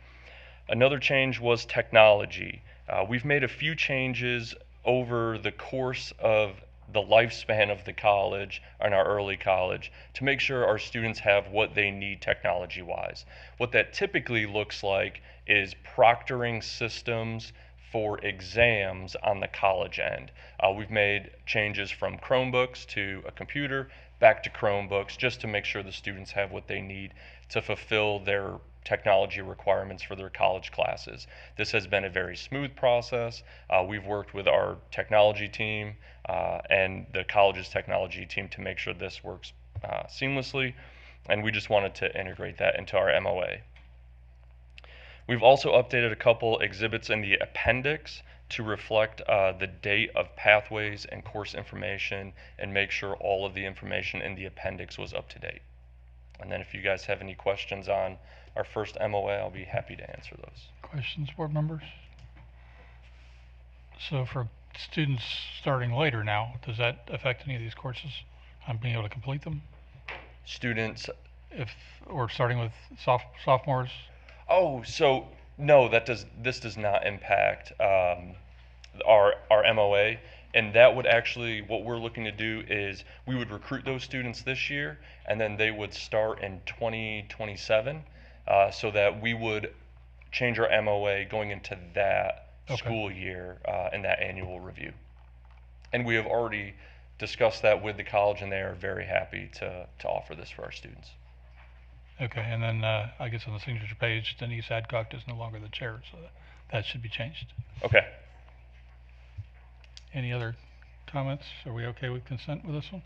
Another change was technology. We've made a few changes over the course of the lifespan of the college and our early college to make sure our students have what they need technology-wise. What that typically looks like is proctoring systems for exams on the college end. We've made changes from Chromebooks to a computer, back to Chromebooks, just to make sure the students have what they need to fulfill their technology requirements for their college classes. This has been a very smooth process. We've worked with our technology team and the college's technology team to make sure this works seamlessly, and we just wanted to integrate that into our MOA. We've also updated a couple exhibits in the appendix to reflect the date of pathways and course information and make sure all of the information in the appendix was up to date. And then if you guys have any questions on our first MOA, I'll be happy to answer those. Questions, board members? So for students starting later now, does that affect any of these courses on being able to complete them? Students, if or starting with sophomores? Oh, so no, this does not impact our MOA, and that would actually, what we're looking to do is we would recruit those students this year, and then they would start in 2027, so that we would change our MOA going into that school year in that annual review. And we have already discussed that with the college, and they are very happy to offer this for our students. Okay, and then I guess on the signature page, Denise Adcock is no longer the chair, so that should be changed. Okay. Any other comments? Are we okay with consent with this one?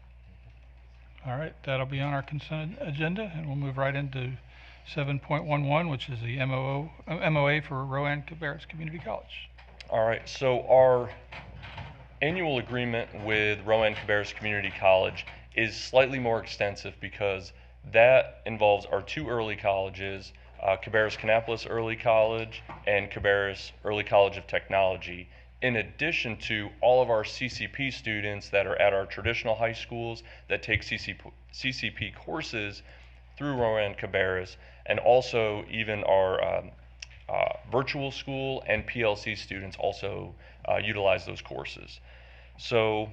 All right, that'll be on our consent agenda, and we'll move right into 7.11, which is the MOA for Rowan Cabarrus Community College. All right, so our annual agreement with Rowan Cabarrus Community College is slightly more extensive because that involves our two early colleges, Cabarrus Kannapolis Early College and Cabarrus Early College of Technology, in addition to all of our CCP students that are at our traditional high schools that take CCP courses through Rowan Cabarrus, and also even our virtual school and PLC students also utilize those courses. So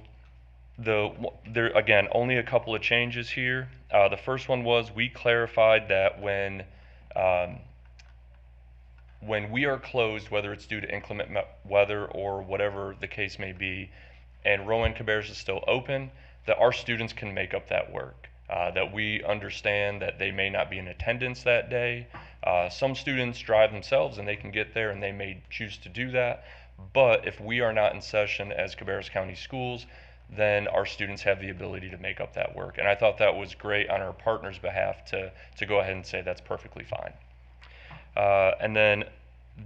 there again, only a couple of changes here. The first one was we clarified that when we are closed, whether it's due to inclement weather or whatever the case may be, and Rowan Cabarrus is still open, that our students can make up that work. That we understand that they may not be in attendance that day. Some students drive themselves and they can get there and they may choose to do that. But if we are not in session as Cabarrus County Schools, then our students have the ability to make up that work. And I thought that was great on our partners' behalf to go ahead and say that's perfectly fine. And then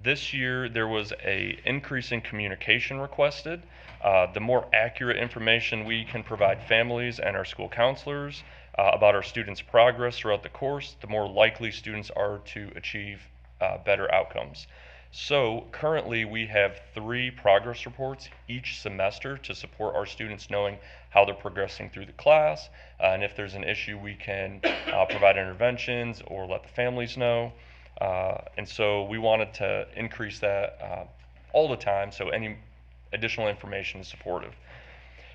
this year there was an increase in communication requested. The more accurate information we can provide families and our school counselors about our students' progress throughout the course, the more likely students are to achieve better outcomes. So currently we have 3 progress reports each semester to support our students knowing how they're progressing through the class, and if there's an issue we can provide interventions or let the families know. And so we wanted to increase that all the time, so any additional information is supportive.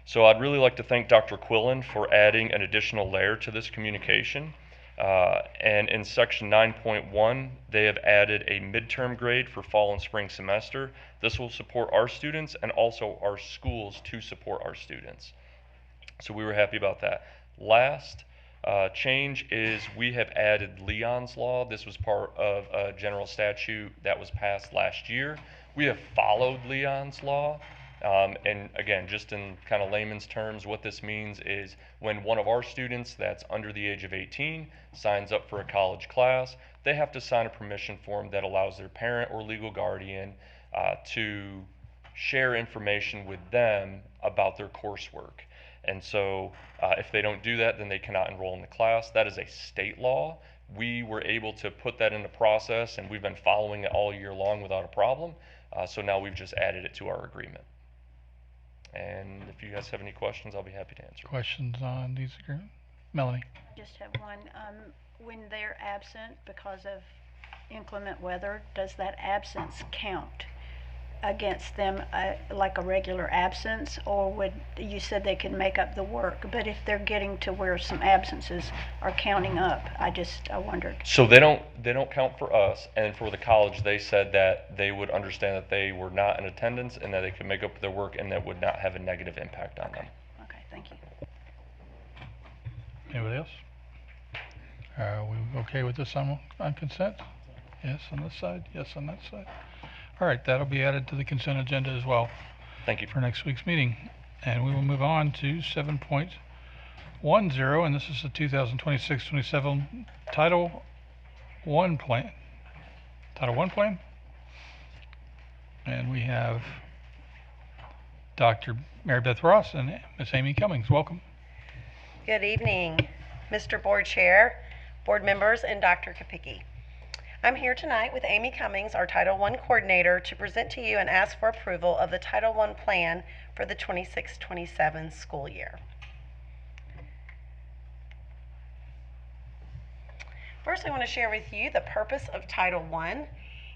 So I'd really like to thank Dr. Quillen for adding an additional layer to this communication. And in section 9.1, they have added a midterm grade for fall and spring semester. This will support our students and also our schools to support our students. So we were happy about that. Last change is we have added Leon's Law. This was part of a general statute that was passed last year. We have followed Leon's Law. And again, just in kind of layman's terms, what this means is when one of our students that's under the age of 18 signs up for a college class, they have to sign a permission form that allows their parent or legal guardian to share information with them about their coursework. And so if they don't do that, then they cannot enroll in the class. That is a state law. We were able to put that into process, and we've been following it all year long without a problem. So now we've just added it to our agreement. And if you guys have any questions, I'll be happy to answer. Questions on these agreements? Melanie? I just have one. When they're absent because of inclement weather, does that absence count against them like a regular absence, or would, you said they could make up the work, but if they're getting to where some absences are counting up, I wondered. So they don't count for us, and for the college, they said that they would understand that they were not in attendance and that they could make up their work and that would not have a negative impact on them. Okay, thank you. Anybody else? Are we okay with this on consent? Yes on this side, yes on that side. All right, that'll be added to the consent agenda as well. Thank you. For next week's meeting. And we will move on to 7.10, and this is the 2026-27 Title I plan. Title I plan. And we have Dr. Mary Beth Ross and Miss Amy Cummings. Welcome. Good evening, Mr. Board Chair, board members, and Dr. Kapicki. I'm here tonight with Amy Cummings, our Title I coordinator, to present to you and ask for approval of the Title I plan for the 26-27 school year. First, I want to share with you the purpose of Title I,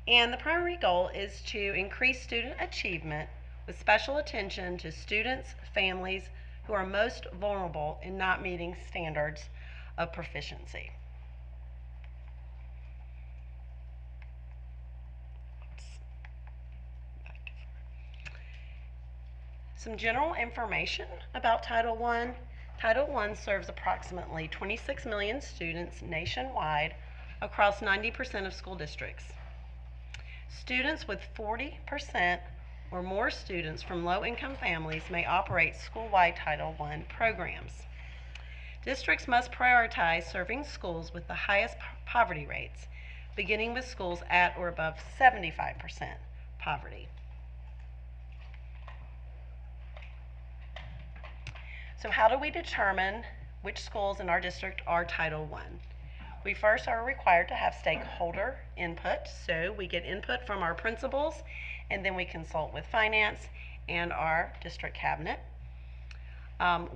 and the primary goal is to increase student achievement with special attention to students, families who are most vulnerable in not meeting standards of proficiency. Some general information about Title I. Title I serves approximately 26 million students nationwide across 90% of school districts. Students with 40% or more students from low-income families may operate school-wide Title I programs. Districts must prioritize serving schools with the highest poverty rates, beginning with schools at or above 75% poverty. So how do we determine which schools in our district are Title I? We first are required to have stakeholder input, so we get input from our principals, and then we consult with finance and our district cabinet.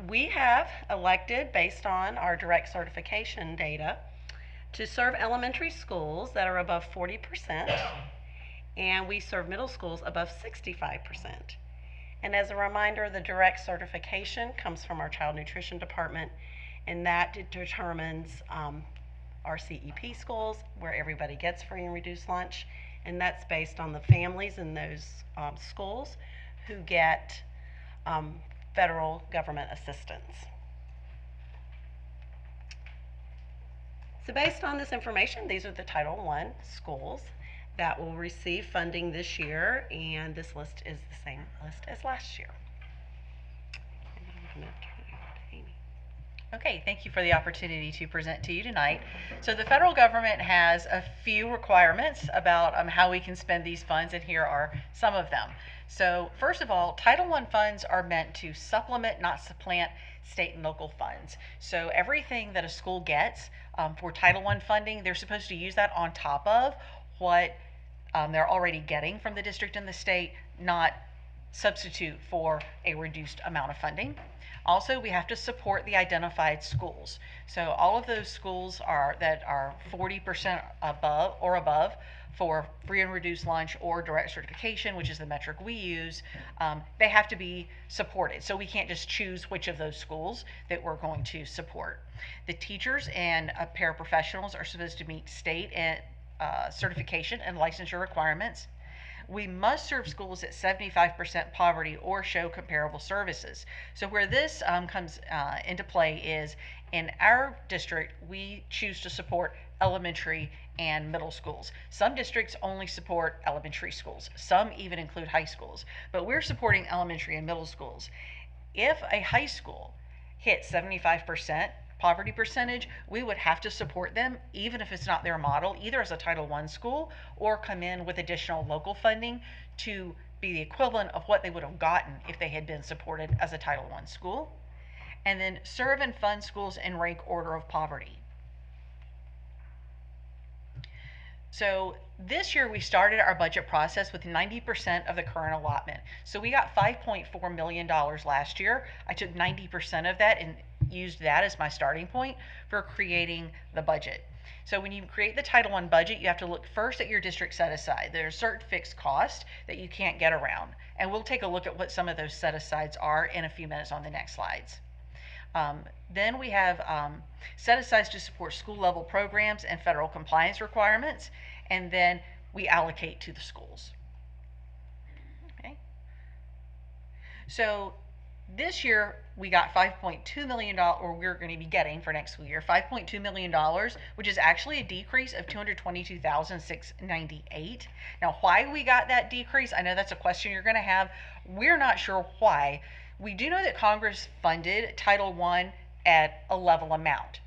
We have elected, based on our direct certification data, to serve elementary schools that are above 40%, and we serve middle schools above 65%. And as a reminder, the direct certification comes from our child nutrition department, and that determines our CEP schools, where everybody gets free and reduced lunch, and that's based on the families in those schools who get federal government assistance. So based on this information, these are the Title I schools that will receive funding this year, and this list is the same list as last year. Okay, thank you for the opportunity to present to you tonight. So the federal government has a few requirements about how we can spend these funds, and here are some of them. So first of all, Title I funds are meant to supplement, not supplant, state and local funds. So everything that a school gets for Title I funding, they're supposed to use that on top of what they're already getting from the district and the state, not substitute for a reduced amount of funding. Also, we have to support the identified schools. So all of those schools that are 40% above for free and reduced lunch or direct certification, which is the metric we use, they have to be supported. So we can't just choose which of those schools that we're going to support. The teachers and paraprofessionals are supposed to meet state and certification and licensure requirements. We must serve schools at 75% poverty or show comparable services. So where this comes into play is, in our district, we choose to support elementary and middle schools. Some districts only support elementary schools. Some even include high schools. But we're supporting elementary and middle schools. If a high school hits 75% poverty percentage, we would have to support them, even if it's not their model, either as a Title I school or come in with additional local funding to be the equivalent of what they would have gotten if they had been supported as a Title I school. And then serve and fund schools in rank order of poverty. So this year we started our budget process with 90% of the current allotment. So we got $5.4 million last year. I took 90% of that and used that as my starting point for creating the budget. So when you create the Title I budget, you have to look first at your district set aside. There's certain fixed costs that you can't get around. And we'll take a look at what some of those set asides are in a few minutes on the next slides. Then we have set asides to support school level programs and federal compliance requirements. And then we allocate to the schools. Okay. So this year we got $5.2 million, or we're going to be getting for next school year $5.2 million, which is actually a decrease of $222,698. Now, why we got that decrease, I know that's a question you're going to have. We're not sure why. We do know that Congress funded Title I at a level amount.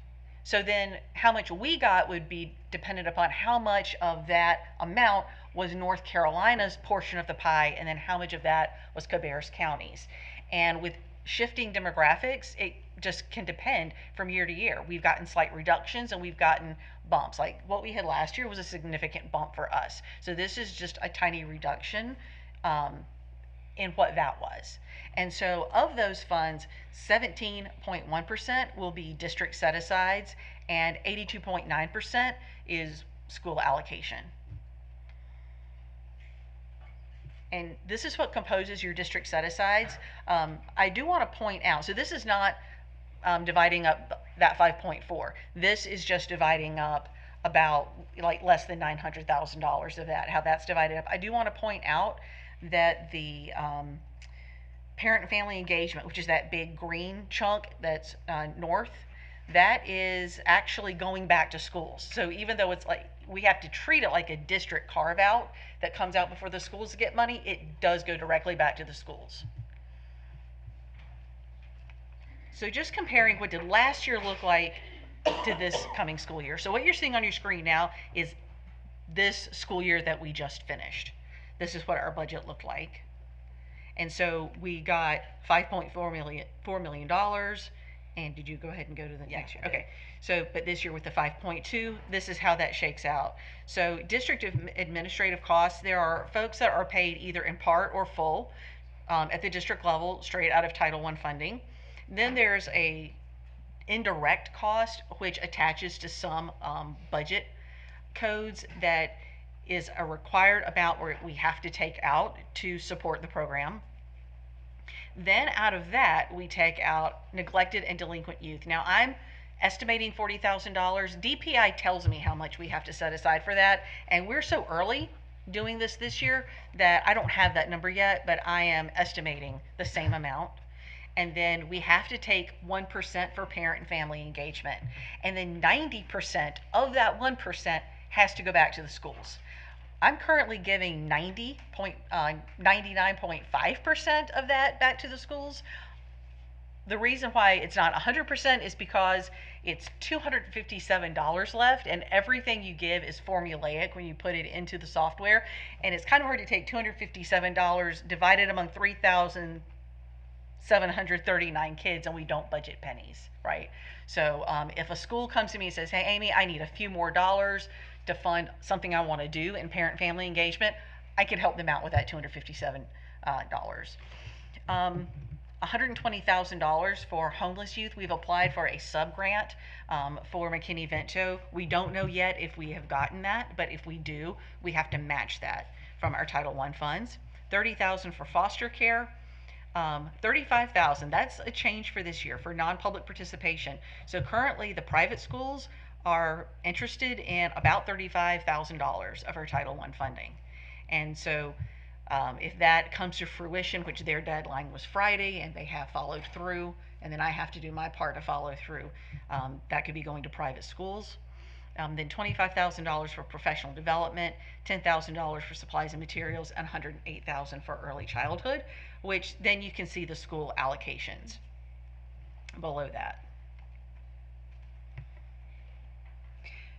So then how much we got would be dependent upon how much of that amount was North Carolina's portion of the pie, and then how much of that was Cabarrus County's. And with shifting demographics, it just can depend from year to year. We've gotten slight reductions and we've gotten bumps. Like what we had last year was a significant bump for us. So this is just a tiny reduction in what that was. And so of those funds, 17.1% will be district set-asides and 82.9% is school allocation. And this is what composes your district set-asides. I do want to point out, so this is not dividing up that 5.4. This is just dividing up about like less than $900,000 of that, how that's divided up. I do want to point out that the parent and family engagement, which is that big green chunk that's north, that is actually going back to schools. So even though it's like, we have to treat it like a district carve out that comes out before the schools get money, it does go directly back to the schools. So just comparing what did last year look like to this coming school year. So what you're seeing on your screen now is this school year that we just finished. This is what our budget looked like. And so we got $5.4 million. And did you go ahead and go to the next year? Okay. So, but this year with the 5.2, this is how that shakes out. So district administrative costs, there are folks that are paid either in part or full at the district level, straight out of Title I funding. Then there's a indirect cost, which attaches to some budget codes that is a required amount where we have to take out to support the program. Then out of that, we take out neglected and delinquent youth. Now, I'm estimating $40,000. DPI tells me how much we have to set aside for that, and we're so early doing this year that I don't have that number yet, but I am estimating the same amount. And then we have to take 1% for parent and family engagement. And then 90% of that 1% has to go back to the schools. I'm currently giving 99.5% of that back to the schools. The reason why it's not 100% is because it's $257 left, and everything you give is formulaic when you put it into the software. And it's kind of hard to take $257 divided among 3,739 kids, and we don't budget pennies, right? So if a school comes to me and says, hey, Amy, I need a few more dollars to fund something I want to do in parent-family engagement, I can help them out with that $257. $120,000 for homeless youth. We've applied for a sub-grant for McKinney-Vento. We don't know yet if we have gotten that, but if we do, we have to match that from our Title I funds. $30,000 for foster care. $35,000, that's a change for this year for non-public participation. So currently the private schools are interested in about $35,000 of our Title I funding. And so if that comes to fruition, which their deadline was Friday and they have followed through, and then I have to do my part to follow through, that could be going to private schools. Then $25,000 for professional development, $10,000 for supplies and materials, and $108,000 for early childhood, which then you can see the school allocations below that.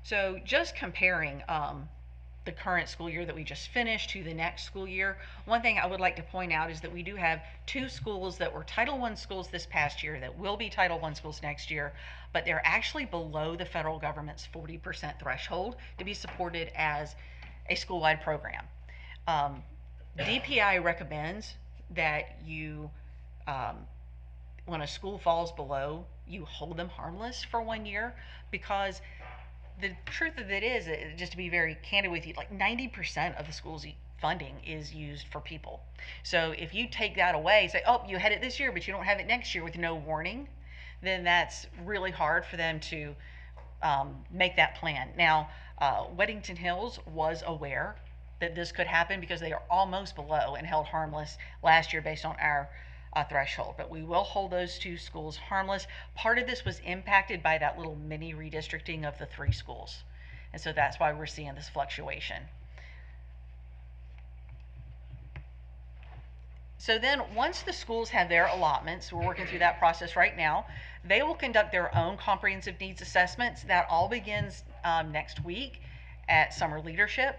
So just comparing the current school year that we just finished to the next school year, one thing I would like to point out is that we do have 2 schools that were Title I schools this past year that will be Title I schools next year, but they're actually below the federal government's 40% threshold to be supported as a school-wide program. DPI recommends that you when a school falls below, you hold them harmless for 1 year, because the truth of it is, just to be very candid with you, like 90% of the school's funding is used for people. So if you take that away, say, oh, you had it this year, but you don't have it next year with no warning, then that's really hard for them to make that plan. Now, Weddington Hills was aware that this could happen because they are almost below and held harmless last year based on our threshold. But we will hold those 2 schools harmless. Part of this was impacted by that little mini redistricting of the 3 schools. And so that's why we're seeing this fluctuation. So then once the schools have their allotments, we're working through that process right now, they will conduct their own comprehensive needs assessments. That all begins next week at summer leadership.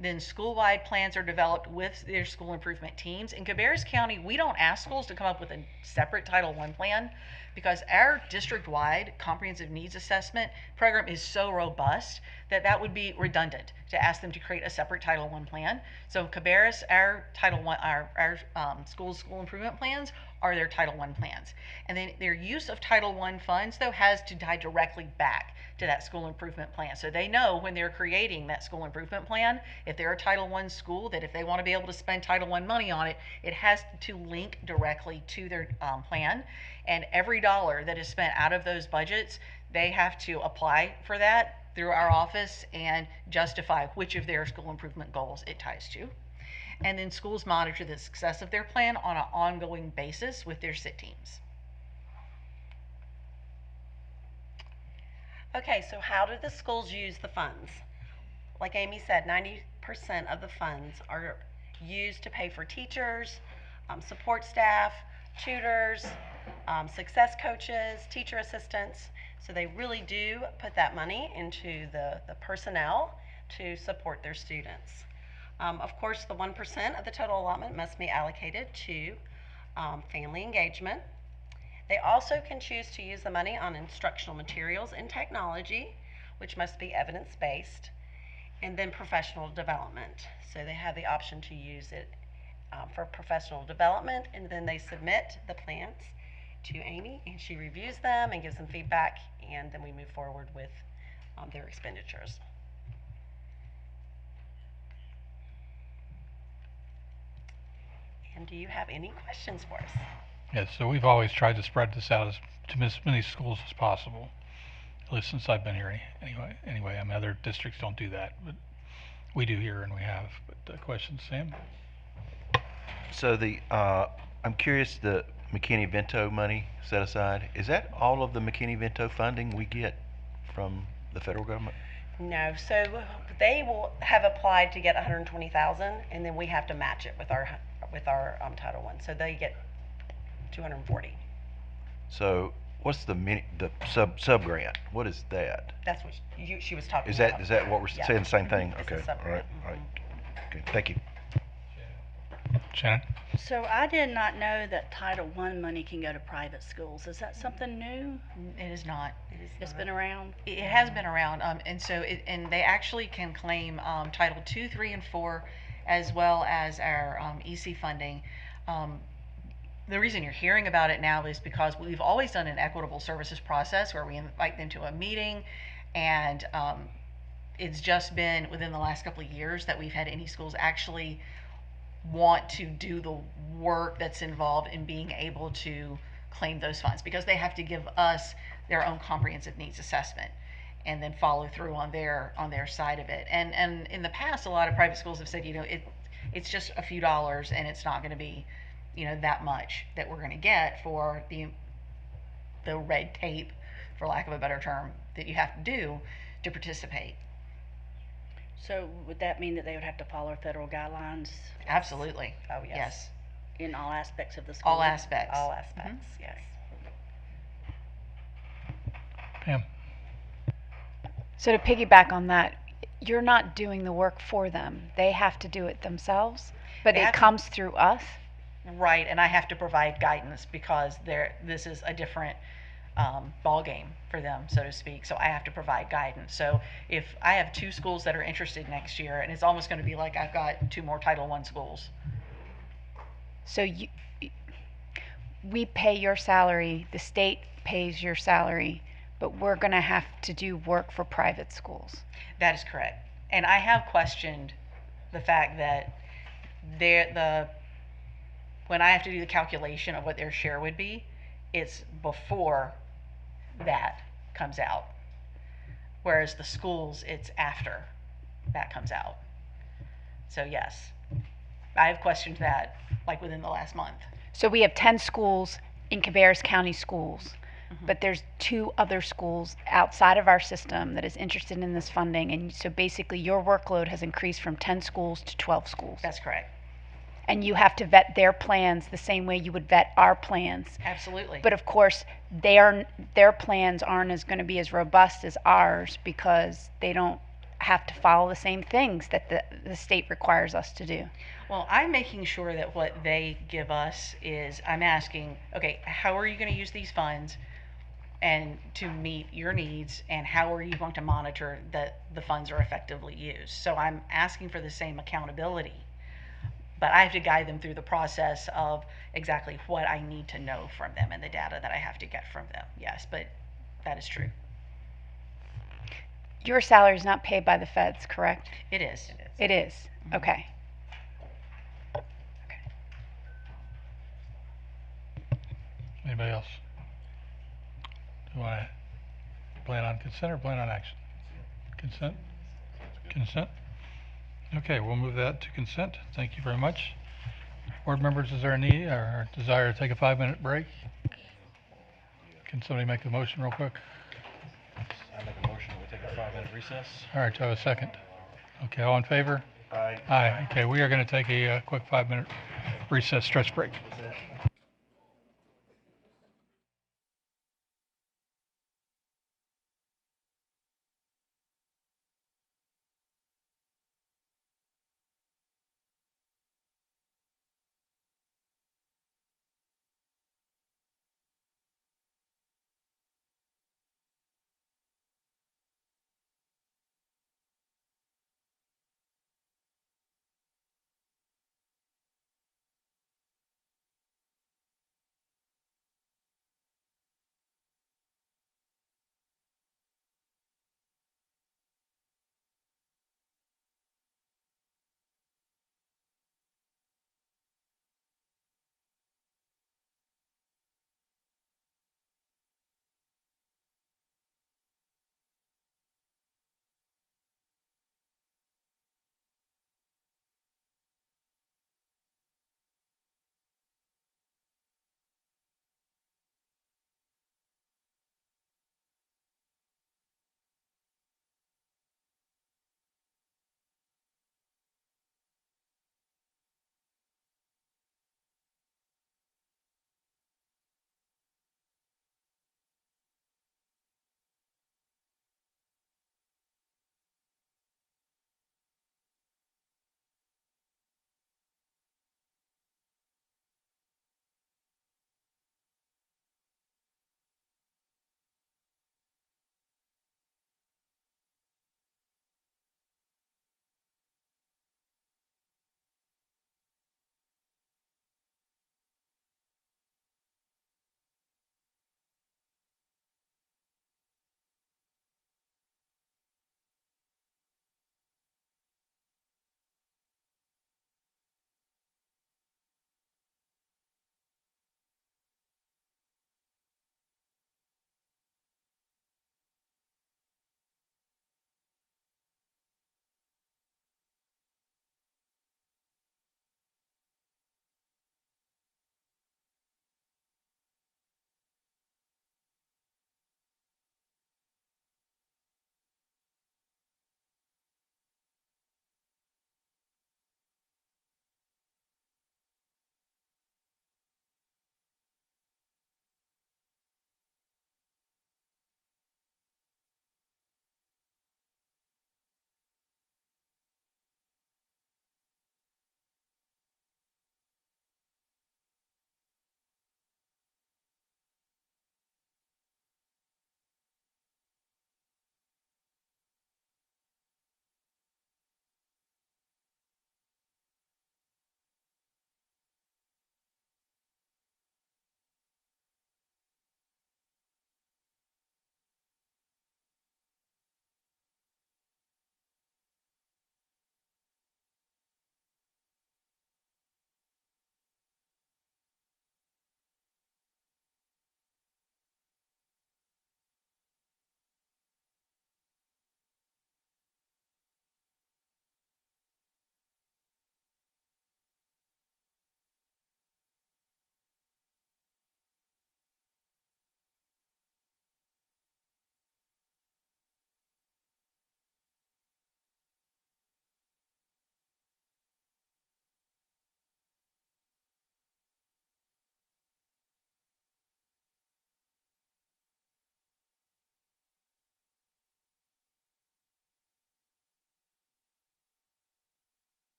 Then school-wide plans are developed with their school improvement teams. In Cabarrus County, we don't ask schools to come up with a separate Title I plan because our district-wide comprehensive needs assessment program is so robust that that would be redundant to ask them to create a separate Title I plan. So Cabarrus, our Title I, our school improvement plans are their Title I plans. And then their use of Title I funds, though, has to tie directly back to that school improvement plan. So they know when they're creating that school improvement plan, if they're a Title I school, that if they want to be able to spend Title I money on it, it has to link directly to their plan. And every dollar that is spent out of those budgets, they have to apply for that through our office and justify which of their school improvement goals it ties to. And then schools monitor the success of their plan on an ongoing basis with their SIT teams. Okay, so how do the schools use the funds? Like Amy said, 90% of the funds are used to pay for teachers, support staff, tutors, success coaches, teacher assistants. So they really do put that money into the personnel to support their students. Of course, the 1% of the total allotment must be allocated to family engagement. They also can choose to use the money on instructional materials and technology, which must be evidence-based, and then professional development. So they have the option to use it for professional development, and then they submit the plans to Amy, and she reviews them and gives them feedback, and then we move forward with their expenditures. And do you have any questions for us? Yes, so we've always tried to spread this out to as many schools as possible, at least since I've been here anyway. I mean, other districts don't do that, but we do here, and we have. But questions, Sam? So I'm curious, the McKinney-Vento money set aside, is that all of the McKinney-Vento funding we get from the federal government? No, so they will have applied to get 120,000, and then we have to match it with our Title I. So they get 240. So what's the sub grant? What is that? That's what she was talking Is about. Is that what we're saying? The same thing? It's a Okay. All sub-grant. right. All right. Okay. Thank you. Shannon? So I did not know that Title I money can go to private schools. Is that something new? It is not. It's been around? It has been around, and so and they actually can claim Title II, III, and IV, as well as our EC funding. The reason you're hearing about it now is because we've always done an equitable services process where we invite them to a meeting, and it's just been within the last couple of years that we've had any schools actually want to do the work that's involved in being able to claim those funds, because they have to give us their own comprehensive needs assessment and then follow through on their side of it. And in the past, a lot of private schools have said, it's just a few dollars and it's not going to be, that much that we're going to get for the red tape, for lack of a better term, that you have to do to participate. So would that mean that they would have to follow federal guidelines? Absolutely. Oh, yes. In all aspects of the school? All aspects. All aspects, yes. Pam? So to piggyback on that, you're not doing the work for them. They have to do it themselves, but it comes through us? Right, and I have to provide guidance because this is a different ball game for them, so to speak. So I have to provide guidance. So if I have 2 schools that are interested next year, and it's almost going to be like I've got 2 more Title I schools. So we pay your salary, the state pays your salary, but we're going to have to do work for private schools. That is correct. And I have questioned the fact that when I have to do the calculation of what their share would be, it's before that comes out. Whereas the schools, it's after that comes out. So yes, I have questioned that like within the last month. So we have 10 schools in Cabarrus County schools, but there's 2 other schools outside of our system that is interested in this funding. And so basically your workload has increased from 10 schools to 12 schools. That's correct. And you have to vet their plans the same way you would vet our plans. Absolutely. But of course, their plans aren't going to be as robust as ours because they don't have to follow the same things that the state requires us to do. Well, I'm making sure that what they give us is, I'm asking, okay, how are you going to use these funds and to meet your needs, and how are you going to monitor that the funds are effectively used? So I'm asking for the same accountability, but I have to guide them through the process of exactly what I need to know from them and the data that I have to get from them. Yes, but that is true. Your salary is not paid by the feds, correct? It is. It is. Okay. Anybody else? Do you want to plan on consent or plan on action? Consent? Consent? Okay, we'll move that to consent. Thank you very much. Board members, is there a need or a desire to take a 5-minute break? Can somebody make the motion real quick? I make a motion that we take a 5-minute recess. All right, do I have a second? Okay, all in favor? Aye. Aye. Okay, we are going to take a quick 5-minute recess stretch break.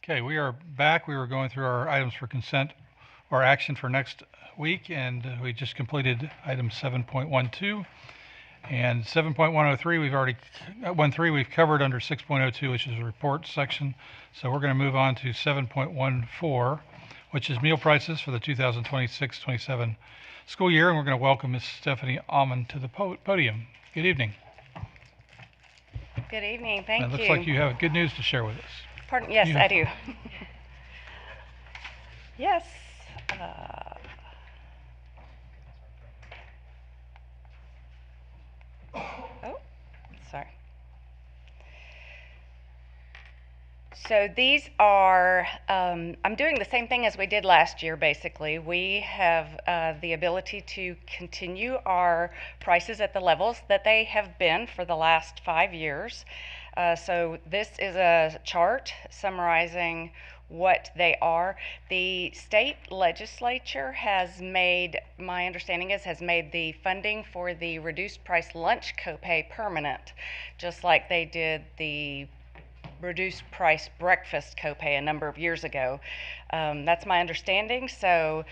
Okay, we are back. We were going through our items for consent or action for next week, and we just completed item 7.12. And 7.103, we've already, 13 we've covered under 6.02, which is a report section. So we're going to move on to 7.14, which is meal prices for the 2026-27 school year. And we're going to welcome Ms. Stephanie Almond to the podium. Good evening. Good evening, thank you. It looks like you have good news to share with us. Pardon, yes, I do. Yes. Oh, sorry. So these are, I'm doing the same thing as we did last year, basically. We have the ability to continue our prices at the levels that they have been for the last 5 years. So this is a chart summarizing what they are. The state legislature has made, my understanding is, has made the funding for the reduced price lunch copay permanent, just like they did the reduced price breakfast copay a number of years ago. That's my understanding. So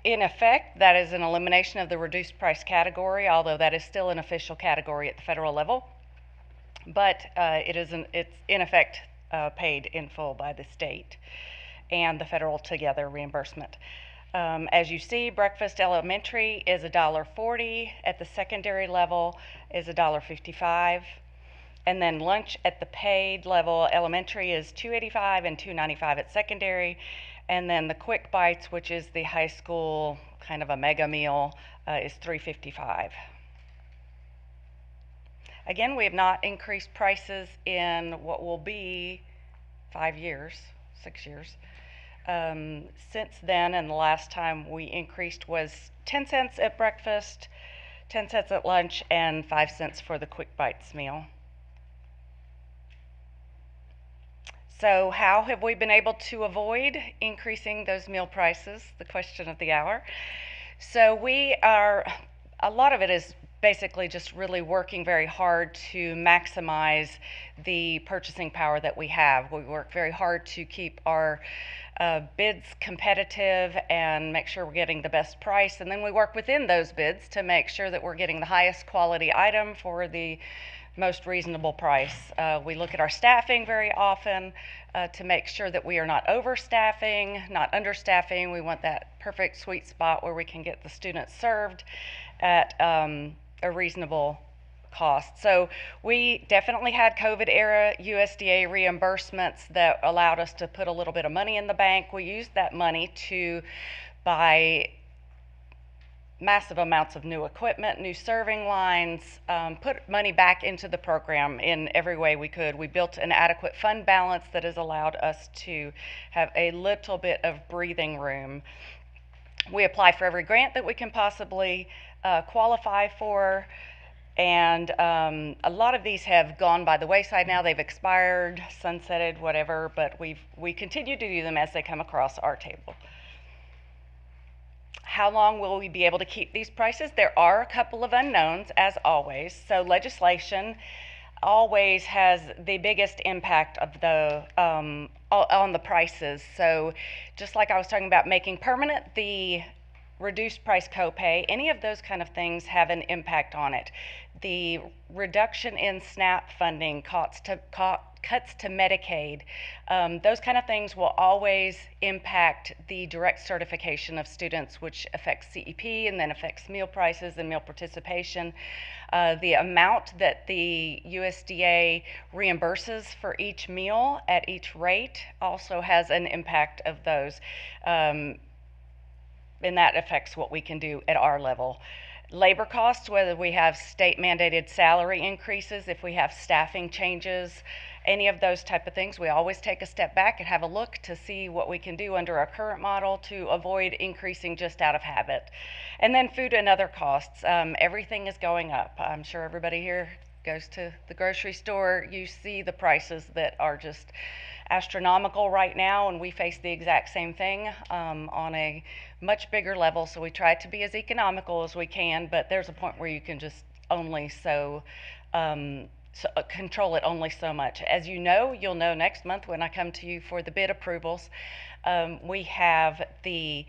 in effect, that is an elimination of the reduced price category, although that is still an official category at the federal level. But it's in effect paid in full by the state and the federal together reimbursement. As you see, breakfast elementary is $1.40, at the secondary level is $1.55, and then lunch at the paid level elementary is $2.85 and $2.95 at secondary, and then the quick bites, which is the high school kind of a mega meal, is $3.55. Again, we have not increased prices in what will be 5 years, 6 years. Since then, and the last time we increased was 10 cents at breakfast, 10 cents at lunch, and 5 cents for the quick bites meal. So how have we been able to avoid increasing those meal prices? The question of the hour. So a lot of it is basically just really working very hard to maximize the purchasing power that we have. We work very hard to keep our bids competitive and make sure we're getting the best price, and then we work within those bids to make sure that we're getting the highest quality item for the most reasonable price. We look at our staffing very often to make sure that we are not overstaffing, not understaffing. We want that perfect sweet spot where we can get the students served at a reasonable cost. So we definitely had COVID era USDA reimbursements that allowed us to put a little bit of money in the bank. We used that money to buy massive amounts of new equipment, new serving lines, put money back into the program in every way we could. We built an adequate fund balance that has allowed us to have a little bit of breathing room. We apply for every grant that we can possibly qualify for, and a lot of these have gone by the wayside now. They've expired, sunsetted, whatever, but we continue to do them as they come across our table. How long will we be able to keep these prices? There are a couple of unknowns, as always. So legislation always has the biggest impact of the on the prices. So just like I was talking about making permanent the reduced price copay, any of those kind of things have an impact on it. The reduction in SNAP funding, cuts to Medicaid, those kind of things will always impact the direct certification of students, which affects CEP and then affects meal prices and meal participation. The amount that the USDA reimburses for each meal at each rate also has an impact of those. And that affects what we can do at our level. Labor costs, whether we have state mandated salary increases, if we have staffing changes, any of those type of things, we always take a step back and have a look to see what we can do under our current model to avoid increasing just out of habit. And then food and other costs. Everything is going up. I'm sure everybody here goes to the grocery store. You see the prices that are just astronomical right now, and we face the exact same thing on a much bigger level. So we try to be as economical as we can, but there's a point where you can just only so control it only so much. As you know, you'll know next month when I come to you for the bid approvals, we have the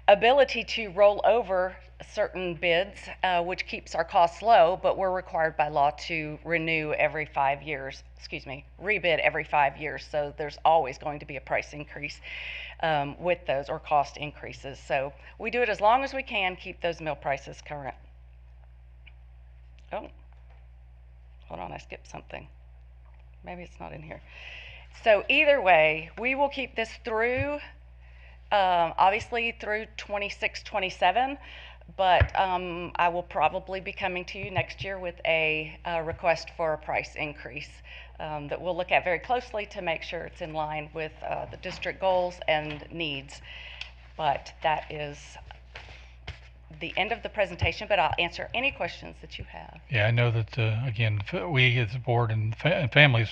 ability to roll over certain bids, which keeps our costs low, but we're required by law to renew every 5 years, rebid every 5 years. So there's always going to be a price increase with those, or cost increases. So we do it as long as we can, keep those mill prices current. Oh, hold on, I skipped something. Maybe it's not in here. So either way, we will keep this through, obviously through 26, 27, but I will probably be coming to you next year with a request for a price increase that we'll look at very closely to make sure it's in line with the district goals and needs. But that is the end of the presentation, but I'll answer any questions that you have. Yeah, I know that, again, we as a board and families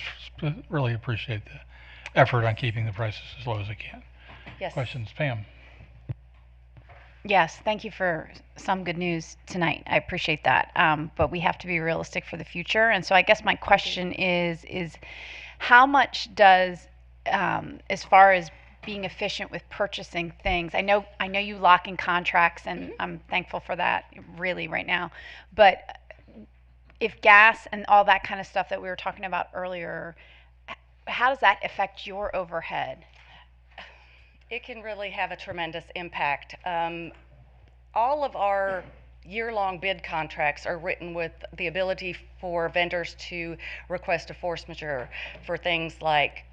really appreciate the effort on keeping the prices as low as they can. Yes. Questions, Pam? Yes, thank you for some good news tonight. I appreciate that. But we have to be realistic for the future. And so I guess my question is how much does, as far as being efficient with purchasing things, I know you lock in contracts, and I'm thankful for that really right now. But if gas and all that kind of stuff that we were talking about earlier, how does that affect your overhead? It can really have a tremendous impact. All of our year-long bid contracts are written with the ability for vendors to request a force majeure for things like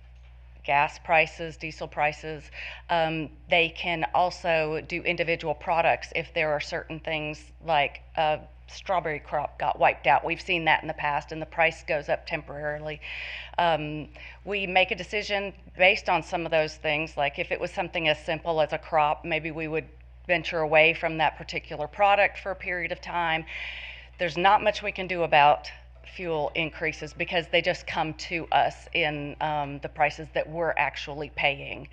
gas prices, diesel prices. They can also do individual products if there are certain things like strawberry crop got wiped out. We've seen that in the past, and the price goes up temporarily. We make a decision based on some of those things, like if it was something as simple as a crop, maybe we would venture away from that particular product for a period of time. There's not much we can do about fuel increases because they just come to us in the prices that we're actually paying.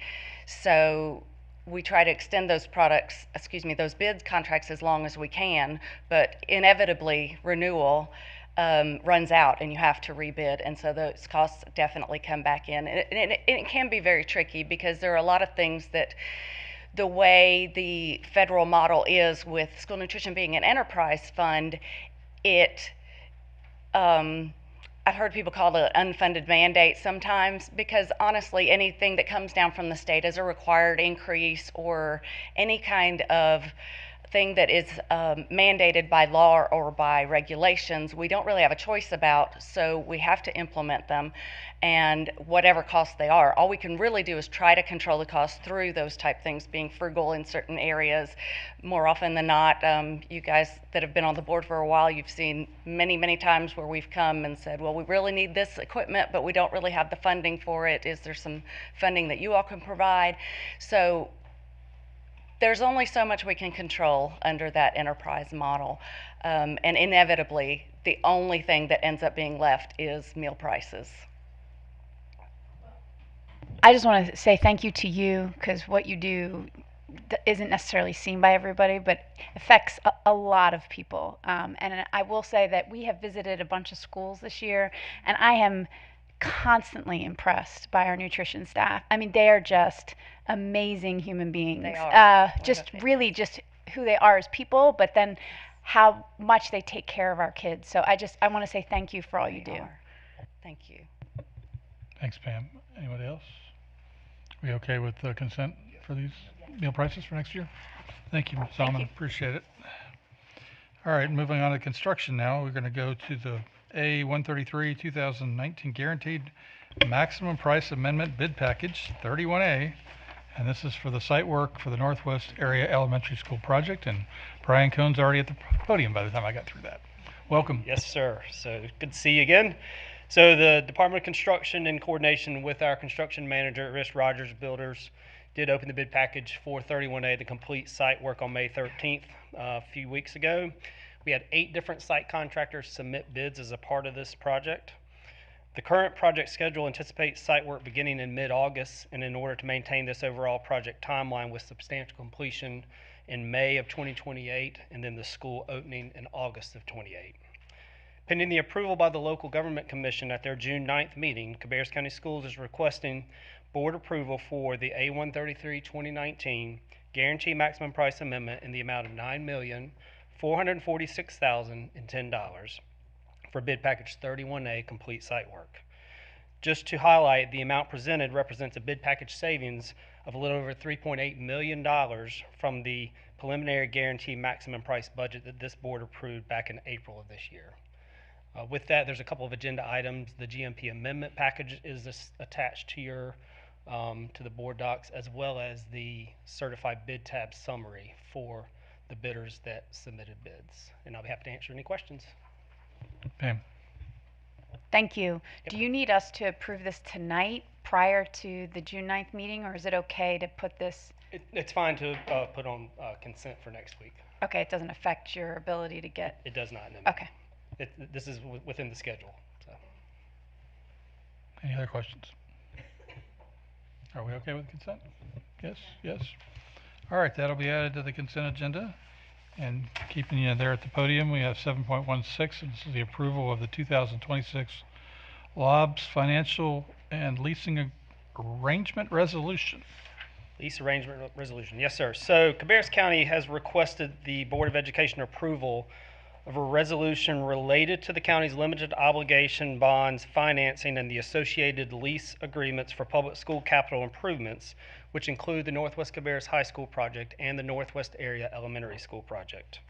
So we try to extend those those bid contracts as long as we can, but inevitably renewal runs out and you have to rebid, and so those costs definitely come back in. And it can be very tricky because there are a lot of things that the way the federal model is with school nutrition being an enterprise fund, I've heard people call it an unfunded mandate sometimes, because honestly anything that comes down from the state as a required increase or any kind of thing that is mandated by law or by regulations, we don't really have a choice about, so we have to implement them, and whatever costs they are. All we can really do is try to control the costs through those type things, being frugal in certain areas. More often than not, you guys that have been on the board for a while, you've seen many times where we've come and said, well, we really need this equipment, but we don't really have the funding for it. Is there some funding that you all can provide? So there's only so much we can control under that enterprise model. And inevitably, the only thing that ends up being left is meal prices. I just want to say thank you to you, because what you do isn't necessarily seen by everybody, but affects a lot of people. And I will say that we have visited a bunch of schools this year, and I am constantly impressed by our nutrition staff. I mean, they are just amazing human beings. They are. Just really just who they are as people, but then how much they take care of our kids. So I want to say thank you for all you do. Thank you. Thanks, Pam. Anybody else? We okay with the consent for these meal prices for next year? Thank you, Ms. Salmon. Appreciate it. All right, moving on to construction now. We're going to go to the A133 2019 Guaranteed Maximum Price Amendment Bid Package 31A. And this is for the site work for the Northwest Area Elementary School project. And Brian Cohn's already at the podium by the time I got through that. Welcome. Yes, sir. So good to see you again. So the Department of Construction, in coordination with our construction manager at Risk Rogers Builders, did open the bid package for 31A, the complete site work, on May 13th, a few weeks ago. We had 8 different site contractors submit bids as a part of this project. The current project schedule anticipates site work beginning in mid-August, and in order to maintain this overall project timeline with substantial completion in May of 2028, and then the school opening in August of 28. Pending the approval by the local government commission at their June 9th meeting, Cabarrus County Schools is requesting board approval for the A133 2019 guarantee maximum price amendment in the amount of $9,446,010 for bid package 31A complete site work. Just to highlight, the amount presented represents a bid package savings of a little over $3.8 million from the preliminary guarantee maximum price budget that this board approved back in April of this year. With that, there's a couple of agenda items. The GMP amendment package is attached to your to the board docs, as well as the certified bid tab summary for the bidders that submitted bids. And I'll be happy to answer any questions. Pam. Thank you. Yep. Do you need us to approve this tonight prior to the June 9th meeting, or is it okay to put this? It's fine to put on consent for next week. Okay, it doesn't affect your ability to get. It does not. No. Okay. This is within the schedule. So. Any other questions? Are we okay with consent? Yes, yes. All right, that'll be added to the consent agenda. And keeping you there at the podium, we have 7.16, and this is the approval of the 2026 LOBS Financial and Leasing Arrangement Resolution. Lease arrangement resolution. Yes, sir. So Cabarrus County has requested the Board of Education approval of a resolution related to the county's limited obligation bonds financing and the associated lease agreements for public school capital improvements, which include the Northwest Cabarrus High School project and the Northwest Area Elementary School project.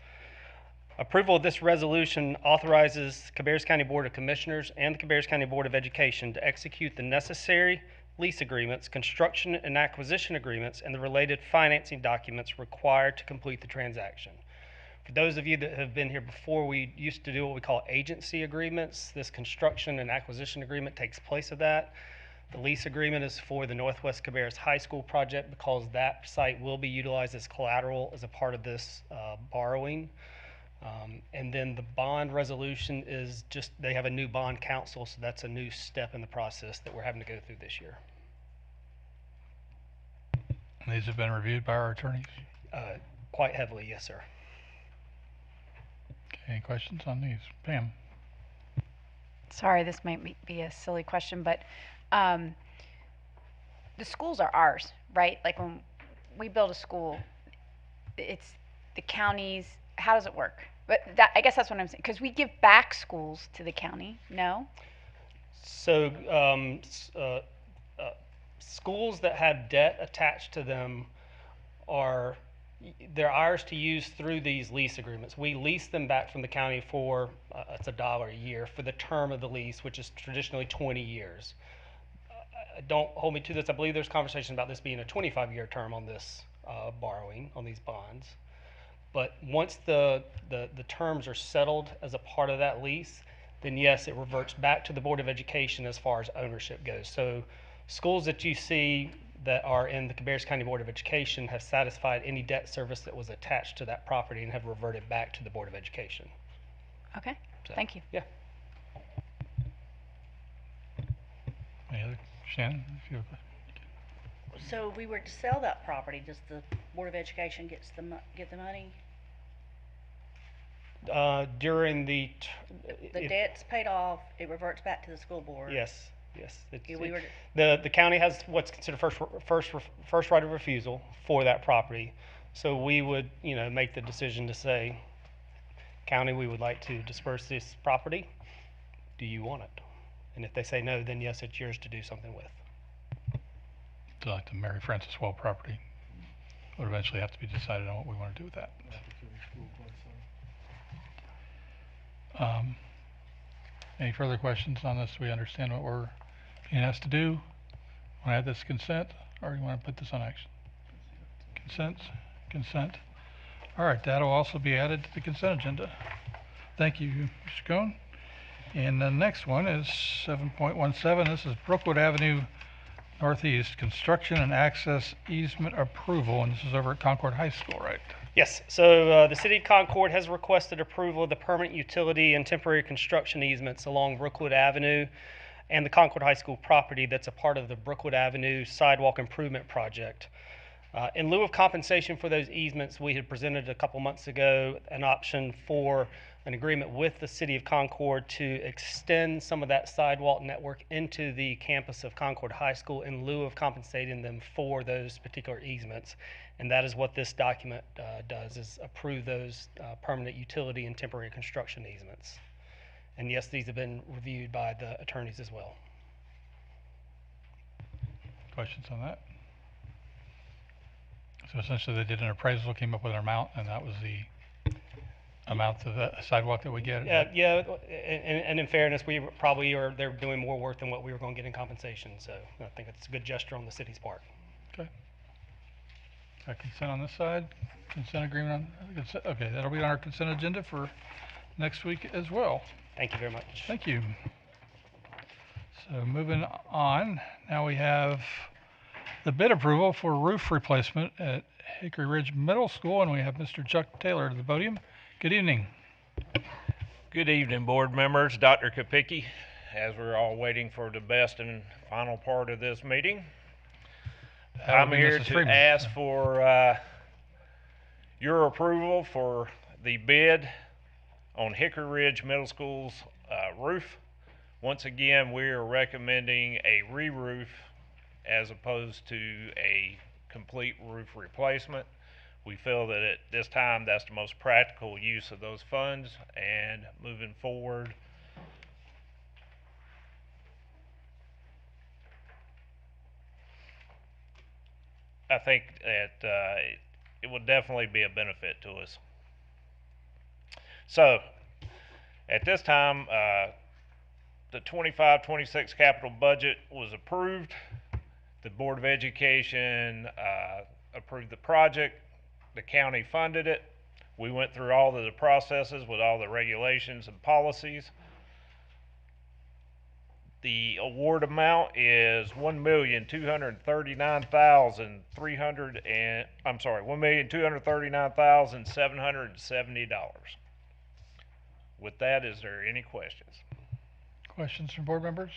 Approval of this resolution authorizes Cabarrus County Board of Commissioners and the Cabarrus County Board of Education to execute the necessary lease agreements, construction and acquisition agreements, and the related financing documents required to complete the transaction. For those of you that have been here before, we used to do what we call agency agreements. This construction and acquisition agreement takes place of that. The lease agreement is for the Northwest Cabarrus High School project because that site will be utilized as collateral as a part of this borrowing. And then the bond resolution is just, they have a new bond counsel, so that's a new step in the process that we're having to go through this year. These have been reviewed by our attorneys? Quite heavily, yes, sir. Okay, any questions on these? Pam? Sorry, this might be a silly question, but the schools are ours, right? Like when we build a school, it's the county's. How does it work? But that, I guess that's what I'm saying, because we give back schools to the county, no? So schools that have debt attached to them they're ours to use through these lease agreements. We lease them back from the county for, it's $1 a year for the term of the lease, which is traditionally 20 years. Don't hold me to this. I believe there's conversation about this being a 25-year term on this borrowing, on these bonds. But once the terms are settled as a part of that lease, then yes, it reverts back to the Board of Education as far as ownership goes. So schools that you see that are in the Cabarrus County Board of Education have satisfied any debt service that was attached to that property and have reverted back to the Board of Education. Okay, so, thank you. Yeah. Any other? Shannon, if you have So we were to sell that property, does the Board of Education get the money? During the debt's paid off, it reverts back to the school board. Yes, yes. The county has what's considered first right of refusal for that property. So we would, make the decision to say, county, we would like to disperse this property. Do you want it? And if they say no, then yes, it's yours to do something with. So like the Mary Frances Well property would eventually have to be decided on what we want to do with that. Any further questions on this? We understand what we're being asked to do. Want to add this consent, or you want to put this on action? Consent. All right, that'll also be added to the consent agenda. Thank you, Mr. Cohn. And the next one is 7.17. This is Brookwood Avenue Northeast Construction and Access Easement Approval, and this is over at Concord High School, right? Yes, so the City of Concord has requested approval of the permanent utility and temporary construction easements along Brookwood Avenue and the Concord High School property that's a part of the Brookwood Avenue Sidewalk Improvement Project. In lieu of compensation for those easements, we had presented a couple months ago an option for an agreement with the City of Concord to extend some of that sidewalk network into the campus of Concord High School in lieu of compensating them for those particular easements. And that is what this document does, is approve those permanent utility and temporary construction easements. And yes, these have been reviewed by the attorneys as well. Questions on that? So essentially they did an appraisal, came up with an amount, and that was the amount of the sidewalk that we get? Yeah, and in fairness, they're doing more work than what we were going to get in compensation, so I think it's a good gesture on the city's part. Okay. Consent on this side, consent agreement on, consent, okay, that'll be on our consent agenda for next week as well. Thank you very much. Thank you. So moving on, now we have the bid approval for roof replacement at Hickory Ridge Middle School, and we have Mr. Chuck Taylor to the podium. Good evening. Good evening, board members. Dr. Kopicki, as we're all waiting for the best and final part of this meeting, I'm here to ask for your approval for the bid on Hickory Ridge Middle School's roof. Once again, we are recommending a re-roof as opposed to a complete roof replacement. We feel that at this time that's the most practical use of those funds, and moving forward, I think that it will definitely be a benefit to us. So at this time, the 25-26 capital budget was approved. The Board of Education approved the project. The county funded it. We went through all of the processes with all the regulations and policies. The award amount is $1,239,770. With that, is there any questions? Questions from board members?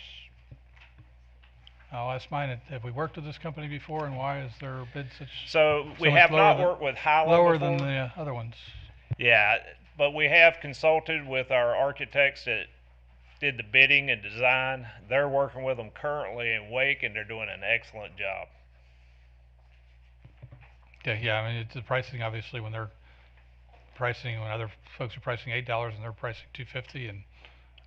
I'll ask mine. Have we worked with this company before, and why is their bid so we have not worked with Highland lower before. than the other ones? Yeah, but we have consulted with our architects that did the bidding and design. They're working with them currently in Wake, and they're doing an excellent job. Yeah, I mean, it's the pricing, obviously, when they're pricing, when other folks are pricing $8 and they're pricing $250, and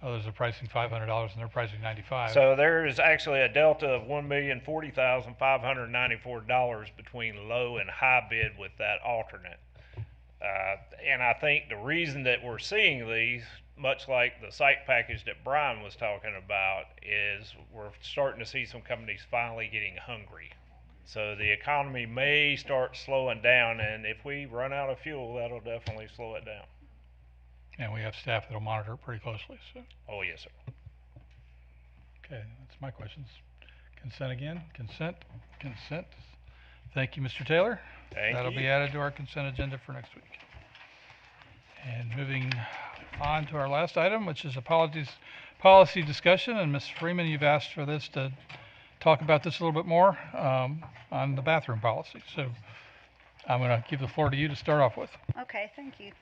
others are pricing $500 and they're pricing $95. So there is actually a delta of $1,040,594 between low and high bid with that alternate. And I think the reason that we're seeing these, much like the site package that Brian was talking about, is we're starting to see some companies finally getting hungry. So the economy may start slowing down, and if we run out of fuel, that'll definitely slow it down. And we have staff that'll monitor it pretty closely. So. Oh, yes, sir. Okay, that's my questions. Consent again. Consent. Consent. Thank you, Mr. Taylor. That'll be added to our consent agenda for next week. And moving on to our last item, which is a policy discussion. And Ms. Freeman, you've asked for this to talk about this a little bit more on the bathroom policy. So I'm going to give the floor to you to start off with. Okay, thank you.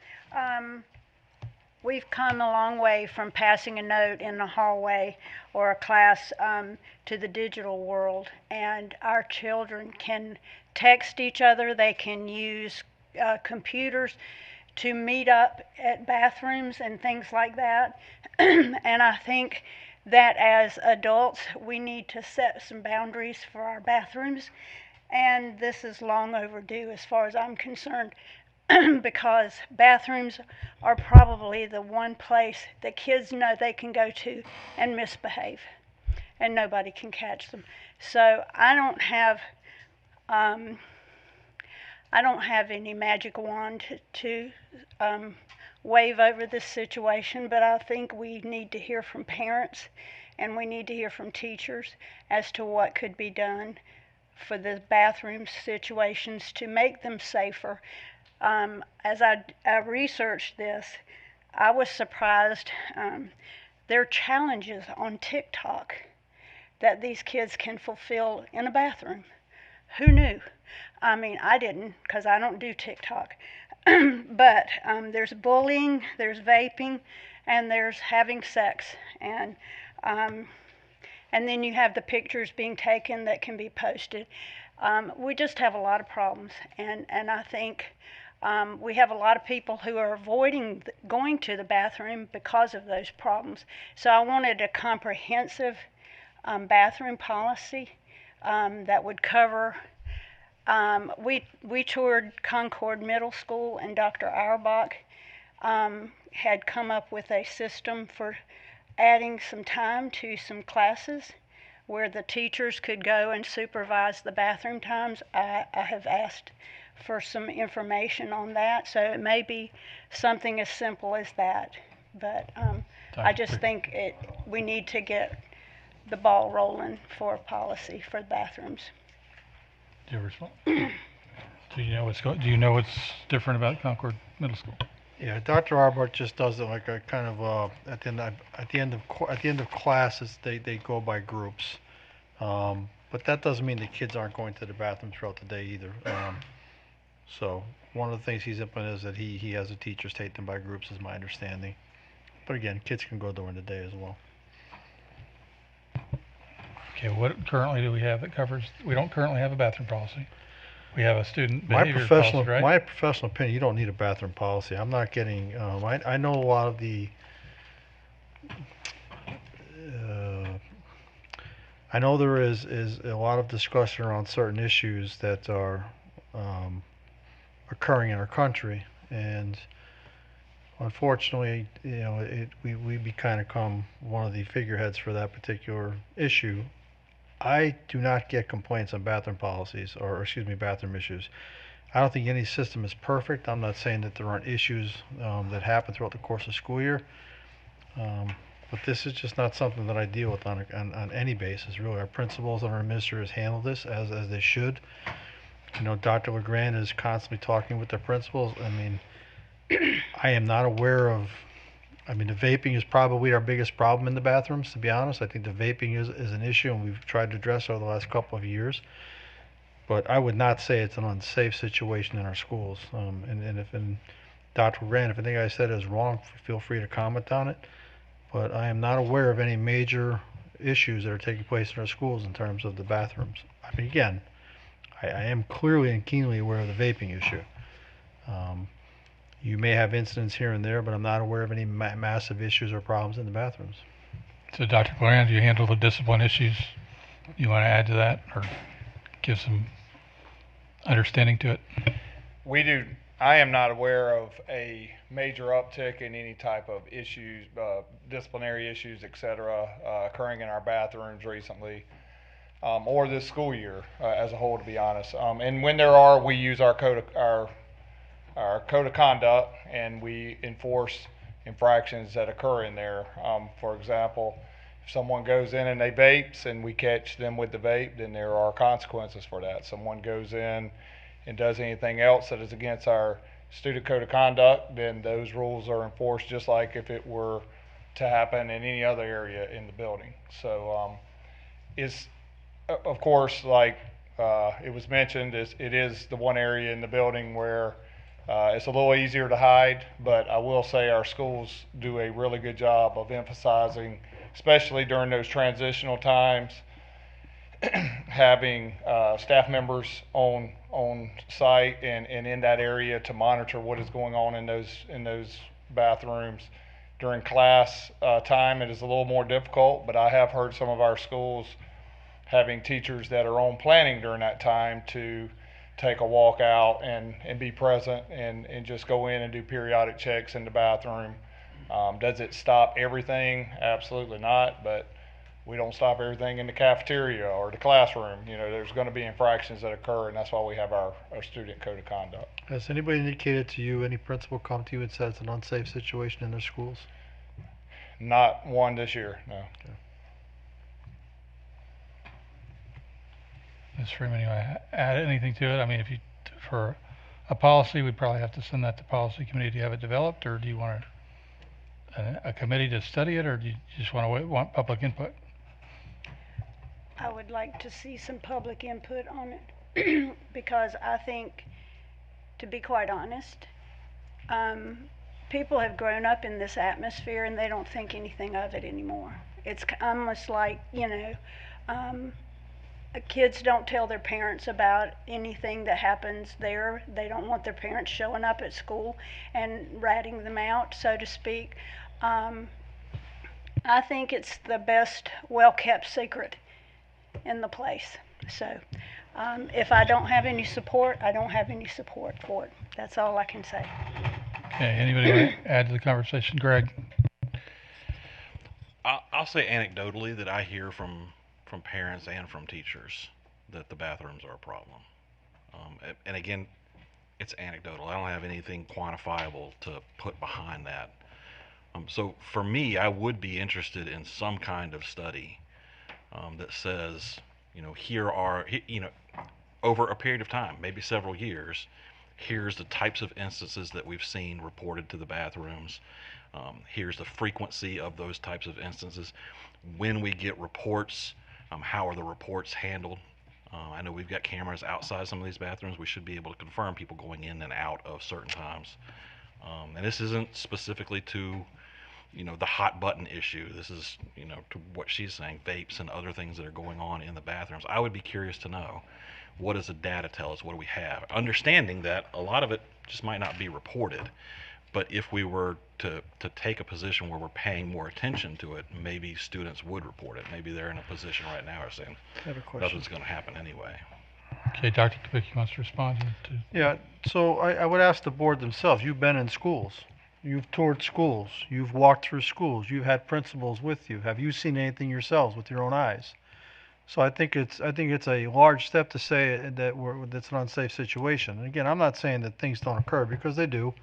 We've come a long way from passing a note in the hallway or a class to the digital world, and our children can text each other. They can use computers to meet up at bathrooms and things like that. And I think that as adults, we need to set some boundaries for our bathrooms, and this is long overdue as far as I'm concerned. Because bathrooms are probably the one place that kids know they can go to and misbehave, and nobody can catch them. So I don't have any magic wand to wave over this situation, but I think we need to hear from parents and we need to hear from teachers as to what could be done for the bathroom situations to make them safer. As I researched this, I was surprised. There are challenges on TikTok that these kids can fulfill in a bathroom. Who knew? I mean, I didn't, because I don't do TikTok. but there's bullying, there's vaping, and there's having sex, and then you have the pictures being taken that can be posted. We just have a lot of problems, and I think we have a lot of people who are avoiding going to the bathroom because of those problems. So I wanted a comprehensive bathroom policy that would cover. We toured Concord Middle School, and Dr. Auerbach had come up with a system for adding some time to some classes where the teachers could go and supervise the bathroom times. I have asked for some information on that, so it may be something as simple as that. But I just think we need to get the ball rolling for policy for the bathrooms. Do you respond? Do you know what's different about Concord Middle School? Yeah, Dr. Arbart just does it like a kind of at the end of classes they go by groups, but that doesn't mean the kids aren't going to the bathroom throughout the day either. So one of the things he's implemented is that he has the teachers take them by groups, is my understanding. But again, kids can go during the day as well. Okay, what currently do we have that covers? We don't currently have a bathroom policy. We have a student behavior policy, right? My professional opinion, you don't need a bathroom policy. I'm not getting. I know a lot of the. I know there is a lot of discussion around certain issues that are occurring in our country, and unfortunately, we kind of come one of the figureheads for that particular issue. I do not get complaints on bathroom policies, or excuse me, bathroom issues. I don't think any system is perfect. I'm not saying that there aren't issues that happen throughout the course of school year, but this is just not something that I deal with on any basis, really. Our principals and our administrators handle this as they should. Dr. LeGrand is constantly talking with their principals. I mean, I am not aware of. I mean, the vaping is probably our biggest problem in the bathrooms, to be honest. I think the vaping is an issue, and we've tried to address it over the last couple of years. But I would not say it's an unsafe situation in our schools. And Dr. Grant, if anything I said is wrong, feel free to comment on it. But I am not aware of any major issues that are taking place in our schools in terms of the bathrooms. I mean, again, I am clearly and keenly aware of the vaping issue. You may have incidents here and there, but I'm not aware of any massive issues or problems in the bathrooms. So, Dr. Glenn, do you handle the discipline issues? You want to add to that, or give some understanding to it? We do. I am not aware of a major uptick in any type of issues, disciplinary issues, etc., occurring in our bathrooms recently, or this school year as a whole, to be honest. And when there are, we use our code of conduct, and we enforce infractions that occur in there. For example, if someone goes in and they vapes and we catch them with the vape, then there are consequences for that. Someone goes in and does anything else that is against our student code of conduct, then those rules are enforced just like if it were to happen in any other area in the building. So it's, of course, like it was mentioned, it is the one area in the building where it's a little easier to hide, but I will say our schools do a really good job of emphasizing, especially during those transitional times, having staff members on site and in that area to monitor what is going on in those bathrooms. During class time, it is a little more difficult, but I have heard some of our schools having teachers that are on planning during that time to take a walk out and be present and just go in and do periodic checks in the bathroom. Does it stop everything? Absolutely not, but we don't stop everything in the cafeteria or the classroom. There's going to be infractions that occur, and that's why we have our student code of conduct. Has anybody indicated to you, any principal come to you and said it's an unsafe situation in their schools? Not one this year, no. Okay. Ms. Freeman, you want to add anything to it? I mean, for a policy, we'd probably have to send that to policy committee to have it developed, or do you want a committee to study it, or do you just want public input? I would like to see some public input on it because I think, to be quite honest, people have grown up in this atmosphere and they don't think anything of it anymore. It's almost like, kids don't tell their parents about anything that happens there. They don't want their parents showing up at school and ratting them out, so to speak. I think it's the best well-kept secret in the place. So if I don't have any support, I don't have any support for it. That's all I can say. Okay, anybody want to add to the conversation? Greg? I'll say anecdotally that I hear from parents and from teachers that the bathrooms are a problem. And again, it's anecdotal. I don't have anything quantifiable to put behind that. So for me, I would be interested in some kind of study that says, here are, over a period of time, maybe several years, here's the types of instances that we've seen reported to the bathrooms. Here's the frequency of those types of instances. When we get reports, how are the reports handled? I know we've got cameras outside some of these bathrooms. We should be able to confirm people going in and out of certain times. And this isn't specifically to, the hot button issue. This is, to what she's saying, vapes and other things that are going on in the bathrooms. I would be curious to know, what does the data tell us? What do we have? Understanding that a lot of it just might not be reported. But if we were to take a position where we're paying more attention to it, maybe students would report it. Maybe they're in a position right now saying, I have a question. nothing's going to happen anyway. Okay, Dr. Kubicki wants to respond to. Yeah, so I would ask the board themselves, you've been in schools, you've toured schools, you've walked through schools, you've had principals with you. Have you seen anything yourselves with your own eyes? So I think it's a large step to say that that's an unsafe situation. And again, I'm not saying that things don't occur, because they do.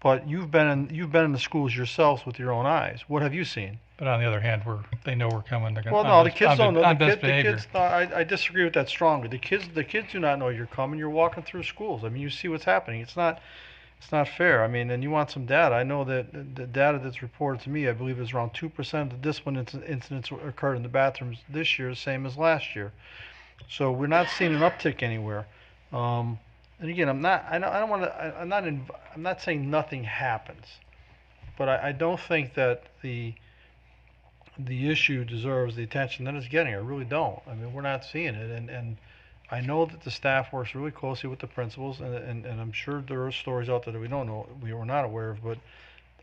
But you've been in the schools yourselves with your own eyes. What have you seen? But on the other hand, they know we're coming. They're Well, no, the kids don't know. The kids, I disagree with that strongly. The kids do not know you're coming. You're walking through schools. I mean, you see what's happening. It's not fair. I mean, and you want some data. I know that the data that's reported to me, I believe, is around 2% of the discipline incidents occurred in the bathrooms this year, same as last year. So we're not seeing an uptick anywhere. And again, I'm not saying nothing happens, but I don't think that the issue deserves the attention that it's getting. I really don't. I mean, we're not seeing it, and I know that the staff works really closely with the principals, and I'm sure there are stories out there that we don't know, we were not aware of, but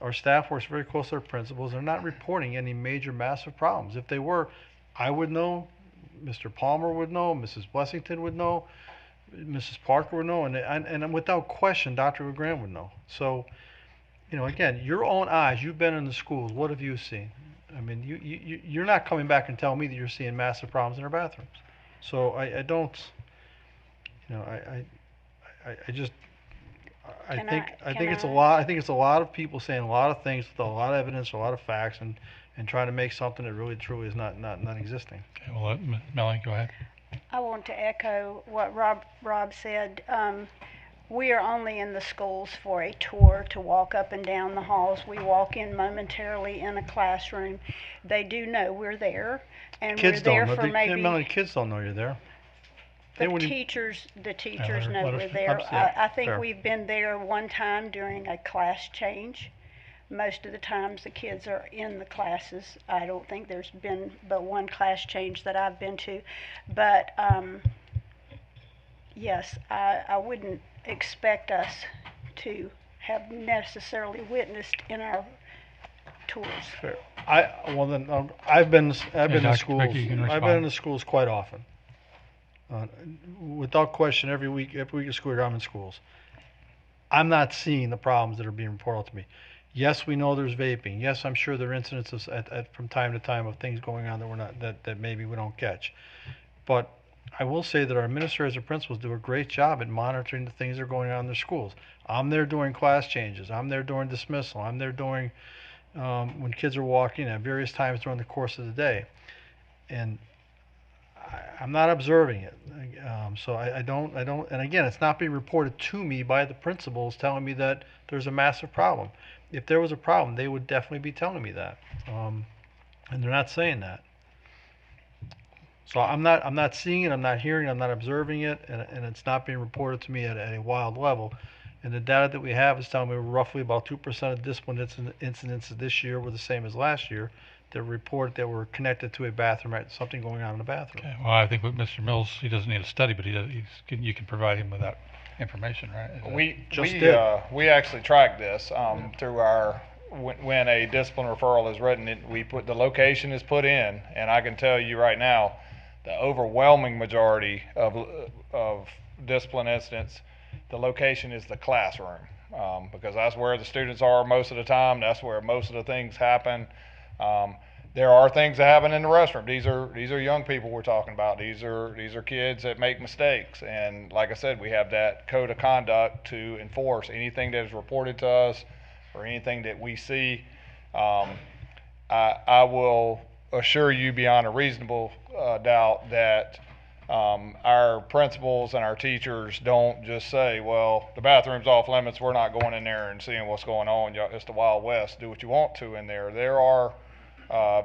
our staff works very close to our principals. They're not reporting any major, massive problems. If they were, I would know, Mr. Palmer would know, Mrs. Blessington would know, Mrs. Parker would know, and without question, Dr. LeGrand would know. So, again, your own eyes, you've been in the schools, what have you seen? I mean, you're not coming back and telling me that you're seeing massive problems in our bathrooms. So I don't, I think it's a lot. I think it's a lot of people saying a lot of things with a lot of evidence, a lot of facts, and trying to make something that really truly is not existing. Okay, well, Melanie, go ahead. I want to echo what Rob said. We are only in the schools for a tour, to walk up and down the halls. We walk in momentarily in a classroom. They do know we're there, and Kids we're there don't know. for maybe. Melanie, kids don't know you're there. The teachers know we're there. Yeah, I think fair. we've been there one time during a class change. Most of the times the kids are in the classes. I don't think there's been but one class change that I've been to. But yes, I wouldn't expect us to have necessarily witnessed in our tours. Fair. I've been in Dr. schools. Kubicki, you can I've been respond. in the schools quite often. Without question, every week of school year, I'm in schools. I'm not seeing the problems that are being reported to me. Yes, we know there's vaping. Yes, I'm sure there are incidences from time to time of things going on that maybe we don't catch. But I will say that our administrators and principals do a great job at monitoring the things that are going on in their schools. I'm there during class changes. I'm there during dismissal. I'm there during when kids are walking at various times during the course of the day. And I'm not observing it. So I don't, and again, it's not being reported to me by the principals telling me that there's a massive problem. If there was a problem, they would definitely be telling me that. And they're not saying that. So I'm not seeing it, I'm not hearing it, I'm not observing it, and it's not being reported to me at a wild level. And the data that we have is telling me roughly about 2% of discipline incidents this year were the same as last year that report that were connected to a bathroom, right? Something going on in the bathroom. Okay. Well, I think with Mr. Mills, he doesn't need a study, but you can provide him with that information, right? We actually track this through our when a discipline referral is written. We put the location is put in, and I can tell you right now, the overwhelming majority of discipline incidents, the location is the classroom, because that's where the students are most of the time. That's where most of the things happen. There are things that happen in the restroom. These are young people we're talking about. These are kids that make mistakes, and like I said, we have that code of conduct to enforce anything that is reported to us or anything that we see. I will assure you beyond a reasonable doubt that our principals and our teachers don't just say, well, the bathroom's off limits, we're not going in there and seeing what's going on. It's the Wild West. Do what you want to in there. There are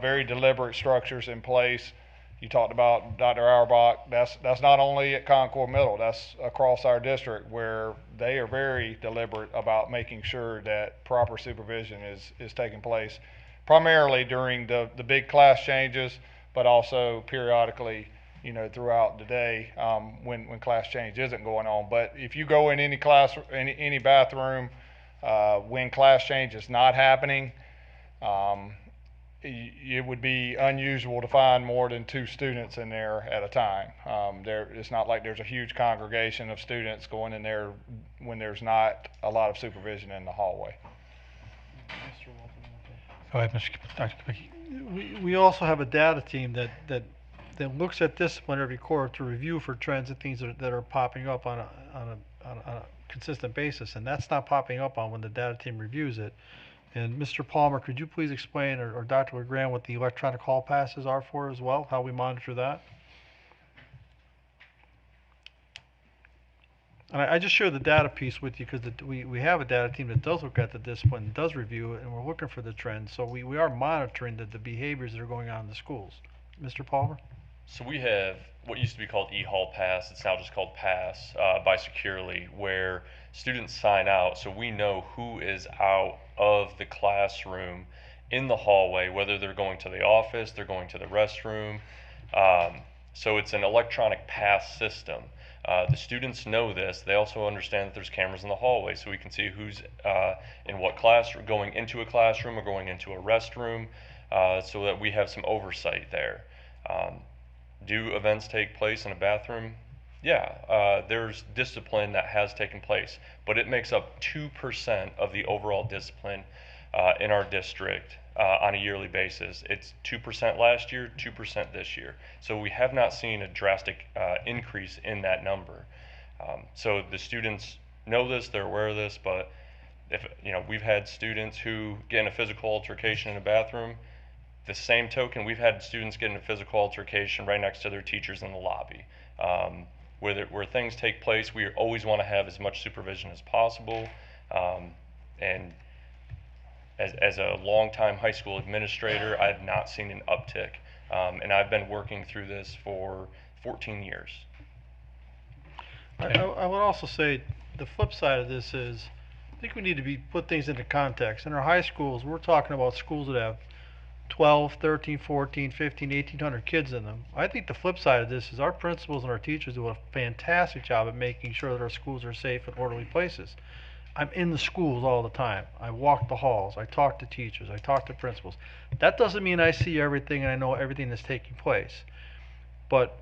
very deliberate structures in place. You talked about Dr. Auerbach. That's not only at Concord Middle, that's across our district, where they are very deliberate about making sure that proper supervision is taking place, primarily during the big class changes, but also periodically, throughout the day when class change isn't going on. But if you go in any class, any bathroom when class change is not happening, it would be unusual to find more than 2 students in there at a time. It's not like there's a huge congregation of students going in there when there's not a lot of supervision in the hallway. Go ahead, Dr. Kapicki. We also have a data team that looks at discipline every quarter to review for trends and things that are popping up on a consistent basis, and that's not popping up on when the data team reviews it. And Mr. Palmer, could you please explain, or Dr. LeGrand, what the electronic hall passes are for as well, how we monitor that? And I just share the data piece with you because we have a data team that does look at the discipline, does review it, and we're looking for the trends. So we are monitoring the behaviors that are going on in the schools. Mr. Palmer? So we have what used to be called eHall Pass. It's now just called Pass by Securely, where students sign out, so we know who is out of the classroom in the hallway, whether they're going to the office, they're going to the restroom. So it's an electronic pass system. The students know this. They also understand that there's cameras in the hallway, so we can see who's in what classroom, going into a classroom or going into a restroom, so that we have some oversight there. Do events take place in a bathroom? Yeah, there's discipline that has taken place, but it makes up 2% of the overall discipline in our district on a yearly basis. It's 2% last year, 2% this year. So we have not seen a drastic increase in that number. So the students know this, they're aware of this, but if we've had students who get in a physical altercation in a bathroom. The same token, we've had students get in a physical altercation right next to their teachers in the lobby. Where things take place, we always want to have as much supervision as possible. And as a longtime high school administrator, I have not seen an uptick. And I've been working through this for 14 years. I would also say the flip side of this is, I think we need to put things into context. In our high schools, we're talking about schools that have 12, 13, 14, 15, 1,800 kids in them. I think the flip side of this is our principals and our teachers do a fantastic job at making sure that our schools are safe and orderly places. I'm in the schools all the time. I walk the halls. I talk to teachers. I talk to principals. That doesn't mean I see everything and I know everything that's taking place. But,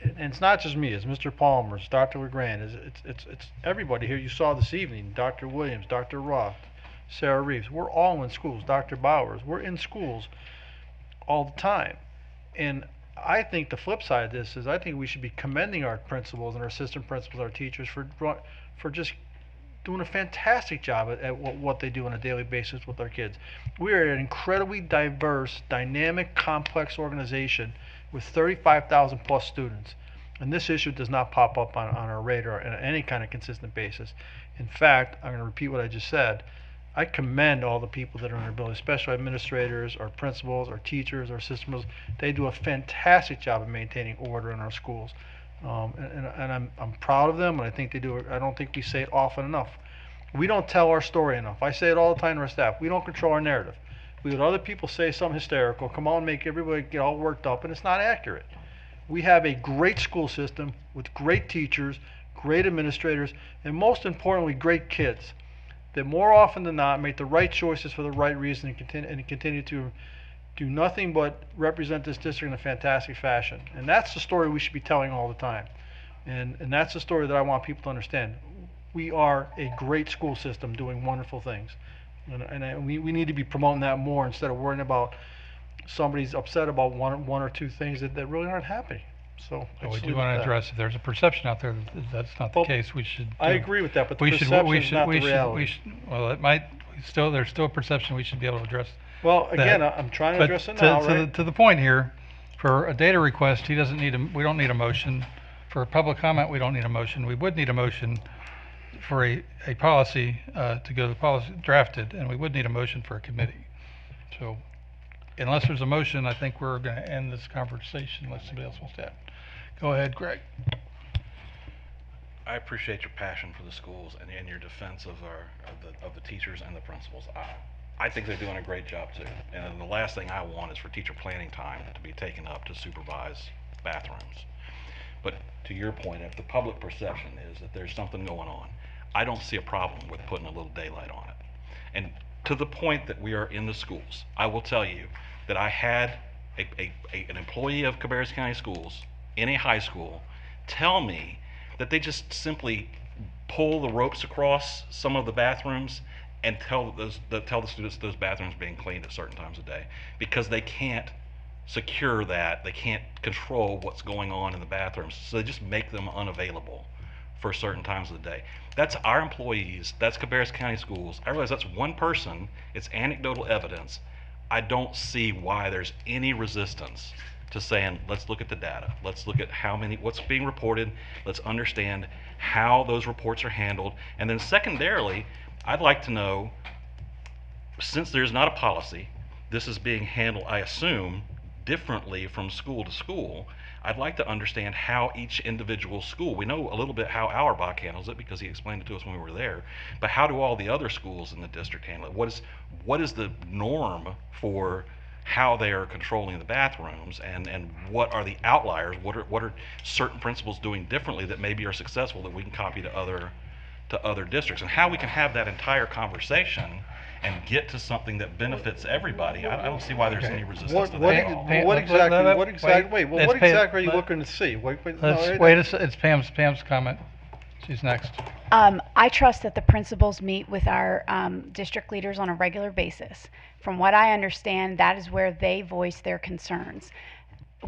and it's not just me, it's Mr. Palmer, it's Dr. LeGrand, it's everybody here you saw this evening, Dr. Williams, Dr. Roth, Sarah Reeves. We're all in schools. Dr. Bowers. We're in schools all the time. And I think the flip side of this is I think we should be commending our principals and our assistant principals, our teachers for just doing a fantastic job at what they do on a daily basis with our kids. We are an incredibly diverse, dynamic, complex organization with 35,000 plus students. And this issue does not pop up on our radar on any kind of consistent basis. In fact, I'm going to repeat what I just said. I commend all the people that are in our building, special administrators, our principals, our teachers, our systems. They do a fantastic job of maintaining order in our schools. And I'm proud of them, and I think they do. I don't think we say it often enough. We don't tell our story enough. I say it all the time to our staff. We don't control our narrative. We let other people say something hysterical, come on, make everybody get all worked up, and it's not accurate. We have a great school system with great teachers, great administrators, and most importantly, great kids that more often than not make the right choices for the right reason and continue to do nothing but represent this district in a fantastic fashion. And that's the story we should be telling all the time. And that's the story that I want people to understand. We are a great school system doing wonderful things. And we need to be promoting that more instead of worrying about somebody's upset about one or two things that really aren't happening. So Well, we do want to address if there's a perception out there that that's not the case. We should. I agree with that, but the perception is not the reality. Well, it might still. There's still a perception we should be able to address. Well, again, I'm trying to address it now, right? To the point here, for a data request, he doesn't need we don't need a motion. For a public comment, we don't need a motion. We would need a motion for a policy to go to the policy drafted, and we would need a motion for a committee. So, unless there's a motion, I think we're going to end this conversation unless somebody else wants to add. Go ahead, Greg. I appreciate your passion for the schools and your defense of the teachers and the principals. I think they're doing a great job too. And the last thing I want is for teacher planning time to be taken up to supervise bathrooms. But to your point, if the public perception is that there's something going on, I don't see a problem with putting a little daylight on it. And to the point that we are in the schools, I will tell you that I had an employee of Cabarrus County Schools in a high school tell me that they just simply pull the ropes across some of the bathrooms and tell the students those bathrooms are being cleaned at certain times of day because they can't secure that, they can't control what's going on in the bathrooms, so they just make them unavailable for certain times of the day. That's our employees, that's Cabarrus County Schools. I realize that's one person, it's anecdotal evidence. I don't see why there's any resistance to saying, let's look at the data, let's look at what's being reported, let's understand how those reports are handled, and then secondarily, I'd like to know, since there's not a policy, this is being handled, I assume, differently from school to school. I'd like to understand how each individual school, we know a little bit how Auerbach handles it because he explained it to us when we were there, but how do all the other schools in the district handle it? What is the norm for how they are controlling the bathrooms, and what are the outliers? What are certain principals doing differently that maybe are successful that we can copy to other districts, and how we can have that entire conversation and get to something that benefits everybody. I don't see why there's any resistance to that at all. What exactly are you looking to see? It's Pam's comment. She's next. I trust that the principals meet with our district leaders on a regular basis. From what I understand, that is where they voice their concerns.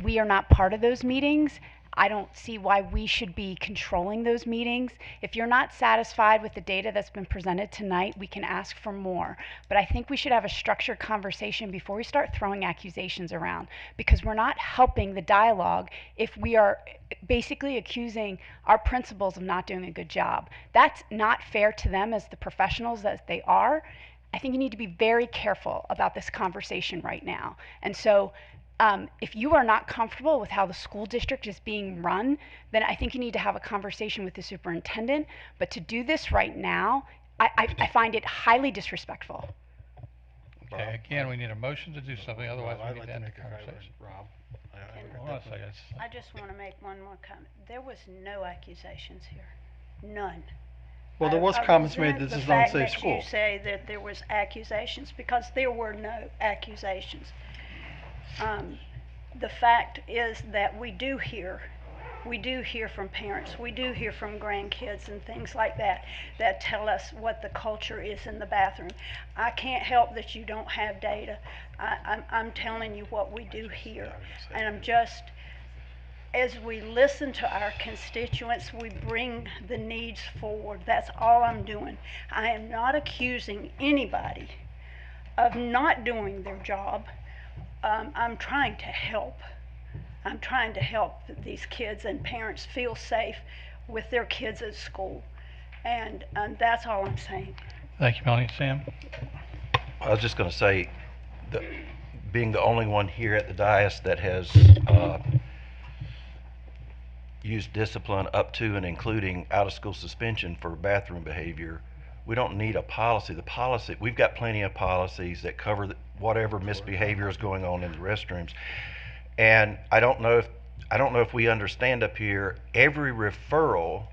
We are not part of those meetings. I don't see why we should be controlling those meetings. If you're not satisfied with the data that's been presented tonight, we can ask for more. But I think we should have a structured conversation before we start throwing accusations around, because we're not helping the dialogue if we are basically accusing our principals of not doing a good job. That's not fair to them as the professionals that they are. I think you need to be very careful about this conversation right now. And so if you are not comfortable with how the school district is being run, then I think you need to have a conversation with the superintendent. But to do this right now, I find it highly disrespectful. Okay, again, we need a motion to do something, otherwise we need to end the conversation. Rob. Hold on a second. I just want to make one more comment. There was no accusations here. None. Well, there was comments made that this is an unsafe school. You say that there was accusations, because there were no accusations. The fact is that we do hear from parents, we do hear from grandkids and things like that tell us what the culture is in the bathroom. I can't help that you don't have data. I'm telling you what we do hear, and I'm just, as we listen to our constituents, we bring the needs forward. That's all I'm doing. I am not accusing anybody of not doing their job. I'm trying to help. I'm trying to help these kids and parents feel safe with their kids at school. And that's all I'm saying. Thank you, Melanie. Sam? I was just going to say, being the only one here at the dais that has use discipline up to and including out-of-school suspension for bathroom behavior. We don't need a policy. The policy, we've got plenty of policies that cover whatever misbehavior is going on in the restrooms. And I don't know if we understand up here, every referral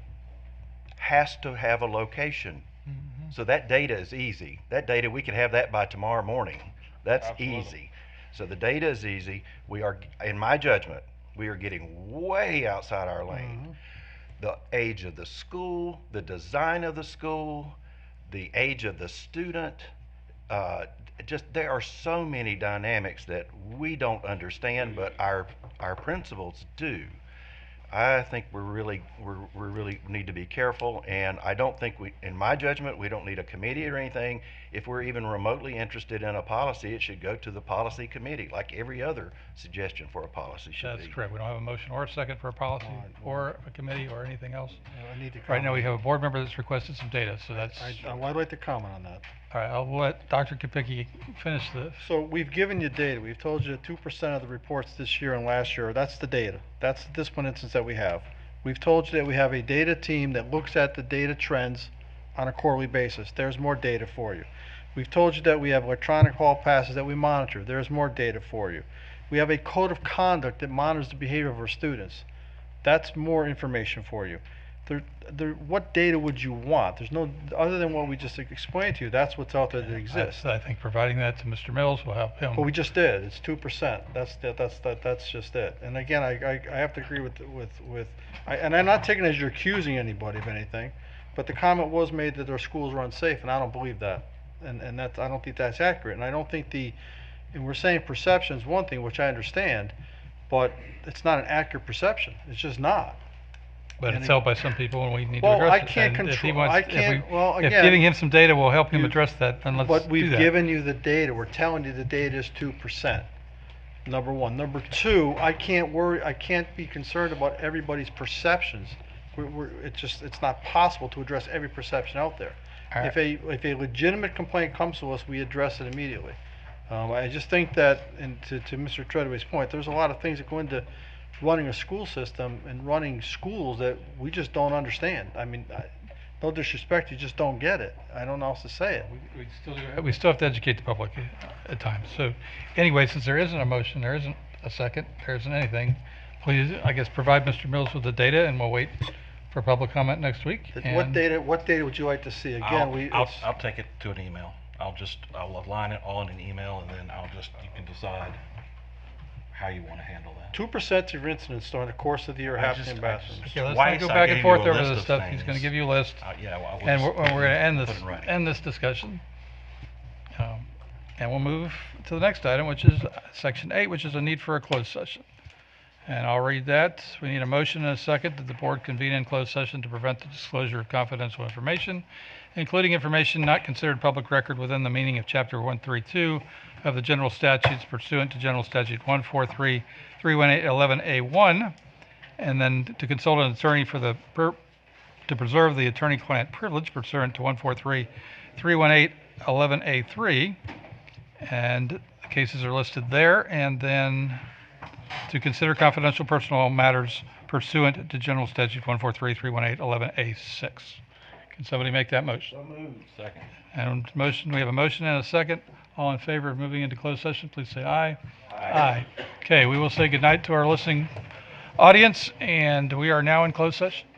has to have a location. So that data is easy. That data, we can have that by tomorrow morning. That's easy. So the data is easy. We are, in my judgment, we are getting way outside our lane. The age of the school, the design of the school, the age of the student, just there are so many dynamics that we don't understand, but our principals do. I think we really need to be careful, and I don't think in my judgment, we don't need a committee or anything. If we're even remotely interested in a policy, it should go to the policy committee, like every other suggestion for a policy should be. That's correct. We don't have a motion or a second for a policy or a committee or anything else. I need to Right now, we comment. have a board member that's requested some data, so that's. I'd like to comment on that. All right, I'll let Dr. Kopicki finish the. So we've given you data. We've told you that 2% of the reports this year and last year, that's the data. That's the discipline instance that we have. We've told you that we have a data team that looks at the data trends on a quarterly basis. There's more data for you. We've told you that we have electronic hall passes that we monitor. There's more data for you. We have a code of conduct that monitors the behavior of our students. That's more information for you. What data would you want? There's no, other than what we just explained to you, that's what's out there that exists. I think providing that to Mr. Mills will help him. But we just did. It's 2%. That's just it. And again, I have to agree and I'm not taking it as you're accusing anybody of anything, but the comment was made that our schools are unsafe, and I don't believe that. And that's, I don't think that's accurate. And I don't think and we're saying perception is one thing, which I understand, but it's not an accurate perception. It's just not. But it's held by some people, and we need to Well, address I it. can't And if he control, wants- I can't, well, If again. giving him some data will help him address that, then let's do that. But we've given you the data. We're telling you the data is 2%. Number one. Number two, I can't be concerned about everybody's perceptions. It's not possible to address every perception out there. All If a legitimate complaint comes to us, we address it immediately. I just think that, and to Mr. Treadway's point, there's a lot of things that go into running a school system and running schools that we just don't understand. I mean, no disrespect, you just don't get it. I don't know how else to say it. We still have to educate the public at times. So anyway, since there isn't a motion, there isn't a second, there isn't anything, please, I guess, provide Mr. Mills with the data, and we'll wait for public comment next week. What data would you like to see? Again, I'll take it to an email. I'll align it all in an email, and then you can decide how you want to handle that. 2% of incidents during the course of the year happen in bathrooms. Okay, let's not go back and forth over this stuff. He's going to give you a list. And we're going to end this discussion. And we'll move to the next item, which is section 8, which is a need for a closed session. And I'll read that. We need a motion and a second that the board convene in closed session to prevent the disclosure of confidential information, including information not considered public record within the meaning of Chapter 132 of the General Statutes pursuant to General Statute 143-318-11A1, and then to consult an attorney to preserve the attorney-client privilege pursuant to 143-318-11A3, and the cases are listed there, and then to consider confidential personal matters pursuant to General Statute 143-318-11A6. Can somebody make that motion? So moved. Second. And we have a motion and a second. All in favor of moving into closed session, please say aye. Aye. Okay, we will say goodnight to our listening audience, and we are now in closed session.